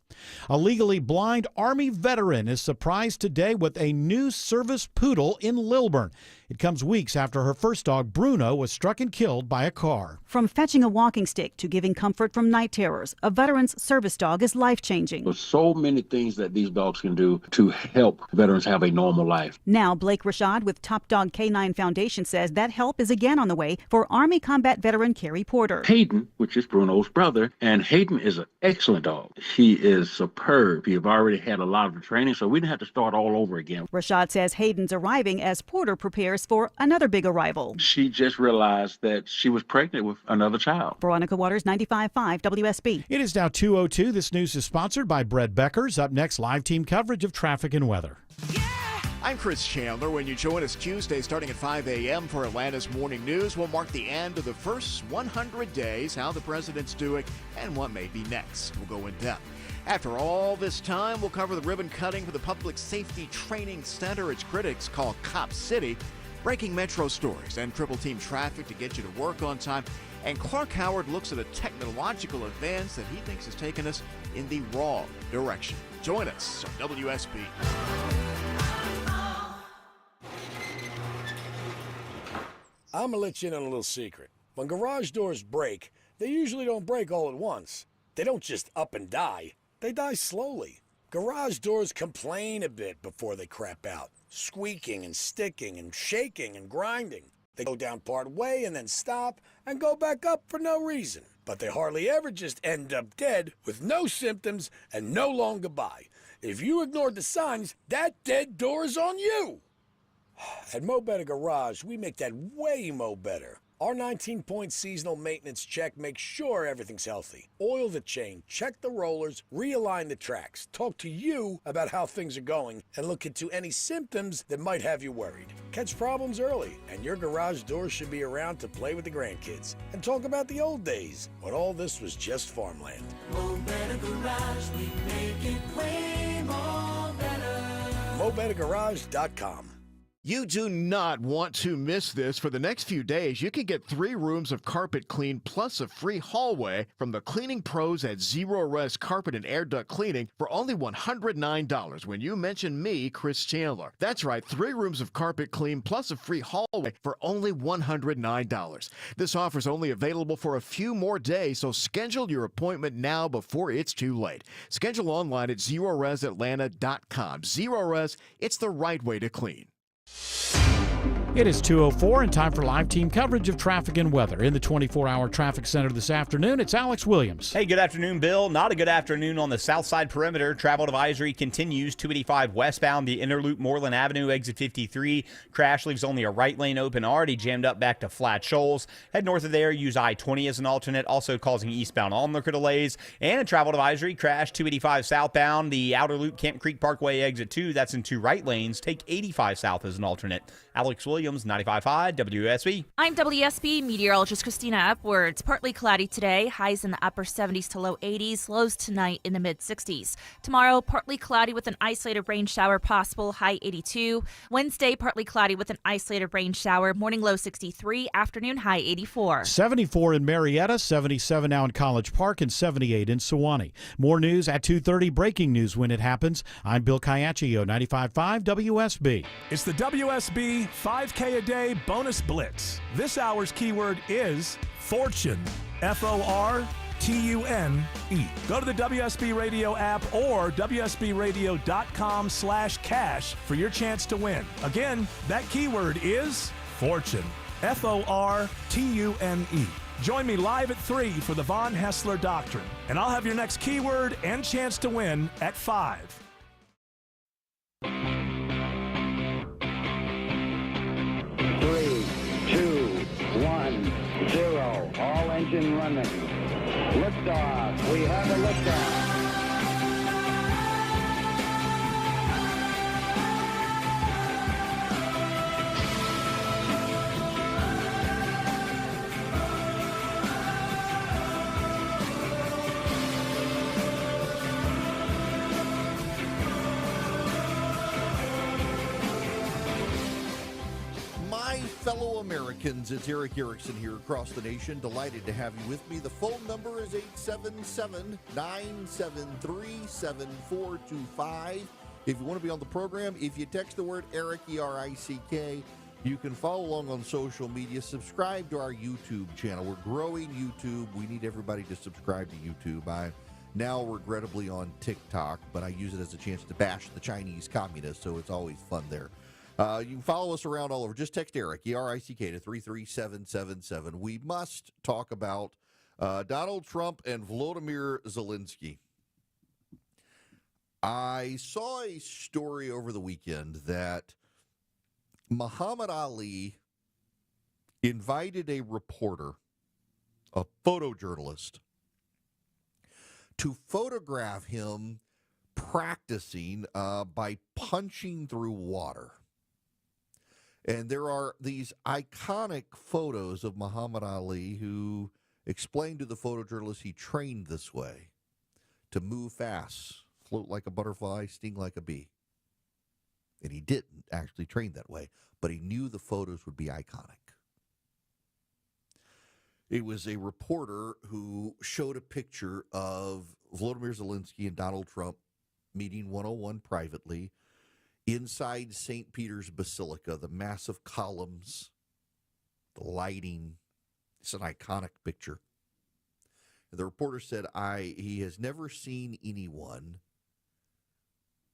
Speaker 21: A legally blind Army veteran is surprised today with a new service poodle in Lilburn. It comes weeks after her first dog, Bruno, was struck and killed by a car.
Speaker 3: From fetching a walking stick to giving comfort from night terrors, a veteran's service dog is life-changing.
Speaker 10: There's so many things that these dogs can do to help veterans have a normal life.
Speaker 3: Now, Blake Rashad with Top Dog K9 Foundation says that help is again on the way for Army combat veteran Kerry Porter.
Speaker 10: Hayden, which is Bruno's brother, and Hayden is an excellent dog. He is superb. He have already had a lot of the training, so we didn't have to start all over again.
Speaker 3: Rashad says Hayden's arriving as Porter prepares for another big arrival.
Speaker 10: She just realized that she was pregnant with another child.
Speaker 3: Veronica Waters, 95.5 WSB.
Speaker 21: It is now 2:02. This news is sponsored by Bread Beckers. Up next, live team coverage of traffic and weather.
Speaker 15: I'm Chris Chandler. When you join us Tuesday starting at 5 a.m. for Atlanta's Morning News, we'll mark the end of the first 100 days, how the president's doing, and what may be next. We'll go in depth. After all this time, we'll cover the ribbon cutting for the Public Safety Training Center, its critics call Cop City, breaking metro stories and triple team traffic to get you to work on time. And Clark Howard looks at a technological advance that he thinks has taken us in the wrong direction. Join us on WSB.
Speaker 23: I'm going to let you in on a little secret. When garage doors break, they usually don't break all at once. They don't just up and die. They die slowly. Garage doors complain a bit before they crap out, squeaking and sticking and shaking and grinding. They go down part way and then stop and go back up for no reason. But they hardly ever just end up dead with no symptoms and no long goodbye. If you ignored the signs, that dead door is on you. At Mo Better Garage, we make that way mo better. Our 19-point seasonal maintenance check makes sure everything's healthy. Oil the chain, check the rollers, realign the tracks, talk to you about how things are going, and look into any symptoms that might have you worried. Catch problems early, and your garage doors should be around to play with the grandkids and talk about the old days when all this was just farmland.
Speaker 24: Mo Better Garage, we make it way more better.
Speaker 23: MoBetterGarage.com.
Speaker 15: You do not want to miss this. For the next few days, you can get 3 rooms of carpet clean plus a free hallway from the cleaning pros at Zero Rest Carpet and Air Duct Cleaning for only $109 when you mention me, Chris Chandler. That's right, 3 rooms of carpet clean plus a free hallway for only $109. This offer is only available for a few more days, so schedule your appointment now before it's too late. Schedule online at ZeroResAtlanta.com. Zero Res, it's the right way to clean.
Speaker 21: It is 2:04 and time for live team coverage of traffic and weather. In the 24-hour traffic center this afternoon, it's Alex Williams.
Speaker 5: Hey, good afternoon, Bill. Not a good afternoon on the south side perimeter. Travel advisory continues. 285 westbound, the inner loop, Moreland Avenue, exit 53. Crash leaves only a right lane open, already jammed up back to Flat Shoals. Head north of there, use I-20 as an alternate, also causing eastbound onlooker delays. And a travel advisory, crash 285 southbound, the outer loop, Camp Creek Parkway, exit 2. That's in 2 right lanes. Take 85 south as an alternate. Alex Williams. Williams, 95.5 WSB.
Speaker 4: I'm WSB meteorologist Christina Upwards. Partly cloudy today, highs in the upper 70s to low 80s, lows tonight in the mid 60s. Tomorrow, partly cloudy with an isolated rain shower possible, high 82. Wednesday, partly cloudy with an isolated rain shower, morning low 63, afternoon high 84.
Speaker 21: 74 in Marietta, 77 now in College Park, and 78 in Sewanee. More news at 2:30. Breaking news when it happens. I'm Bill Caiaccio, 95.5 WSB.
Speaker 13: It's the WSB 5K a day bonus blitz. This hour's keyword is fortune. FORTUNE. Go to the WSB Radio app or WSBRadio.com/cash for your chance to win. Again, that keyword is fortune. FORTUNE. Join me live at 3 for the Von Hessler Doctrine, and I'll have your next keyword and chance to win at 5.
Speaker 8: 3, 2, 1, 0. All engine running. Liftoff. We have a liftoff.
Speaker 1: Fellow Americans, it's Eric Erickson here across the nation. Delighted to have you with me. The phone number is 877-973-7425. If you want to be on the program, if you text the word Eric, E-R-I-C-K, you can follow along on social media. Subscribe to our YouTube channel. We're growing YouTube. We need everybody to subscribe to YouTube. I'm now regrettably on TikTok, but I use it as a chance to bash the Chinese communists, so it's always fun there. You can follow us around all over. Just text Eric, E-R-I-C-K, to 33777. We must talk about Donald Trump and Volodymyr Zelensky. I saw a story over the weekend that Muhammad Ali invited a reporter, a photojournalist, to photograph him practicing by punching through water. And there are these iconic photos of Muhammad Ali who explained to the photojournalist he trained this way, to move fast, float like a butterfly, sting like a bee. And he didn't actually train that way, but he knew the photos would be iconic. It was a reporter who showed a picture of Volodymyr Zelensky and Donald Trump meeting one-on-one privately inside St. Peter's Basilica, the massive columns, the lighting. It's an iconic picture. The reporter said, he has never seen anyone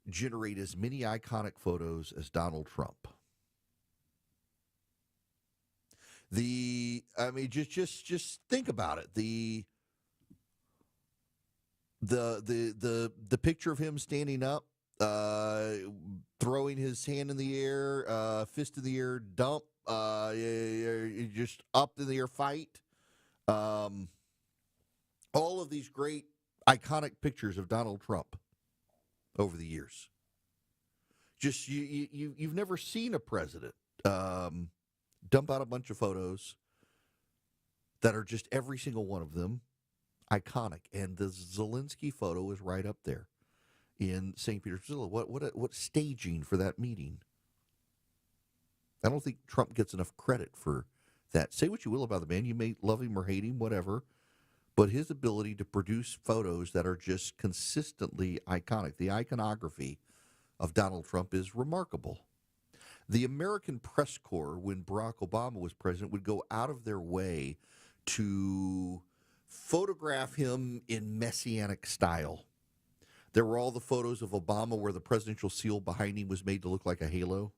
Speaker 1: generate as many iconic photos as Donald Trump. Just think about it. The picture of him standing up, throwing his hand in the air, fist in the air, dump, just up in the air fight. All of these great iconic pictures of Donald Trump over the years. Just you've never seen a president dump out a bunch of photos that are just every single one of them iconic, and the Zelensky photo is right up there in St. Peter's Basilica. What staging for that meeting? I don't think Trump gets enough credit for that. Say what you will about the man. You may love him or hate him, whatever, but his ability to produce photos that are just consistently iconic, the iconography of Donald Trump is remarkable. The American Press Corps, when Barack Obama was president, would go out of their way to photograph him in messianic style. There were all the photos of Obama where the presidential seal behind him was made to look like a halo.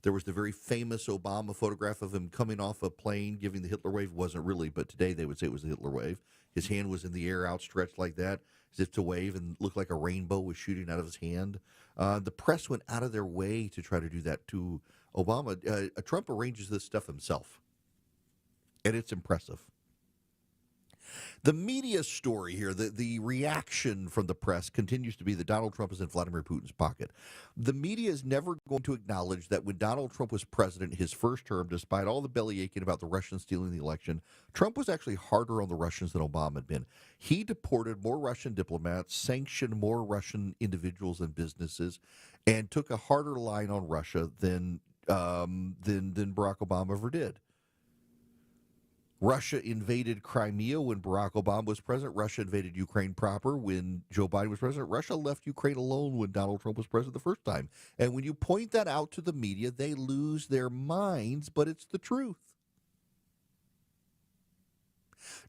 Speaker 1: There was the very famous Obama photograph of him coming off a plane, giving the Hitler wave. It wasn't really, but today they would say it was the Hitler wave. His hand was in the air, outstretched like that, as if to wave, and looked like a rainbow was shooting out of his hand. The press went out of their way to try to do that to Obama. Trump arranges this stuff himself, and it's impressive. The media story here, the reaction from the press continues to be that Donald Trump is in Vladimir Putin's pocket. The media is never going to acknowledge that when Donald Trump was president his first term, despite all the belly aching about the Russians stealing the election, Trump was actually harder on the Russians than Obama had been. He deported more Russian diplomats, sanctioned more Russian individuals and businesses, and took a harder line on Russia than Barack Obama ever did. Russia invaded Crimea when Barack Obama was president. Russia invaded Ukraine proper when Joe Biden was president. Russia left Ukraine alone when Donald Trump was president the first time. And when you point that out to the media, they lose their minds, but it's the truth.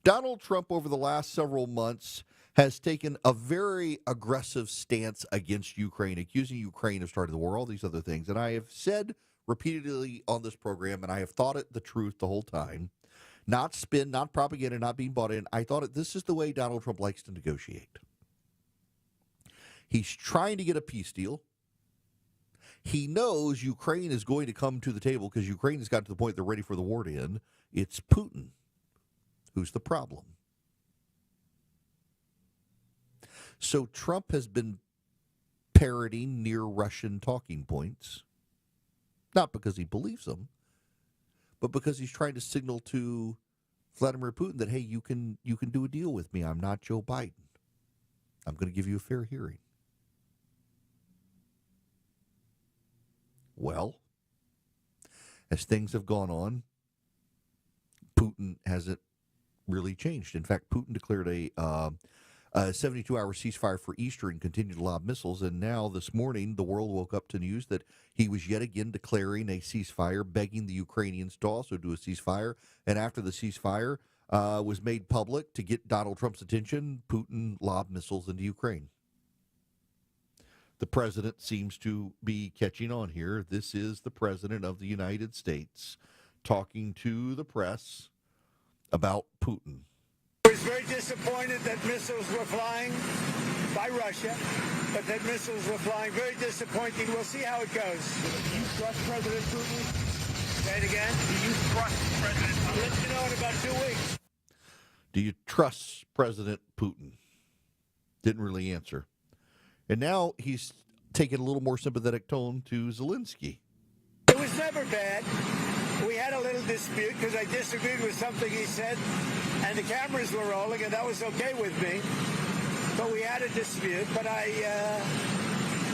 Speaker 1: Donald Trump, over the last several months, has taken a very aggressive stance against Ukraine, accusing Ukraine of starting the war, all these other things. And I have said repeatedly on this program, and I have thought it the truth the whole time, not spin, not propaganda, not being bought in. I thought this is the way Donald Trump likes to negotiate. He's trying to get a peace deal. He knows Ukraine is going to come to the table because Ukraine has got to the point they're ready for the war to end. It's Putin who's the problem. So Trump has been parroting near Russian talking points, not because he believes them, but because he's trying to signal to Vladimir Putin that, hey, you can do a deal with me. I'm not Joe Biden. I'm going to give you a fair hearing. Well, as things have gone on, Putin hasn't really changed. In fact, Putin declared a 72-hour ceasefire for Easter and continued to lob missiles. And now this morning, the world woke up to news that he was yet again declaring a ceasefire, begging the Ukrainians to also do a ceasefire. And after the ceasefire was made public to get Donald Trump's attention, Putin lobbed missiles into Ukraine. The president seems to be catching on here. This is the president of the United States talking to the press about Putin.
Speaker 7: I was very disappointed that missiles were flying by Russia, but that missiles were flying. Very disappointing. We'll see how it goes. Do you trust President Putin? Say it again. Do you trust President Putin? I'll let you know in about 2 weeks.
Speaker 1: Do you trust President Putin? Didn't really answer. And now he's taking a little more sympathetic tone to Zelensky.
Speaker 7: It was never bad. We had a little dispute because I disagreed with something he said, and the cameras were rolling, and that was okay with me. But we had a dispute. But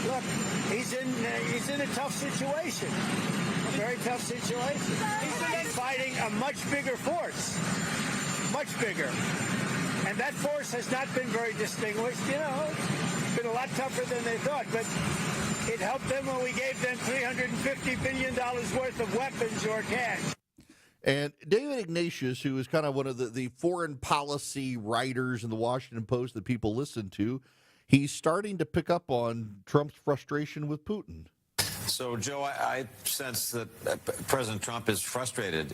Speaker 7: look, he's in a tough situation, a very tough situation. He's fighting a much bigger force, much bigger, and that force has not been very distinguished. You know, it's been a lot tougher than they thought, but it helped them when we gave them $350 billion worth of weapons or cash.
Speaker 1: And David Ignatius, who is kind of one of the foreign policy writers in the Washington Post that people listen to, he's starting to pick up on Trump's frustration with Putin.
Speaker 9: So, Joe, I sense that President Trump is frustrated.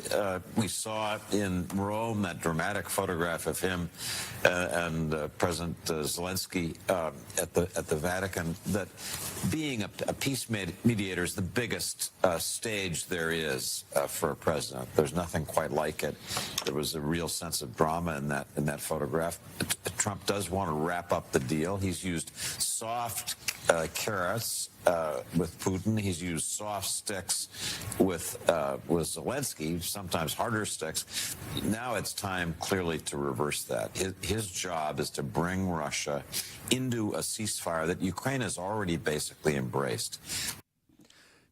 Speaker 9: We saw in Rome that dramatic photograph of him and President Zelensky at the Vatican, that being a peace mediator is the biggest stage there is for a president. There's nothing quite like it. There was a real sense of drama in that photograph. Trump does want to wrap up the deal. He's used soft carrots with Putin. He's used soft sticks with Zelensky, sometimes harder sticks. Now it's time clearly to reverse that. His job is to bring Russia into a ceasefire that Ukraine has already basically embraced.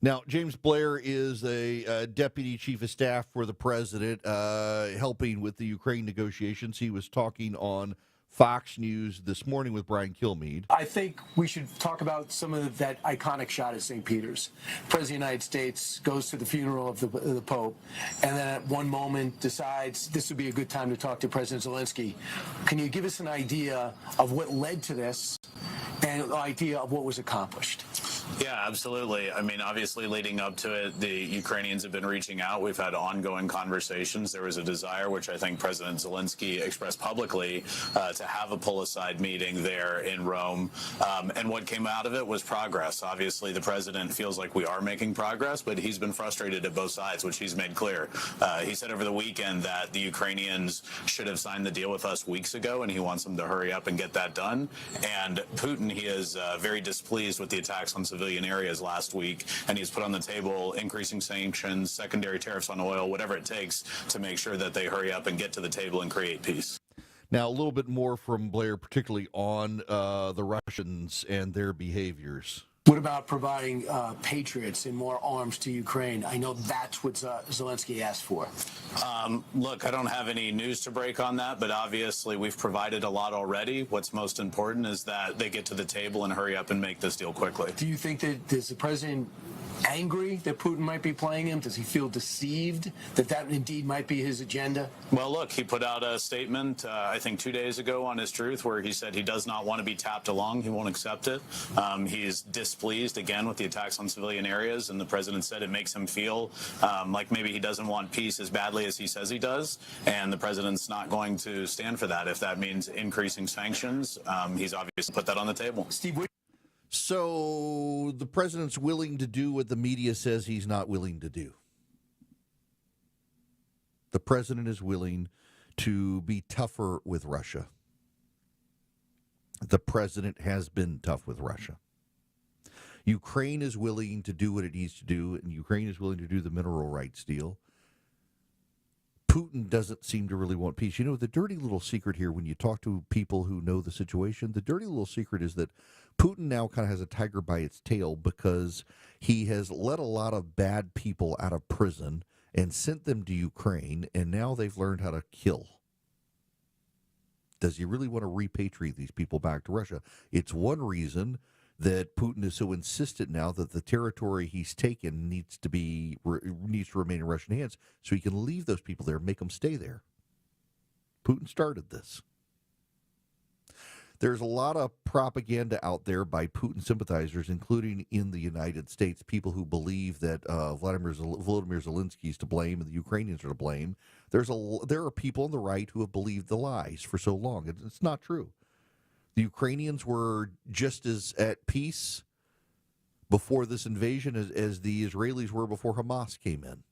Speaker 1: Now, James Blair is a deputy chief of staff for the president, helping with the Ukraine negotiations. He was talking on Fox News this morning with Brian Kilmeade.
Speaker 12: I think we should talk about some of that iconic shot at St. Peter's. The President of the United States goes to the funeral of the Pope, and then at one moment decides this would be a good time to talk to President Zelensky. Can you give us an idea of what led to this and an idea of what was accomplished?
Speaker 16: Yeah, absolutely. I mean, obviously, leading up to it, the Ukrainians have been reaching out. We've had ongoing conversations. There was a desire, which I think President Zelensky expressed publicly, to have a pull-aside meeting there in Rome. And what came out of it was progress. Obviously, the president feels like we are making progress, but he's been frustrated at both sides, which he's made clear. He said over the weekend that the Ukrainians should have signed the deal with us weeks ago, and he wants them to hurry up and get that done. And Putin, he is very displeased with the attacks on civilian areas last week, and he's put on the table increasing sanctions, secondary tariffs on oil, whatever it takes to make sure that they hurry up and get to the table and create peace.
Speaker 1: Now, a little bit more from Blair, particularly on the Russians and their behaviors.
Speaker 12: What about providing Patriots and more arms to Ukraine? I know that's what Zelensky asked for.
Speaker 16: Look, I don't have any news to break on that, but obviously we've provided a lot already. What's most important is that they get to the table and hurry up and make this deal quickly.
Speaker 12: Do you think that does the president angry that Putin might be playing him? Does he feel deceived that indeed might be his agenda?
Speaker 16: Well, look, he put out a statement, I think 2 days ago on His Truth, where he said he does not want to be tapped along. He won't accept it. He's displeased, again, with the attacks on civilian areas, and the president said it makes him feel like maybe he doesn't want peace as badly as he says he does, and the president's not going to stand for that. If that means increasing sanctions, he's obviously put that on the table.
Speaker 12: Steve,
Speaker 1: So the president's willing to do what the media says he's not willing to do. The president is willing to be tougher with Russia. The president has been tough with Russia. Ukraine is willing to do what it needs to do, and Ukraine is willing to do the mineral rights deal. Putin doesn't seem to really want peace. You know, the dirty little secret here, when you talk to people who know the situation, the dirty little secret is that Putin now kind of has a tiger by its tail because he has let a lot of bad people out of prison and sent them to Ukraine, and now they've learned how to kill. Does he really want to repatriate these people back to Russia? It's one reason that Putin is so insistent now that the territory he's taken needs to remain in Russian hands, so he can leave those people there and make them stay there. Putin started this. There's a lot of propaganda out there by Putin sympathizers, including in the United States, people who believe that Volodymyr Zelensky is to blame and the Ukrainians are to blame. There are people on the right who have believed the lies for so long. It's not true. The Ukrainians were just as at peace before this invasion as the Israelis were before Hamas came in.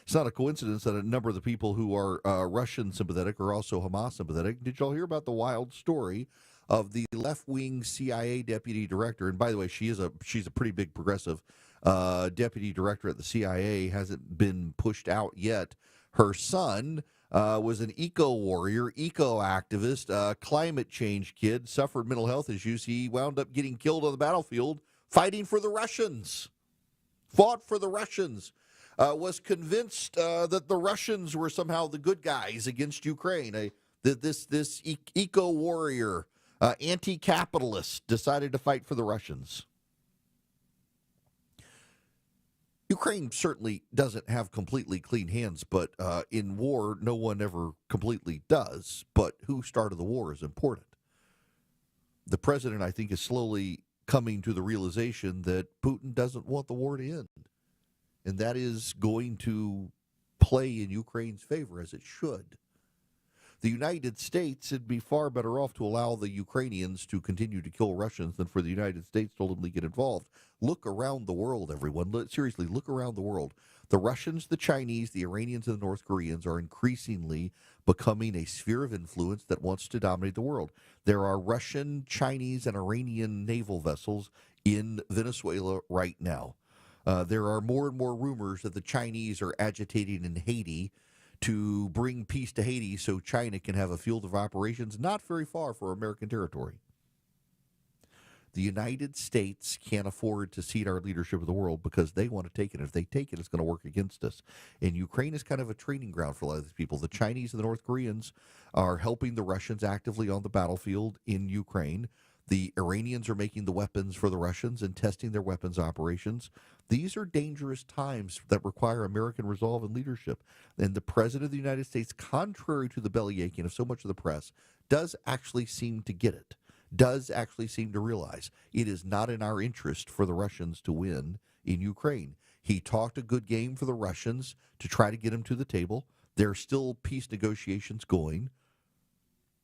Speaker 1: It's not a coincidence that a number of the people who are Russian sympathetic are also Hamas sympathetic. Did y'all hear about the wild story of the left-wing CIA deputy director? And by the way, she's a pretty big progressive deputy director at the CIA. Hasn't been pushed out yet. Her son was an eco-warrior, eco-activist, climate change kid, suffered mental health issues. He wound up getting killed on the battlefield fighting for the Russians, fought for the Russians, was convinced that the Russians were somehow the good guys against Ukraine. This eco-warrior, anti-capitalist, decided to fight for the Russians. Ukraine certainly doesn't have completely clean hands, but in war, no one ever completely does. But who started the war is important. The president, I think, is slowly coming to the realization that Putin doesn't want the war to end. And that is going to play in Ukraine's favor, as it should. The United States would be far better off to allow the Ukrainians to continue to kill Russians than for the United States to ultimately get involved. Look around the world, everyone. Seriously, look around the world. The Russians, the Chinese, the Iranians, and the North Koreans are increasingly becoming a sphere of influence that wants to dominate the world. There are Russian, Chinese, and Iranian naval vessels in Venezuela right now. There are more and more rumors that the Chinese are agitating in Haiti to bring peace to Haiti so China can have a field of operations not very far from American territory. The United States can't afford to cede our leadership of the world because they want to take it. If they take it, it's going to work against us. And Ukraine is kind of a training ground for a lot of these people. The Chinese and the North Koreans are helping the Russians actively on the battlefield in Ukraine. The Iranians are making the weapons for the Russians and testing their weapons operations. These are dangerous times that require American resolve and leadership. And the President of the United States, contrary to the bellyaching of so much of the press, does actually seem to get it. does actually seem to realize it is not in our interest for the Russians to win in Ukraine. He talked a good game for the Russians to try to get them to the table. There are still peace negotiations going,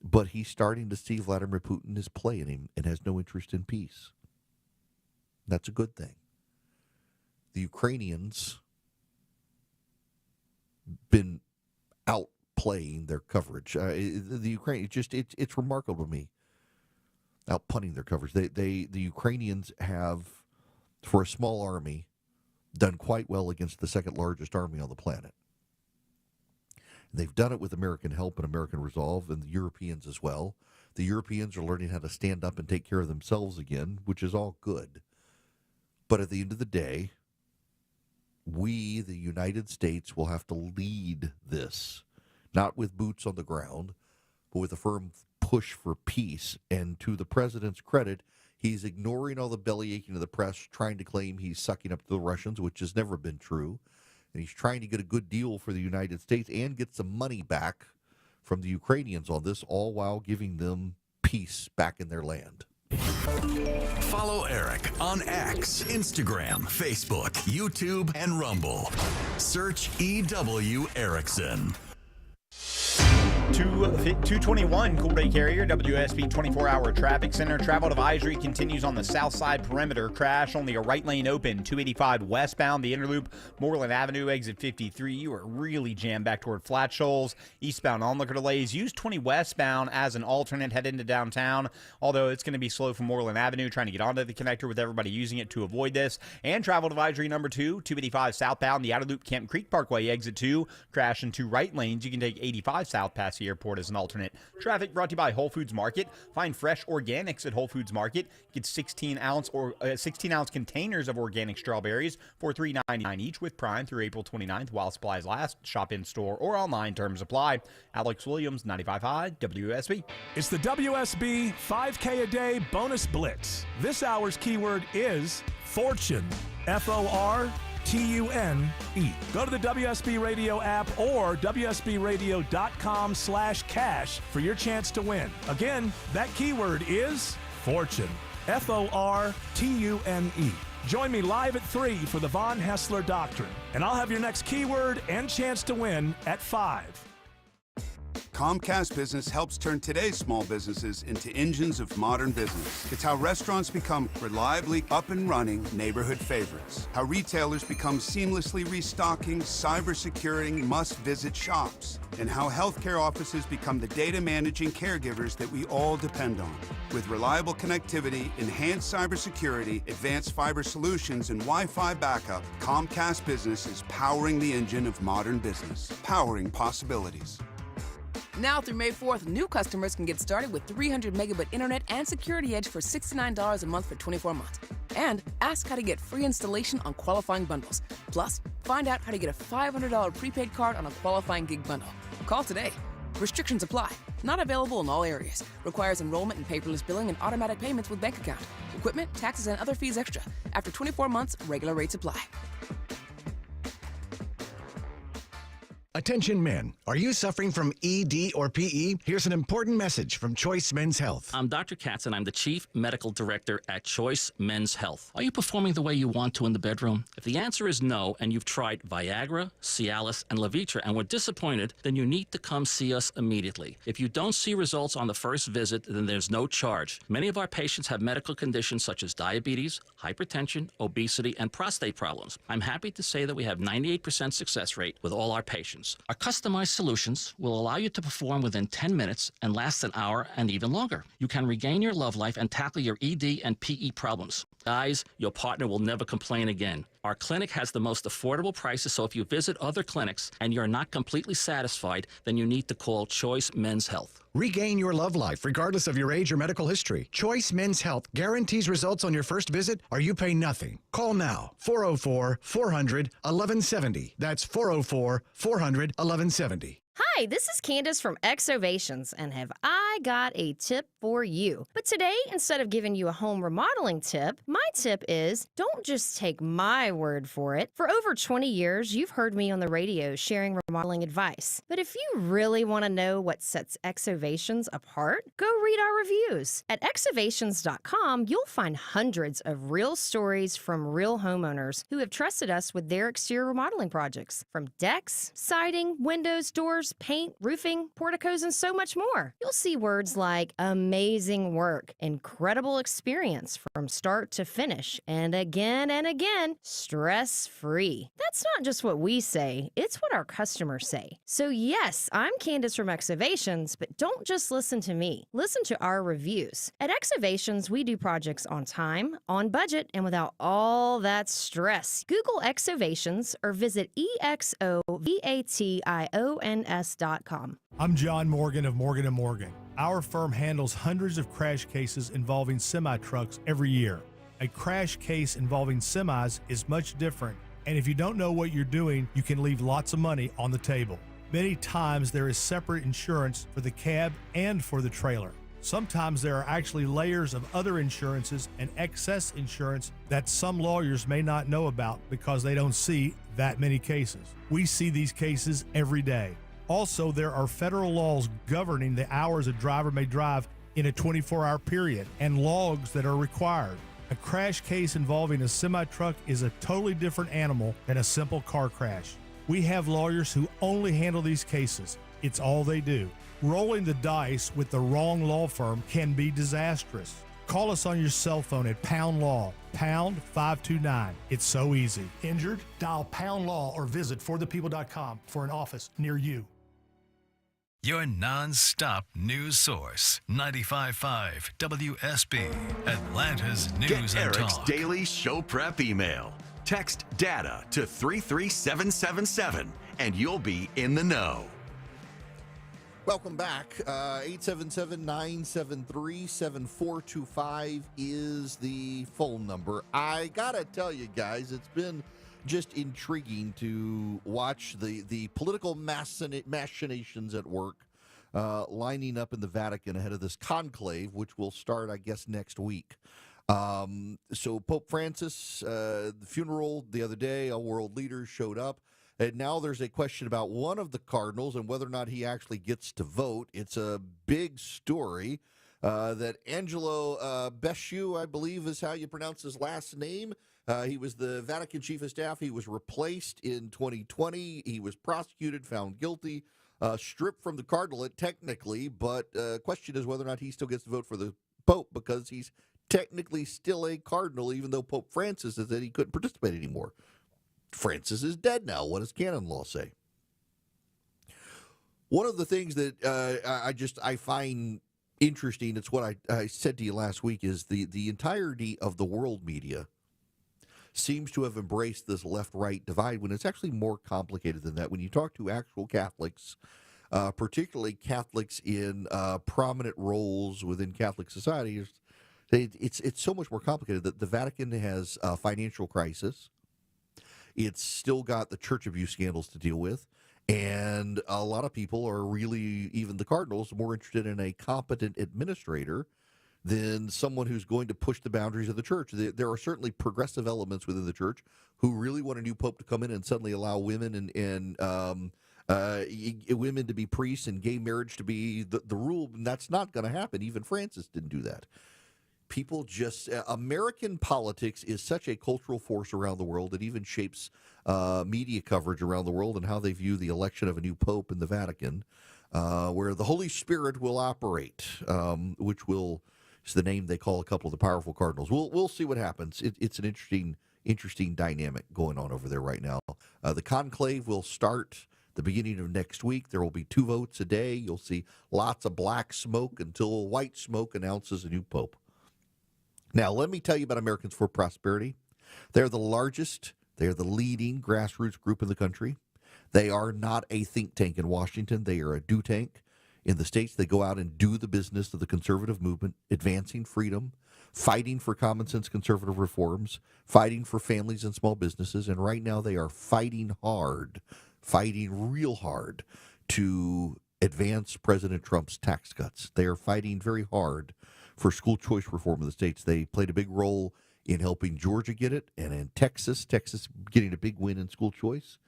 Speaker 1: but he's starting to see Vladimir Putin is playing him and has no interest in peace. That's a good thing. The Ukrainians been outplaying their coverage. The Ukraine, it's remarkable to me. Outpunting their coverage. The Ukrainians have, for a small army, done quite well against the second largest army on the planet. They've done it with American help and American resolve, and the Europeans as well. The Europeans are learning how to stand up and take care of themselves again, which is all good. But at the end of the day, we, the United States, will have to lead this, not with boots on the ground, but with a firm push for peace. And to the president's credit, he's ignoring all the bellyaching of the press, trying to claim he's sucking up to the Russians, which has never been true. And he's trying to get a good deal for the United States and get some money back from the Ukrainians on this, all while giving them peace back in their land.
Speaker 6: Follow Eric on X, Instagram, Facebook, YouTube, and Rumble. Search EW Erickson.
Speaker 5: 221 Cool Day Carrier, WSB 24-hour traffic center. Travel advisory continues on the south side perimeter. Crash, only a right lane open. 285 westbound, the Interloop, Moreland Avenue, exit 53. You are really jammed back toward Flat Shoals. Eastbound onlooker delays. Use 20 westbound as an alternate. Head into downtown, although it's going to be slow from Moreland Avenue, trying to get onto the connector with everybody using it to avoid this. And travel advisory number 2, 285 southbound, the Outer Loop, Camp Creek Parkway, exit 2. Crash in 2 right lanes. You can take 85 south past the airport as an alternate. Traffic brought to you by Whole Foods Market. Find fresh organics at Whole Foods Market. Get 16-ounce containers of organic strawberries for $3.99 each with Prime through April 29th while supplies last. Shop in store or online. Terms apply. Alex Williams, 95.5 WSB.
Speaker 13: It's the WSB 5K a day bonus blitz. This hour's keyword is fortune. FORTUNE. Go to the WSB Radio app or WSBRadio.com/cash for your chance to win. Again, that keyword is fortune. FORTUNE. Join me live at 3 for the Von Hessler Doctrine, and I'll have your next keyword and chance to win at 5.
Speaker 14: Comcast Business helps turn today's small businesses into engines of modern business. It's how restaurants become reliably up and running neighborhood favorites. How retailers become seamlessly restocking, cyber-securing, must-visit shops. And how healthcare offices become the data managing caregivers that we all depend on. With reliable connectivity, enhanced cybersecurity, advanced fiber solutions, and Wi-Fi backup, Comcast Business is powering the engine of modern business. Powering possibilities.
Speaker 17: Now through May 4th, new customers can get started with 300 megabit internet and Security Edge for $69 a month for 24 months. And ask how to get free installation on qualifying bundles. Plus, find out how to get a $500 prepaid card on a qualifying gig bundle. Call today. Restrictions apply. Not available in all areas. Requires enrollment in paperless billing and automatic payments with bank account. Equipment, taxes, and other fees extra. After 24 months, regular rates apply.
Speaker 18: Attention men, are you suffering from ED or PE? Here's an important message from Choice Men's Health.
Speaker 20: I'm Dr. Katz and I'm the Chief Medical Director at Choice Men's Health. Are you performing the way you want to in the bedroom? If the answer is no and you've tried Viagra, Cialis, and Levitra and were disappointed, then you need to come see us immediately. If you don't see results on the first visit, then there's no charge. Many of our patients have medical conditions such as diabetes, hypertension, obesity, and prostate problems. I'm happy to say that we have 98% success rate with all our patients. Our customized solutions will allow you to perform within 10 minutes and last an hour and even longer. You can regain your love life and tackle your ED and PE problems. Guys, your partner will never complain again. Our clinic has the most affordable prices, so if you visit other clinics and you're not completely satisfied, then you need to call Choice Men's Health.
Speaker 18: Regain your love life regardless of your age or medical history. Choice Men's Health guarantees results on your first visit or you pay nothing. Call now. 404-400-1170. That's 404-400-1170.
Speaker 25: Hi, this is Candace from Exovations, and have I
Speaker 2: I got a tip for you. But today, instead of giving you a home remodeling tip, my tip is don't just take my word for it. For over 20 years, you've heard me on the radio sharing remodeling advice. But if you really want to know what sets Exovations apart, go read our reviews. At exovations.com, you'll find hundreds of real stories from real homeowners who have trusted us with their exterior remodeling projects. From decks, siding, windows, doors, paint, roofing, porticos, and so much more. You'll see words like amazing work, incredible experience from start to finish, and again, stress-free. That's not just what we say, it's what our customers say. So yes, I'm Candace from Exovations, but don't just listen to me. Listen to our reviews. At Exovations, we do projects on time, on budget, and without all that stress. Google Exovations or visit exovations.com.
Speaker 13: I'm John Morgan of Morgan & Morgan. Our firm handles hundreds of crash cases involving semi-trucks every year. A crash case involving semis is much different, and if you don't know what you're doing, you can leave lots of money on the table. Many times there is separate insurance for the cab and for the trailer. Sometimes there are actually layers of other insurances and excess insurance that some lawyers may not know about because they don't see that many cases. We see these cases every day. Also, there are federal laws governing the hours a driver may drive in a 24-hour period and logs that are required. A crash case involving a semi-truck is a totally different animal than a simple car crash. We have lawyers who only handle these cases. It's all they do. Rolling the dice with the wrong law firm can be disastrous. Call us on your cell phone at Pound Law, pound 529. It's so easy. Injured? Dial Pound Law or visit forthepeople.com for an office near you.
Speaker 6: Your non-stop news source, 95.5 WSB, Atlanta's News
Speaker 11: Get
Speaker 6: and
Speaker 11: Eric's
Speaker 6: Talk.
Speaker 11: daily show prep email. Text DATA to 33777 and you'll be in the know.
Speaker 1: Welcome back. 877-973-7425 is the phone number. I gotta tell you guys, it's been just intriguing to watch the political machinations at work lining up in the Vatican ahead of this conclave, which will start, I guess, next week. So Pope Francis, the funeral the other day, all world leaders showed up. And now there's a question about one of the cardinals and whether or not he actually gets to vote. It's a big story that Angelo Becciu, I believe is how you pronounce his last name. He was the Vatican chief of staff. He was replaced in 2020. He was prosecuted, found guilty, stripped from the cardinalate technically. But question is whether or not he still gets to vote for the Pope because he's technically still a cardinal, even though Pope Francis said he couldn't participate anymore. Francis is dead now. What does canon law say? One of the things that I find interesting, it's what I said to you last week, is the entirety of the world media seems to have embraced this left-right divide when it's actually more complicated than that. When you talk to actual Catholics, particularly Catholics in prominent roles within Catholic society, it's so much more complicated. That the Vatican has a financial crisis. It's still got the church abuse scandals to deal with. And a lot of people are really, even the cardinals, more interested in a competent administrator than someone who's going to push the boundaries of the church. There are certainly progressive elements within the church who really want a new pope to come in and suddenly allow women and women to be priests and gay marriage to be the rule. And that's not going to happen. Even Francis didn't do that. People just, American politics is such a cultural force around the world. It even shapes media coverage around the world and how they view the election of a new pope in the Vatican, where the Holy Spirit will operate, which is the name they call a couple of the powerful cardinals. We'll see what happens. It's an interesting dynamic going on over there right now. The conclave will start the beginning of next week. There will be 2 votes a day. You'll see lots of black smoke until white smoke announces a new pope. Now, let me tell you about Americans for Prosperity. They're the largest, they're the leading grassroots group in the country. They are not a think tank in Washington. They are a do tank. In the states, they go out and do the business of the conservative movement, advancing freedom, fighting for common sense conservative reforms, fighting for families and small businesses. And right now, they are fighting real hard to advance President Trump's tax cuts. They are fighting very hard for school choice reform in the states. They played a big role in helping Georgia get it, and in Texas getting a big win in school choice.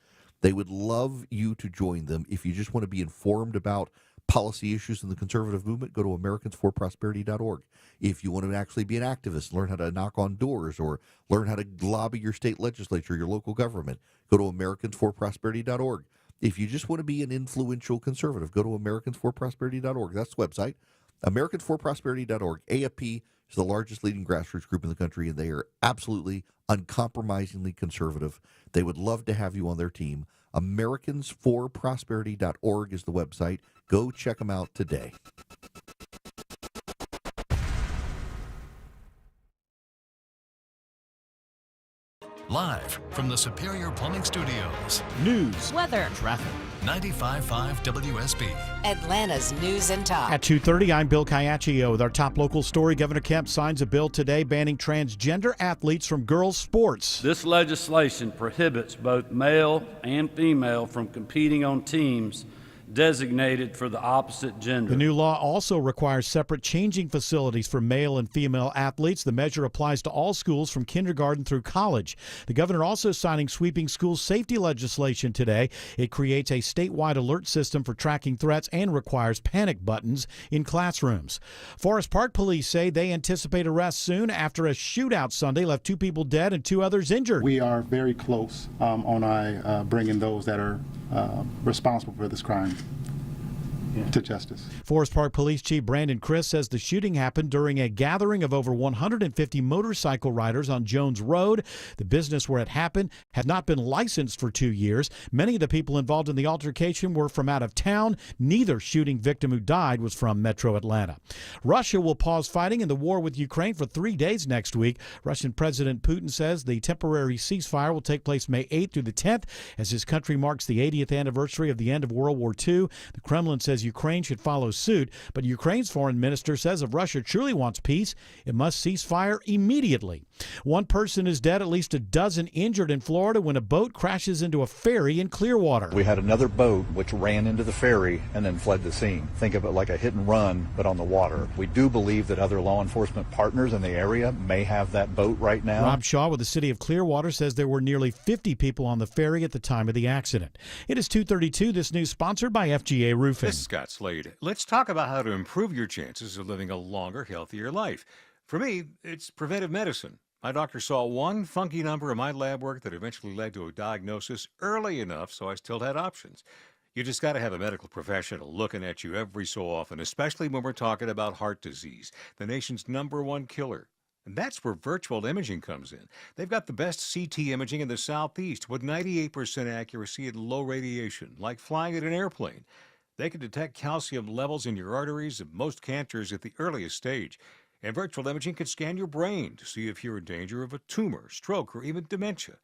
Speaker 1: They would love you to join them. If you just want to be informed about policy issues in the conservative movement, go to americansforprosperity.org. If you want to actually be an activist, learn how to knock on doors or learn how to lobby your state legislature, your local government, go to americansforprosperity.org. If you just want to be an influential conservative, go to americansforprosperity.org. That's the website, americansforprosperity.org. AFP is the largest leading grassroots group in the country, and they are absolutely uncompromisingly conservative. They would love to have you on their team. Americansforprosperity.org is the website. Go check them out today.
Speaker 6: Live from the Superior Plumbing Studios.
Speaker 21: News,
Speaker 4: weather,
Speaker 21: traffic.
Speaker 6: 95.5 WSB.
Speaker 3: Atlanta's news and talk.
Speaker 21: At 2:30, I'm Bill Caiaccio with our top local story. Governor Kemp signs a bill today banning transgender athletes from girls' sports.
Speaker 10: This legislation prohibits both male and female from competing on teams designated for the opposite gender.
Speaker 21: The new law also requires separate changing facilities for male and female athletes. The measure applies to all schools from kindergarten through college. The governor also signing sweeping school safety legislation today. It creates a statewide alert system for tracking threats and requires panic buttons in classrooms. Forest Park police say they anticipate arrests soon after a shootout Sunday left 2 people dead and 2 others injured.
Speaker 19: We are very close on bringing those that are responsible for this crime to justice.
Speaker 21: Forest Park Police Chief Brandon Criss says the shooting happened during a gathering of over 150 motorcycle riders on Jones Road. The business where it happened had not been licensed for 2 years. Many of the people involved in the altercation were from out of town. Neither shooting victim who died was from Metro Atlanta. Russia will pause fighting in the war with Ukraine for 3 days next week. Russian President Putin says the temporary ceasefire will take place May 8th through the 10th as his country marks the 80th anniversary of the end of World War II. The Kremlin says Ukraine should follow suit, but Ukraine's foreign minister says if Russia truly wants peace, it must cease fire immediately. 1 person is dead, at least a dozen injured in Florida when a boat crashes into a ferry in Clearwater.
Speaker 22: We had another boat which ran into the ferry and then fled the scene. Think of it like a hit and run, but on the water. We do believe that other law enforcement partners in the area may have that boat right now.
Speaker 21: Rob Shaw with the city of Clearwater says there were nearly 50 people on the ferry at the time of the accident. It is 2:32. This news sponsored by FGA Roofing.
Speaker 25: This is Scott Slade. Let's talk about how to improve your chances of living a longer, healthier life. For me, it's preventive medicine. My doctor saw one funky number in my lab work that eventually led to a diagnosis early enough so I still had options. You just got to have a medical professional looking at you every so often, especially when we're talking about heart disease, the nation's #1 killer. And that's where virtual imaging comes in. They've got the best CT imaging in the Southeast with 98% accuracy and low radiation, like flying in an airplane. They can detect calcium levels in your arteries of most cancers at the earliest stage. And virtual imaging can scan your brain to see if you're in danger of a tumor, stroke, or even dementia.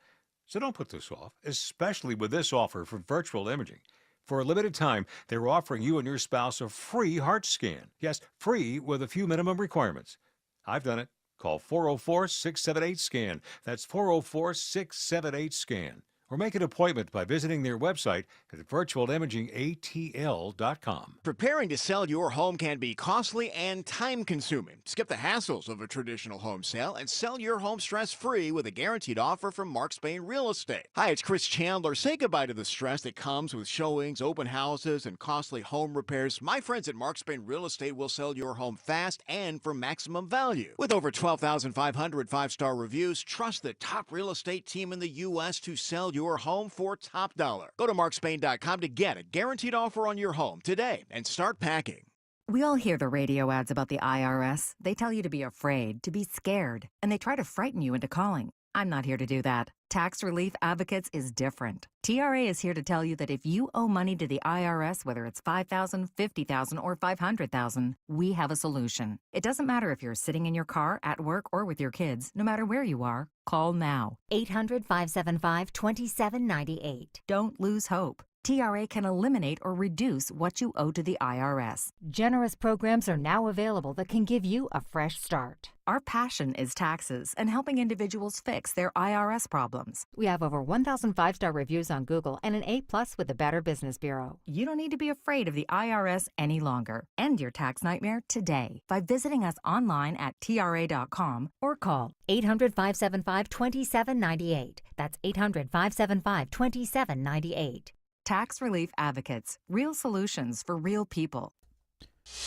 Speaker 25: So don't put this off, especially with this offer for virtual imaging. For a limited time, they're offering you and your spouse a free heart scan. Yes, free with a few minimum requirements. I've done it. Call 404-678-SCAN. That's 404-678-SCAN. Or make an appointment by visiting their website at virtualimagingatl.com.
Speaker 15: Preparing to sell your home can be costly and time-consuming. Skip the hassles of a traditional home sale and sell your home stress-free with a guaranteed offer from Mark Spain Real Estate. Hi, it's Chris Chandler. Say goodbye to the stress that comes with showings, open houses, and costly home repairs. My friends at Mark Spain Real Estate will sell your home fast and for maximum value. With over 12,500 5-star reviews, trust the top real estate team in the U.S. to sell your home for top dollar. Go to markspain.com to get a guaranteed offer on your home today and start packing.
Speaker 26: We all hear the radio ads about the IRS. They tell you to be afraid, to be scared, and they try to frighten you into calling. I'm not here to do that. Tax Relief Advocates is different. TRA is here to tell you that if you owe money to the IRS, whether it's $5,000, $50,000, or $500,000, we have a solution. It doesn't matter if you're sitting in your car, at work, or with your kids. No matter where you are, call now.
Speaker 27: 800-575-2798.
Speaker 26: Don't lose hope. TRA can eliminate or reduce what you owe to the IRS. Generous programs are now available that can give you a fresh start. Our passion is taxes and helping individuals fix their IRS problems. We have over 1,000 5-star reviews on Google and an A+ with the Better Business Bureau. You don't need to be afraid of the IRS any longer. End your tax nightmare today by visiting us online at TRA.com or call 800-575-2798. That's 800-575-2798. Tax Relief Advocates. Real solutions for real people.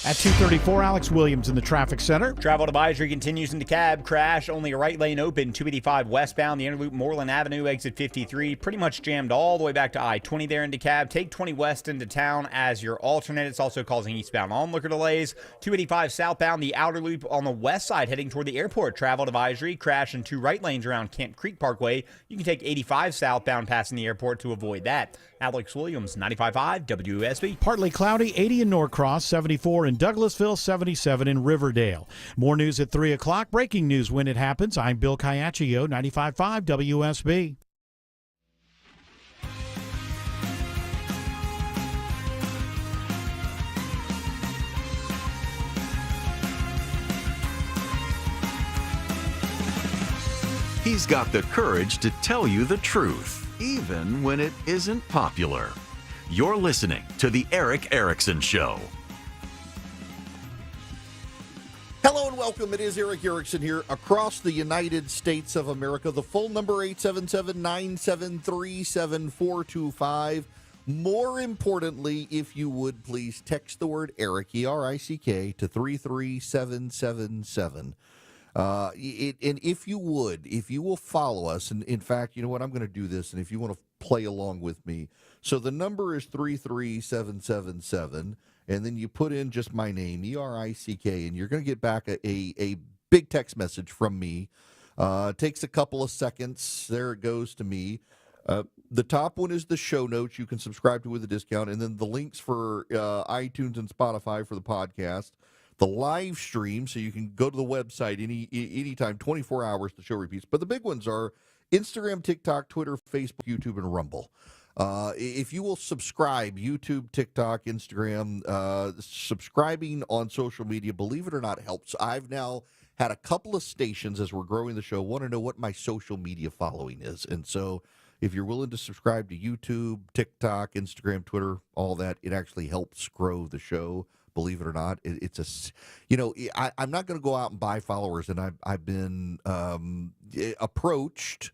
Speaker 21: At 2:34, Alex Williams in the traffic center.
Speaker 5: Travel advisory continues in DeKalb. Crash, only a right lane open, 285 westbound. The Interloop Moreland Avenue, exit 53. Pretty much jammed all the way back to I-20 there in DeKalb. Take 20 west into town as your alternate. It's also causing eastbound onlooker delays. 285 southbound, the outer loop on the west side heading toward the airport. Travel advisory. Crash in 2 right lanes around Camp Creek Parkway. You can take 85 southbound passing the airport to avoid that. Alex Williams, 95.5 WSB.
Speaker 21: Partly cloudy, 80 in Norcross, 74 in Douglasville, 77 in Riverdale. More news at 3 o'clock. Breaking news when it happens. I'm Bill Caiaccio, 95.5 WSB.
Speaker 11: He's got the courage to tell you the truth, even when it isn't popular. You're listening to The Eric Erickson Show.
Speaker 1: Hello and welcome. It is Eric Erickson here across the United States of America. The phone number 877-973-7425. More importantly, if you would please text the word Eric, E-R-I-C-K, to 33777. And if you will follow us, and in fact, you know what, I'm going to do this, and if you want to play along with me. So the number is 33777, and then you put in just my name, E-R-I-C-K, and you're going to get back a big text message from me. It takes a couple of seconds. There it goes to me. The top one is the show notes you can subscribe to with a discount, and then the links for iTunes and Spotify for the podcast. The live stream, so you can go to the website anytime, 24 hours, the show repeats. But the big ones are Instagram, TikTok, Twitter, Facebook, YouTube, and Rumble. If you will subscribe, YouTube, TikTok, Instagram, subscribing on social media, believe it or not, helps. I've now had a couple of stations as we're growing the show want to know what my social media following is. And so if you're willing to subscribe to YouTube, TikTok, Instagram, Twitter, all that, it actually helps grow the show. Believe it or not, it's I'm not going to go out and buy followers, and I've been approached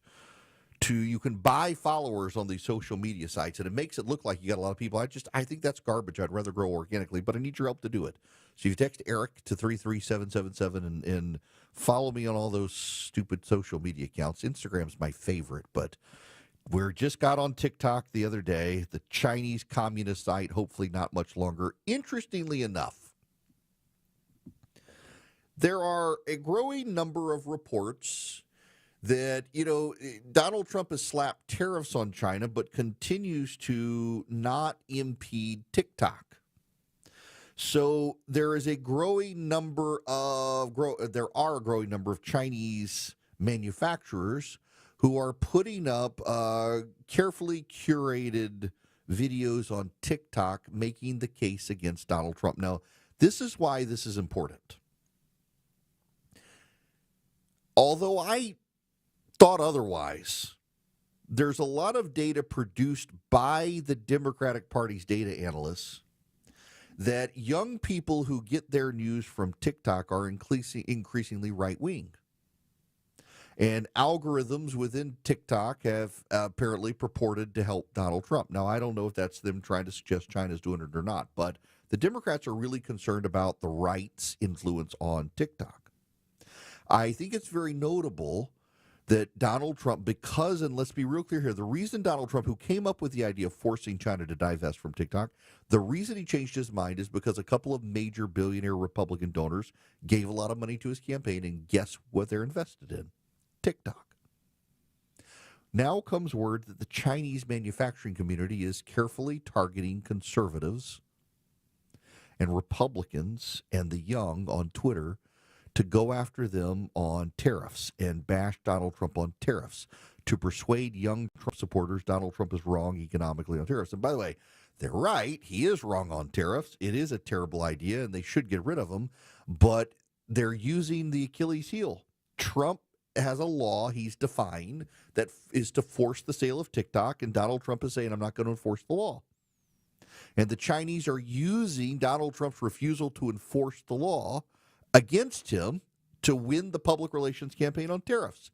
Speaker 1: to, you can buy followers on these social media sites, and it makes it look like you got a lot of people. I think that's garbage. I'd rather grow organically, but I need your help to do it. So you text Eric to 33777 and follow me on all those stupid social media accounts. Instagram's my favorite, but we just got on TikTok the other day, the Chinese communist site, hopefully not much longer. Interestingly enough, there are a growing number of reports that, Donald Trump has slapped tariffs on China, but continues to not impede TikTok. So there is a growing number of Chinese manufacturers who are putting up carefully curated videos on TikTok making the case against Donald Trump. Now, this is why this is important. Although I thought otherwise, there's a lot of data produced by the Democratic Party's data analysts that young people who get their news from TikTok are increasingly right-wing. And algorithms within TikTok have apparently purported to help Donald Trump. Now, I don't know if that's them trying to suggest China's doing it or not, but the Democrats are really concerned about the right's influence on TikTok. I think it's very notable that Donald Trump, because, and let's be real clear here, the reason Donald Trump, who came up with the idea of forcing China to divest from TikTok, the reason he changed his mind is because a couple of major billionaire Republican donors gave a lot of money to his campaign, and guess what they're invested in? TikTok. Now comes word that the Chinese manufacturing community is carefully targeting conservatives and Republicans and the young on Twitter to go after them on tariffs and bash Donald Trump on tariffs. to persuade young Trump supporters Donald Trump is wrong economically on tariffs. And by the way, they're right. He is wrong on tariffs. It is a terrible idea, and they should get rid of them. But they're using the Achilles heel. Trump has a law he's defying that is to force the sale of TikTok, and Donald Trump is saying, I'm not going to enforce the law. And the Chinese are using Donald Trump's refusal to enforce the law against him to win the public relations campaign on tariffs.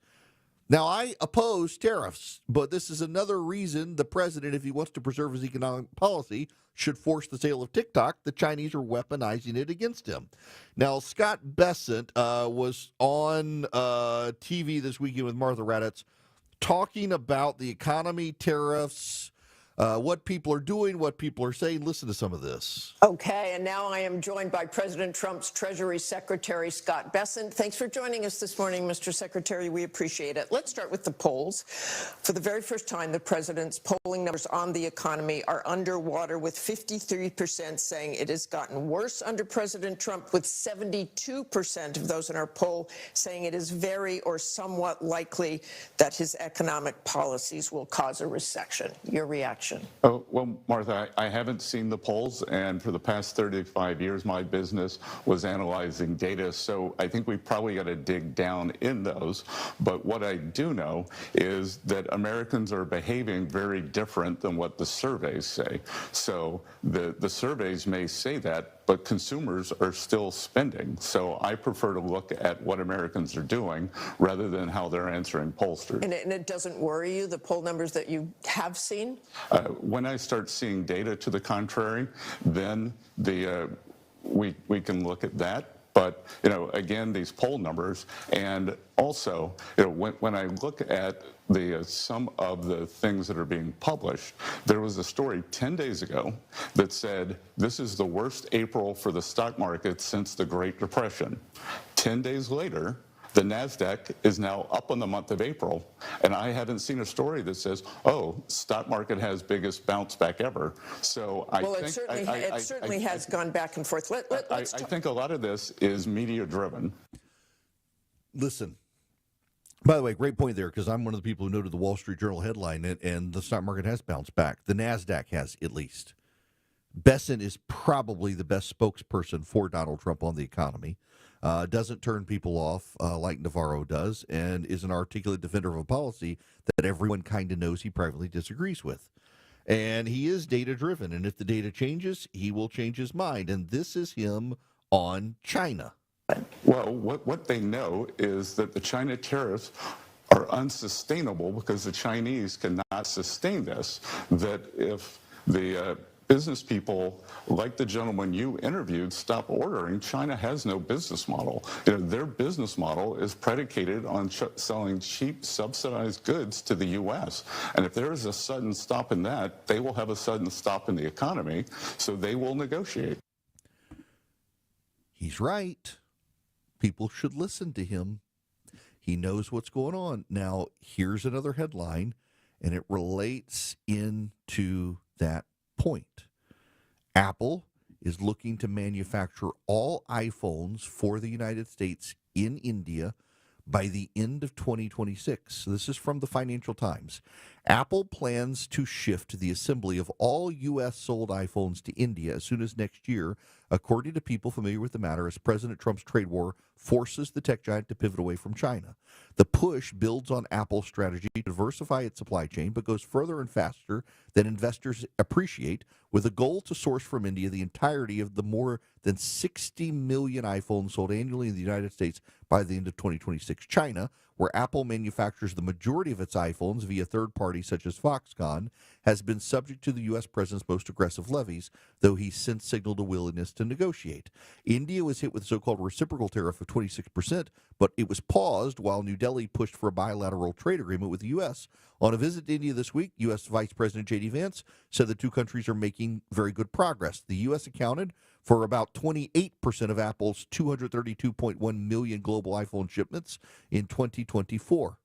Speaker 1: Now, I oppose tariffs, but this is another reason the president, if he wants to preserve his economic policy, should force the sale of TikTok. The Chinese are weaponizing it against him. Now, Scott Bessent was on TV this weekend with Martha Raddatz talking about the economy, tariffs, what people are doing, what people are saying. Listen to some of this.
Speaker 7: Okay, and now I am joined by President Trump's Treasury Secretary, Scott Bessent. Thanks for joining us this morning, Mr. Secretary. We appreciate it. Let's start with the polls. For the very first time, the president's polling numbers on the economy are underwater, with 53% saying it has gotten worse under President Trump, with 72% of those in our poll saying it is very or somewhat likely that his economic policies will cause a recession. Your reaction?
Speaker 8: Oh, well, Martha, I haven't seen the polls, and for the past 35 years, my business was analyzing data, so I think we probably got to dig down in those. But what I do know is that Americans are behaving very different than what the surveys say. So the surveys may say that, but consumers are still spending. So I prefer to look at what Americans are doing rather than how they're answering pollsters.
Speaker 7: And it doesn't worry you, the poll numbers that you have seen?
Speaker 8: When I start seeing data to the contrary, then we can look at that. But, again, these poll numbers, and also, when I look at some of the things that are being published, there was a story 10 days ago that said this is the worst April for the stock market since the Great Depression. 10 days later, the NASDAQ is now up on the month of April, and I haven't seen a story that says, oh, stock market has biggest bounce back ever. So I think...
Speaker 7: It certainly has gone back and forth.
Speaker 8: I think a lot of this is media-driven.
Speaker 1: Listen, by the way, great point there, because I'm one of the people who noted the Wall Street Journal headline, and the stock market has bounced back. The NASDAQ has, at least. Bessent is probably the best spokesperson for Donald Trump on the economy. Doesn't turn people off like Navarro does, and is an articulate defender of a policy that everyone kind of knows he privately disagrees with. And he is data-driven, and if the data changes, he will change his mind. And this is him on China.
Speaker 8: Well, what they know is that the China tariffs are unsustainable because the Chinese cannot sustain this, that if the business people, like the gentleman you interviewed, stop ordering, China has no business model. Their business model is predicated on selling cheap, subsidized goods to the U.S. And if there is a sudden stop in that, they will have a sudden stop in the economy, so they will negotiate.
Speaker 1: He's right. People should listen to him. He knows what's going on. Now, here's another headline, and it relates into that point. Apple is looking to manufacture all iPhones for the United States in India by the end of 2026. This is from the Financial Times. Apple plans to shift the assembly of all U.S. sold iPhones to India as soon as next year, according to people familiar with the matter, as President Trump's trade war forces the tech giant to pivot away from China. The push builds on Apple's strategy to diversify its supply chain, but goes further and faster than investors appreciate, with a goal to source from India the entirety of the more than 60 million iPhones sold annually in the United States by the end of 2026. China, where Apple manufactures the majority of its iPhones via third parties such as Foxconn, has been subject to the U.S. president's most aggressive levies, though he's since signaled a willingness to negotiate. India was hit with a so-called reciprocal tariff of 26%, but it was paused while New Delhi pushed for a bilateral trade agreement with the U.S. On a visit to India this week, U.S. Vice President J.D. Vance said the two countries are making very good progress. The U.S. accounted for about 28% of Apple's 232.1 million global iPhone shipments in 2024.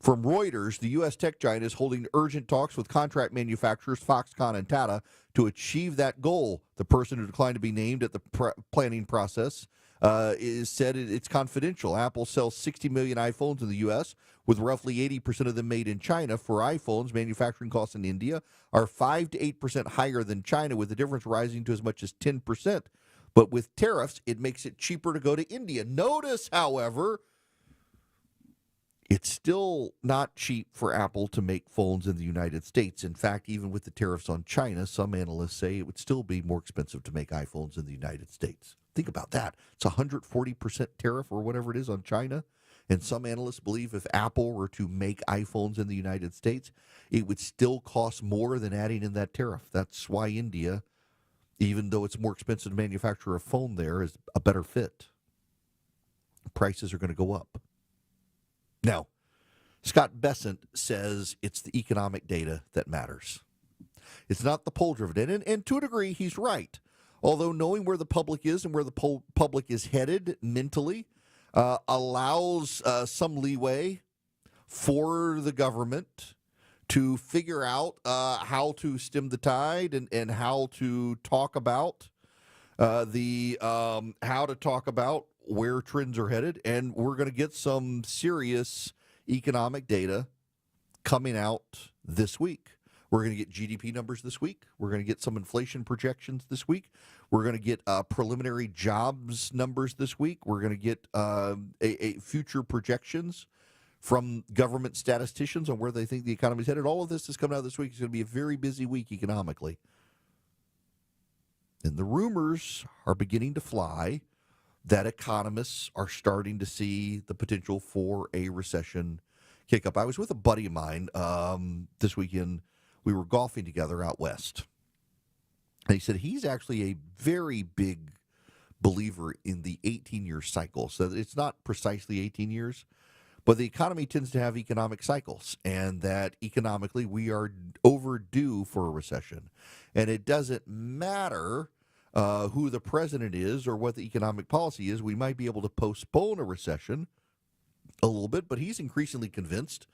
Speaker 1: From Reuters, the U.S. tech giant is holding urgent talks with contract manufacturers Foxconn and Tata to achieve that goal. The person who declined to be named at the planning process is said it's confidential. Apple sells 60 million iPhones in the U.S., with roughly 80% of them made in China. For iPhones, manufacturing costs in India are 5 to 8% higher than China, with the difference rising to as much as 10%. But with tariffs, it makes it cheaper to go to India. Notice, however, it's still not cheap for Apple to make phones in the United States. In fact, even with the tariffs on China, some analysts say it would still be more expensive to make iPhones in the United States. Think about that. It's a 140% tariff or whatever it is on China. And some analysts believe if Apple were to make iPhones in the United States, it would still cost more than adding in that tariff. That's why India, even though it's more expensive to manufacture a phone there, is a better fit. Prices are going to go up. Now, Scott Bessent says it's the economic data that matters. It's not the poll-driven data, and to a degree, he's right. Although knowing where the public is and where the public is headed mentally allows some leeway for the government to figure out how to stem the tide and how to talk about where trends are headed. And we're going to get some serious economic data coming out this week. We're going to get GDP numbers this week. We're going to get some inflation projections this week. We're going to get preliminary jobs numbers this week. We're going to get a future projections from government statisticians on where they think the economy is headed. All of this is coming out this week. It's going to be a very busy week economically. And the rumors are beginning to fly that economists are starting to see the potential for a recession kick up. I was with a buddy of mine this weekend. We were golfing together out west. And he said he's actually a very big believer in the 18-year cycle. So it's not precisely 18 years, but the economy tends to have economic cycles, and that economically we are overdue for a recession. And it doesn't matter who the president is or what the economic policy is. We might be able to postpone a recession a little bit, but he's increasingly convinced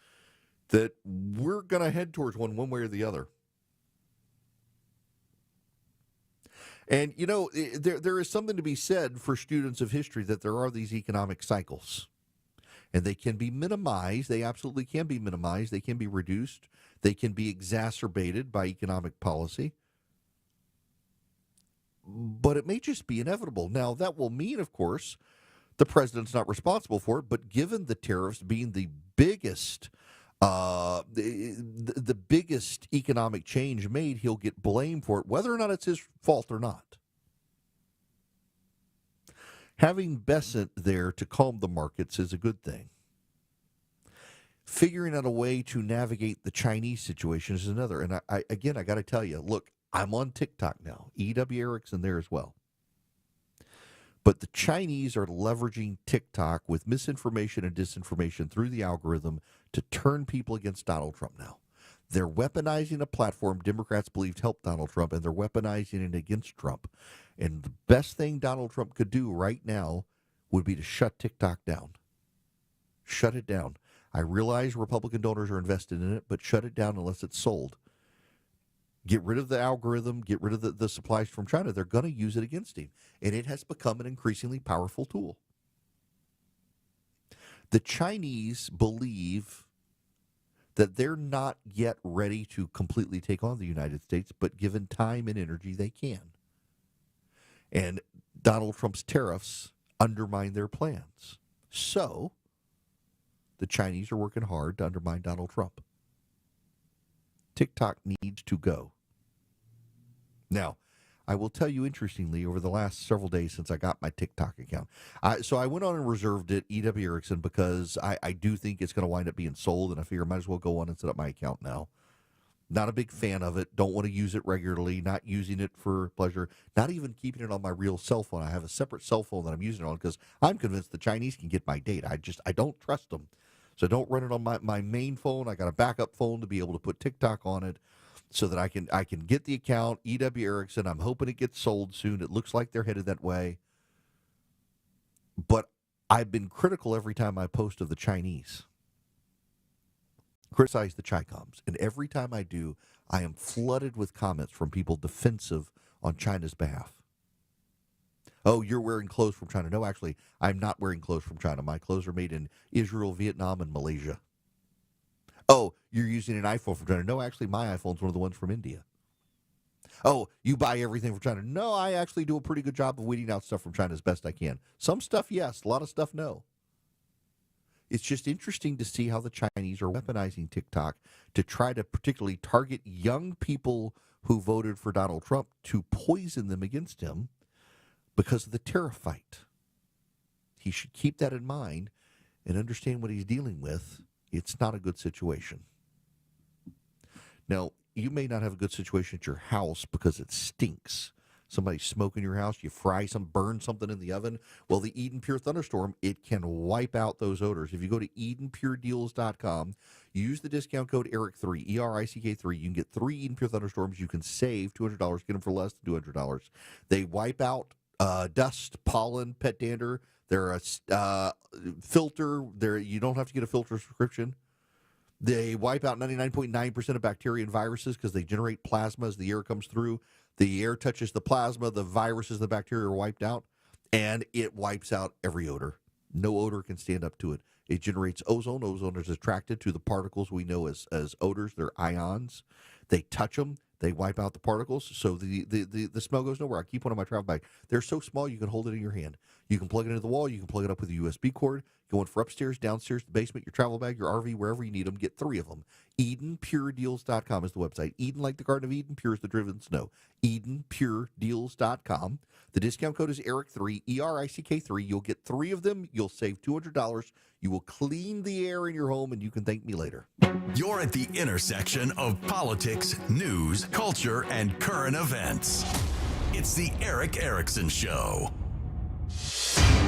Speaker 1: that we're going to head towards one way or the other. And, you know, there is something to be said for students of history that there are these economic cycles. And they can be minimized. They absolutely can be minimized. They can be reduced. They can be exacerbated by economic policy. But it may just be inevitable. Now, that will mean, of course, the president's not responsible for it. But given the tariffs being the biggest the biggest economic change made, he'll get blamed for it, whether or not it's his fault or not. Having Bessent there to calm the markets is a good thing. Figuring out a way to navigate the Chinese situation is another. And I got to tell you, look, I'm on TikTok now. E.W. Erickson there as well. But the Chinese are leveraging TikTok with misinformation and disinformation through the algorithm to turn people against Donald Trump now. They're weaponizing a platform Democrats believed helped Donald Trump, and they're weaponizing it against Trump. And the best thing Donald Trump could do right now would be to shut TikTok down. Shut it down. I realize Republican donors are invested in it, but shut it down unless it's sold. Get rid of the algorithm, get rid of the supplies from China. They're going to use it against him. And it has become an increasingly powerful tool. The Chinese believe that they're not yet ready to completely take on the United States, but given time and energy, they can. And Donald Trump's tariffs undermine their plans. So the Chinese are working hard to undermine Donald Trump. TikTok needs to go. Now, I will tell you, interestingly, over the last several days since I got my TikTok account, so I went on and reserved it, E.W. Erickson, because I do think it's going to wind up being sold, and I figure I might as well go on and set up my account now. Not a big fan of it. Don't want to use it regularly. Not using it for pleasure. Not even keeping it on my real cell phone. I have a separate cell phone that I'm using it on because I'm convinced the Chinese can get my data. I don't trust them. So I don't run it on my main phone. I got a backup phone to be able to put TikTok on it so that I can get the account, E.W. Erickson. I'm hoping it gets sold soon. It looks like they're headed that way. But I've been critical every time I post of the Chinese. Criticize the Chi-Coms. And every time I do, I am flooded with comments from people defensive on China's behalf. Oh, you're wearing clothes from China. No, actually, I'm not wearing clothes from China. My clothes are made in Israel, Vietnam, and Malaysia. Oh, you're using an iPhone from China. No, actually, my iPhone's one of the ones from India. Oh, you buy everything from China. No, I actually do a pretty good job of weeding out stuff from China as best I can. Some stuff, yes. A lot of stuff, no. It's just interesting to see how the Chinese are weaponizing TikTok to try to particularly target young people who voted for Donald Trump to poison them against him because of the tariff fight. He should keep that in mind and understand what he's dealing with. It's not a good situation. Now, you may not have a good situation at your house because it stinks. Somebody smoke in your house, you burn something in the oven. Well, the Eden Pure Thunderstorm, it can wipe out those odors. If you go to EdenPureDeals.com, use the discount code ERIC3, ERICK3, you can get 3 Eden Pure Thunderstorms. You can save $200, get them for less than $200. They wipe out dust, pollen, pet dander. They're a filter. You don't have to get a filter subscription. They wipe out 99.9% of bacteria and viruses because they generate plasma as the air comes through. The air touches the plasma, the viruses, the bacteria are wiped out, and it wipes out every odor. No odor can stand up to it. It generates ozone. Ozone is attracted to the particles we know as odors. They're ions. They touch them. They wipe out the particles, so the smell goes nowhere. I keep one in my travel bag. They're so small you can hold it in your hand. You can plug it into the wall. You can plug it up with a USB cord. Going for upstairs, downstairs, the basement, your travel bag, your RV, wherever you need them. Get 3 of them. EdenPureDeals.com is the website. Eden like the Garden of Eden, pure as the driven snow. EdenPureDeals.com. The discount code is ERIC3, ERICK3. You'll get 3 of them. You'll save $200. You will clean the air in your home, and you can thank me later.
Speaker 11: You're at the intersection of politics, news, culture, and current events. It's the Eric Erickson Show.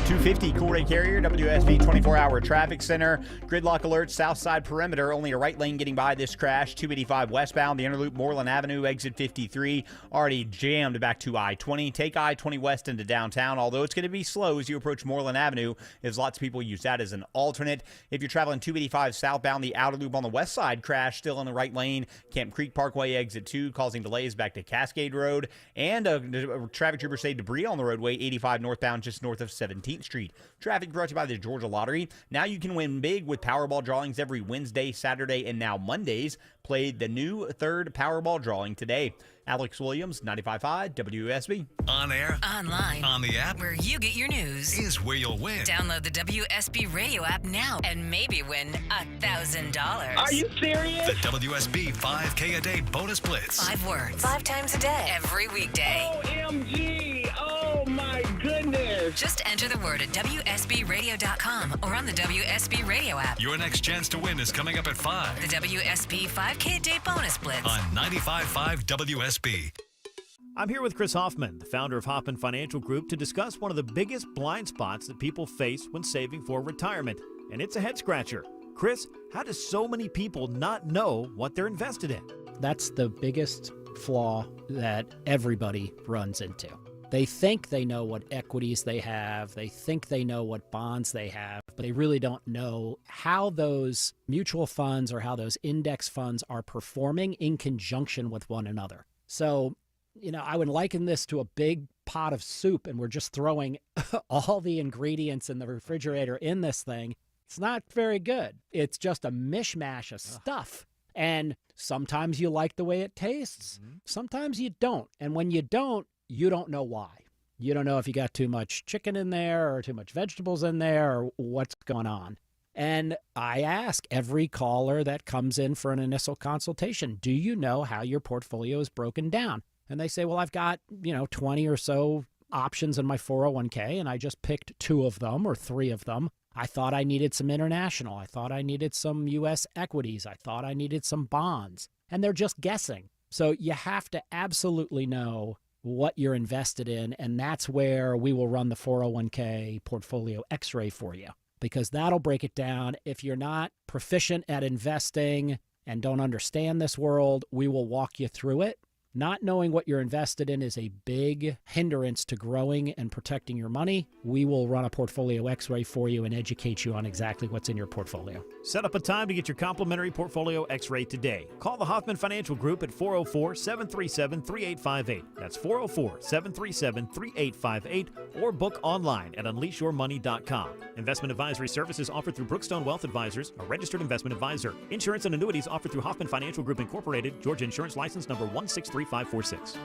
Speaker 5: 250 Cool Ray Carrier, WSB 24-hour traffic center. Gridlock alert, south side perimeter. Only a right lane getting by this crash. 285 westbound, the Interloop, Moreland Avenue, exit 53. Already jammed back to I-20. Take I-20 west into downtown, although it's going to be slow as you approach Moreland Avenue, as lots of people use that as an alternate. If you're traveling 285 southbound, the outer loop on the west side crash still in the right lane. Camp Creek Parkway, exit 2, causing delays back to Cascade Road. And a traffic trooper say debris on the roadway, 85 northbound, just north of 17th Street. Traffic brought to you by the Georgia Lottery. Now you can win big with Powerball drawings every Wednesday, Saturday, and now Mondays. Played the new 3rd Powerball drawing today. Alex Williams, 95.5 WSB.
Speaker 6: On air,
Speaker 3: Online,
Speaker 6: on the app,
Speaker 3: where you get your news,
Speaker 6: is where you'll win.
Speaker 3: Download the WSB radio app now and maybe win $1,000.
Speaker 6: Are you serious? The WSB 5K a day bonus blitz.
Speaker 3: 5 words, 5 times a day, every weekday.
Speaker 9: OMG! Oh my goodness!
Speaker 3: Just enter the word at WSBRadio.com or on the WSB radio app.
Speaker 6: Your next chance to win is coming up at 5.
Speaker 3: The WSB 5K a day bonus blitz.
Speaker 6: On 95.5 WSB.
Speaker 12: I'm here with Chris Hoffman, the founder of Hoffman Financial Group, to discuss one of the biggest blind spots that people face when saving for retirement, and it's a head scratcher. Chris, how do so many people not know what they're invested in?
Speaker 14: That's the biggest flaw that everybody runs into. They think they know what equities they have, they think they know what bonds they have, but they really don't know how those mutual funds or how those index funds are performing in conjunction with one another. So, I would liken this to a big pot of soup, and we're just throwing all the ingredients in the refrigerator in this thing. It's not very good. It's just a mishmash of stuff. And sometimes you like the way it tastes. Sometimes you don't. And when you don't know why. You don't know if you got too much chicken in there or too much vegetables in there or what's going on. And I ask every caller that comes in for an initial consultation, do you know how your portfolio is broken down? And they say, well, I've got, 20 or so options in my 401k, and I just picked 2 of them or 3 of them. I thought I needed some international. I thought I needed some U.S. equities. I thought I needed some bonds. And they're just guessing. So you have to absolutely know what you're invested in, and that's where we will run the 401k portfolio x-ray for you, because that'll break it down. If you're not proficient at investing and don't understand this world, we will walk you through it. Not knowing what you're invested in is a big hindrance to growing and protecting your money. We will run a portfolio x-ray for you and educate you on exactly what's in your portfolio.
Speaker 12: Set up a time to get your complimentary portfolio x-ray today. Call the Hoffman Financial Group at 404-737-3858. That's 404-737-3858, or book online at unleashyourmoney.com. Investment advisory services offered through Brookstone Wealth Advisors, a registered investment advisor. Insurance and annuities offered through Hoffman Financial Group Incorporated, Georgia Insurance License number 163546.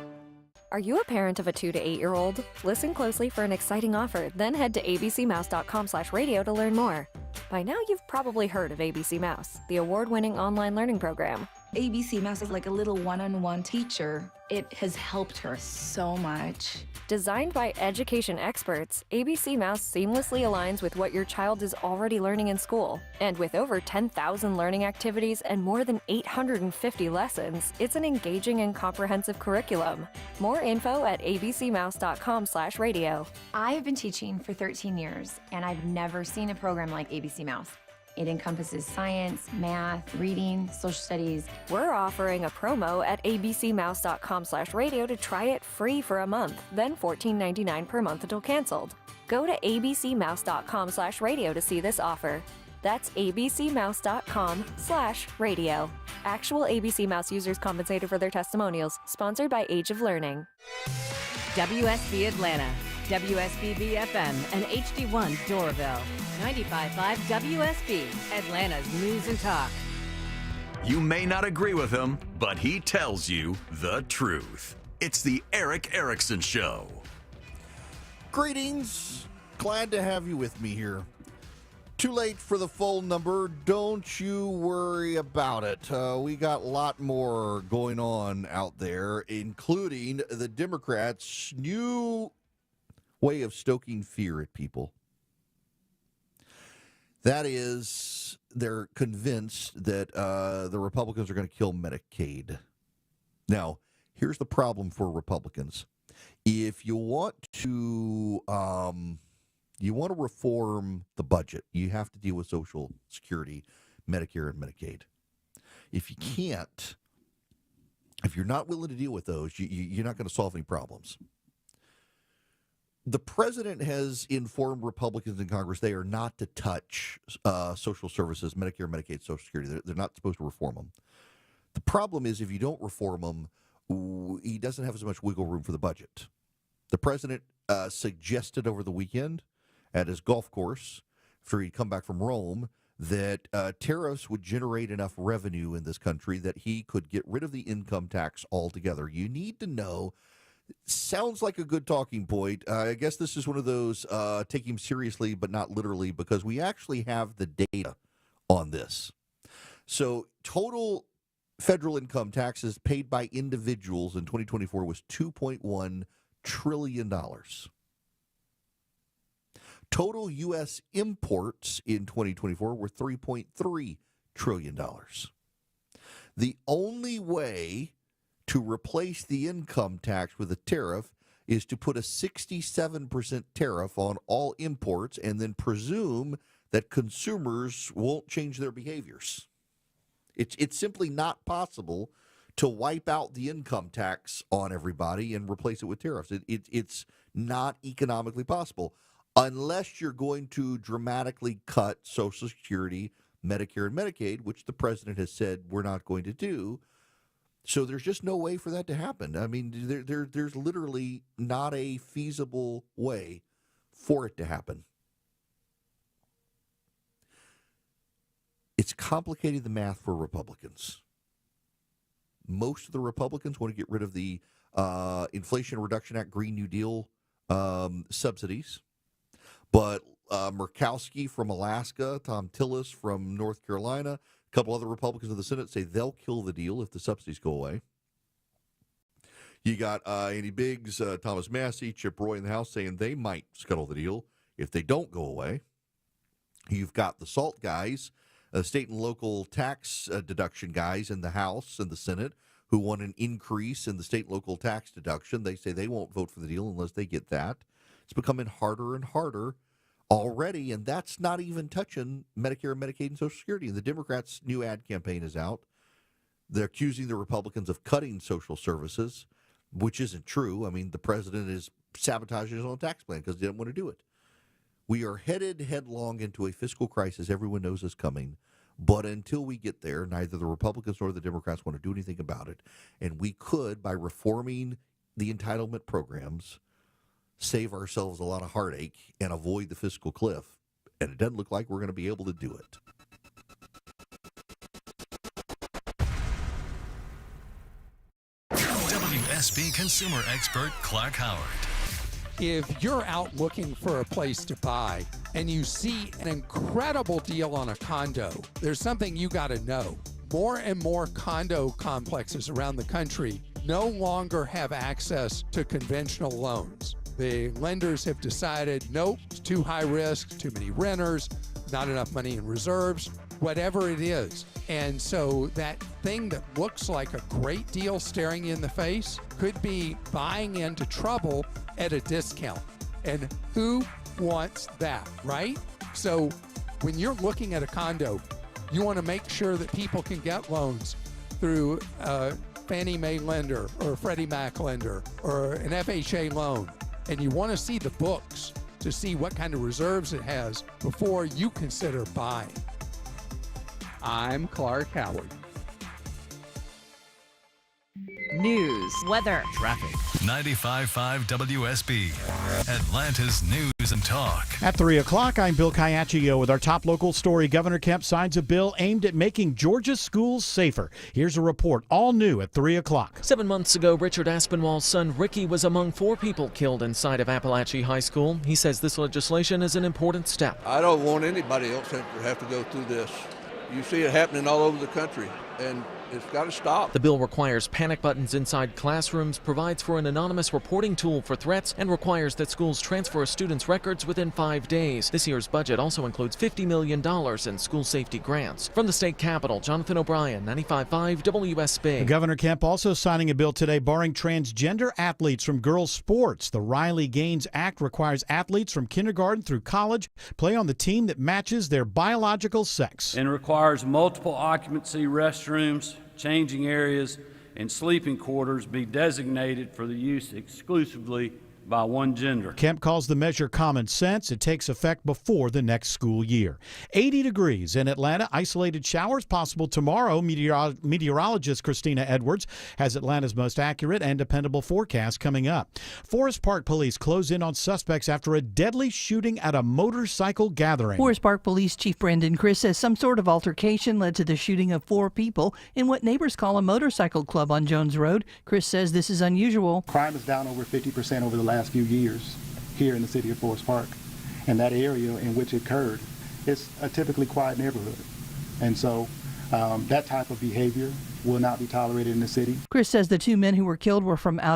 Speaker 16: Are you a parent of a 2 to 8-year-old? Listen closely for an exciting offer, then head to abcmouse.com/radio to learn more. By now, you've probably heard of ABC Mouse, the award-winning online learning program.
Speaker 17: ABC Mouse is like a little one-on-one teacher. It has helped her so much.
Speaker 16: Designed by education experts, ABC Mouse seamlessly aligns with what your child is already learning in school. And with over 10,000 learning activities and more than 850 lessons, it's an engaging and comprehensive curriculum. More info at abcmouse.com/radio.
Speaker 18: I have been teaching for 13 years, and I've never seen a program like ABC Mouse. It encompasses science, math, reading, social studies.
Speaker 16: We're offering a promo at abcmouse.com/radio to try it free for a month, then $14.99 per month until canceled. Go to abcmouse.com/radio to see this offer. That's abcmouse.com/radio. Actual ABC Mouse users compensated for their testimonials. Sponsored by Age of Learning.
Speaker 20: WSB Atlanta, WSBB FM, and HD1 Doraville. 95.5 WSB, Atlanta's news and talk.
Speaker 11: You may not agree with him, but he tells you the truth. It's the Eric Erickson Show.
Speaker 1: Greetings. Glad to have you with me here. Too late for the full number. Don't you worry about it. We got a lot more going on out there, including the Democrats' new way of stoking fear at people. That is, they're convinced that the Republicans are going to kill Medicaid. Now, here's the problem for Republicans. If you want to reform the budget, you have to deal with Social Security, Medicare, and Medicaid. If you can't, if you're not willing to deal with those, you're not going to solve any problems. The president has informed Republicans in Congress they are not to touch social services, Medicare, Medicaid, Social Security. They're not supposed to reform them. The problem is if you don't reform them, he doesn't have as much wiggle room for the budget. The president suggested over the weekend at his golf course, after he'd come back from Rome, that tariffs would generate enough revenue in this country that he could get rid of the income tax altogether. You need to know. Sounds like a good talking point. I guess this is one of those take him seriously, but not literally, because we actually have the data on this. So total federal income taxes paid by individuals in 2024 was $2.1 trillion. Total U.S. imports in 2024 were $3.3 trillion. The only way to replace the income tax with a tariff is to put a 67% tariff on all imports and then presume that consumers won't change their behaviors. It's simply not possible to wipe out the income tax on everybody and replace it with tariffs. It's not economically possible unless you're going to dramatically cut Social Security, Medicare, and Medicaid, which the president has said we're not going to do. So there's just no way for that to happen. I mean, there's literally not a feasible way for it to happen. It's complicated the math for Republicans. Most of the Republicans want to get rid of the Inflation Reduction Act, Green New Deal subsidies. But Murkowski from Alaska, Tom Tillis from North Carolina, a couple other Republicans in the Senate say they'll kill the deal if the subsidies go away. You got Andy Biggs, Thomas Massey, Chip Roy in the House saying they might scuttle the deal if they don't go away. You've got the SALT guys, state and local tax deduction guys in the House and the Senate who want an increase in the state and local tax deduction. They say they won't vote for the deal unless they get that. It's becoming harder and harder already, and that's not even touching Medicare, Medicaid, and Social Security. And the Democrats' new ad campaign is out. They're accusing the Republicans of cutting social services, which isn't true. I mean, the president is sabotaging his own tax plan because he didn't want to do it. We are headed headlong into a fiscal crisis everyone knows is coming. But until we get there, neither the Republicans nor the Democrats want to do anything about it. And we could, by reforming the entitlement programs, save ourselves a lot of heartache and avoid the fiscal cliff. And it doesn't look like we're going to be able to do it.
Speaker 6: WSB consumer expert Clark Howard.
Speaker 2: If you're out looking for a place to buy and you see an incredible deal on a condo, there's something you got to know. More and more condo complexes around the country no longer have access to conventional loans. The lenders have decided, nope, it's too high risk, too many renters, not enough money in reserves, whatever it is. And so that thing that looks like a great deal staring you in the face could be buying into trouble at a discount. And who wants that, right? So when you're looking at a condo, you want to make sure that people can get loans through a Fannie Mae lender or a Freddie Mac lender or an FHA loan. And you want to see the books to see what kind of reserves it has before you consider buying. I'm Clark Howard.
Speaker 20: News, weather,
Speaker 6: traffic. 95.5 WSB, Atlanta's news and talk.
Speaker 21: At 3 o'clock, I'm Bill Caiaccio with our top local story. Governor Kemp signs a bill aimed at making Georgia's schools safer. Here's a report, all new at 3 o'clock.
Speaker 4: 7 months ago, Richard Aspinwall's son Ricky was among 4 people killed inside of Appalachia High School. He says this legislation is an important step.
Speaker 10: I don't want anybody else to have to go through this. You see it happening all over the country, and it's got to stop.
Speaker 4: The bill requires panic buttons inside classrooms, provides for an anonymous reporting tool for threats, and requires that schools transfer a student's records within 5 days. This year's budget also includes $50 million in school safety grants. From the state capitol, Jonathan O'Brien, 95.5 WSB.
Speaker 21: Governor Kemp also signing a bill today barring transgender athletes from girls' sports. The Riley Gaines Act requires athletes from kindergarten through college play on the team that matches their biological sex.
Speaker 13: And requires multiple occupancy restrooms, changing areas, and sleeping quarters be designated for the use exclusively by one gender.
Speaker 21: Kemp calls the measure common sense. It takes effect before the next school year. 80 degrees in Atlanta. Isolated showers possible tomorrow. Meteorologist Christina Edwards has Atlanta's most accurate and dependable forecast coming up. Forest Park police close in on suspects after a deadly shooting at a motorcycle gathering.
Speaker 23: Forest Park Police Chief Brandon Criss says some sort of altercation led to the shooting of 4 people in what neighbors call a motorcycle club on Jones Road. Criss says this is unusual.
Speaker 19: Crime is down over 50% over the last few years here in the city of Forest Park. And that area in which it occurred is a typically quiet neighborhood. And so that type of behavior will not be tolerated in the city.
Speaker 23: Criss says the 2 men who were killed were from out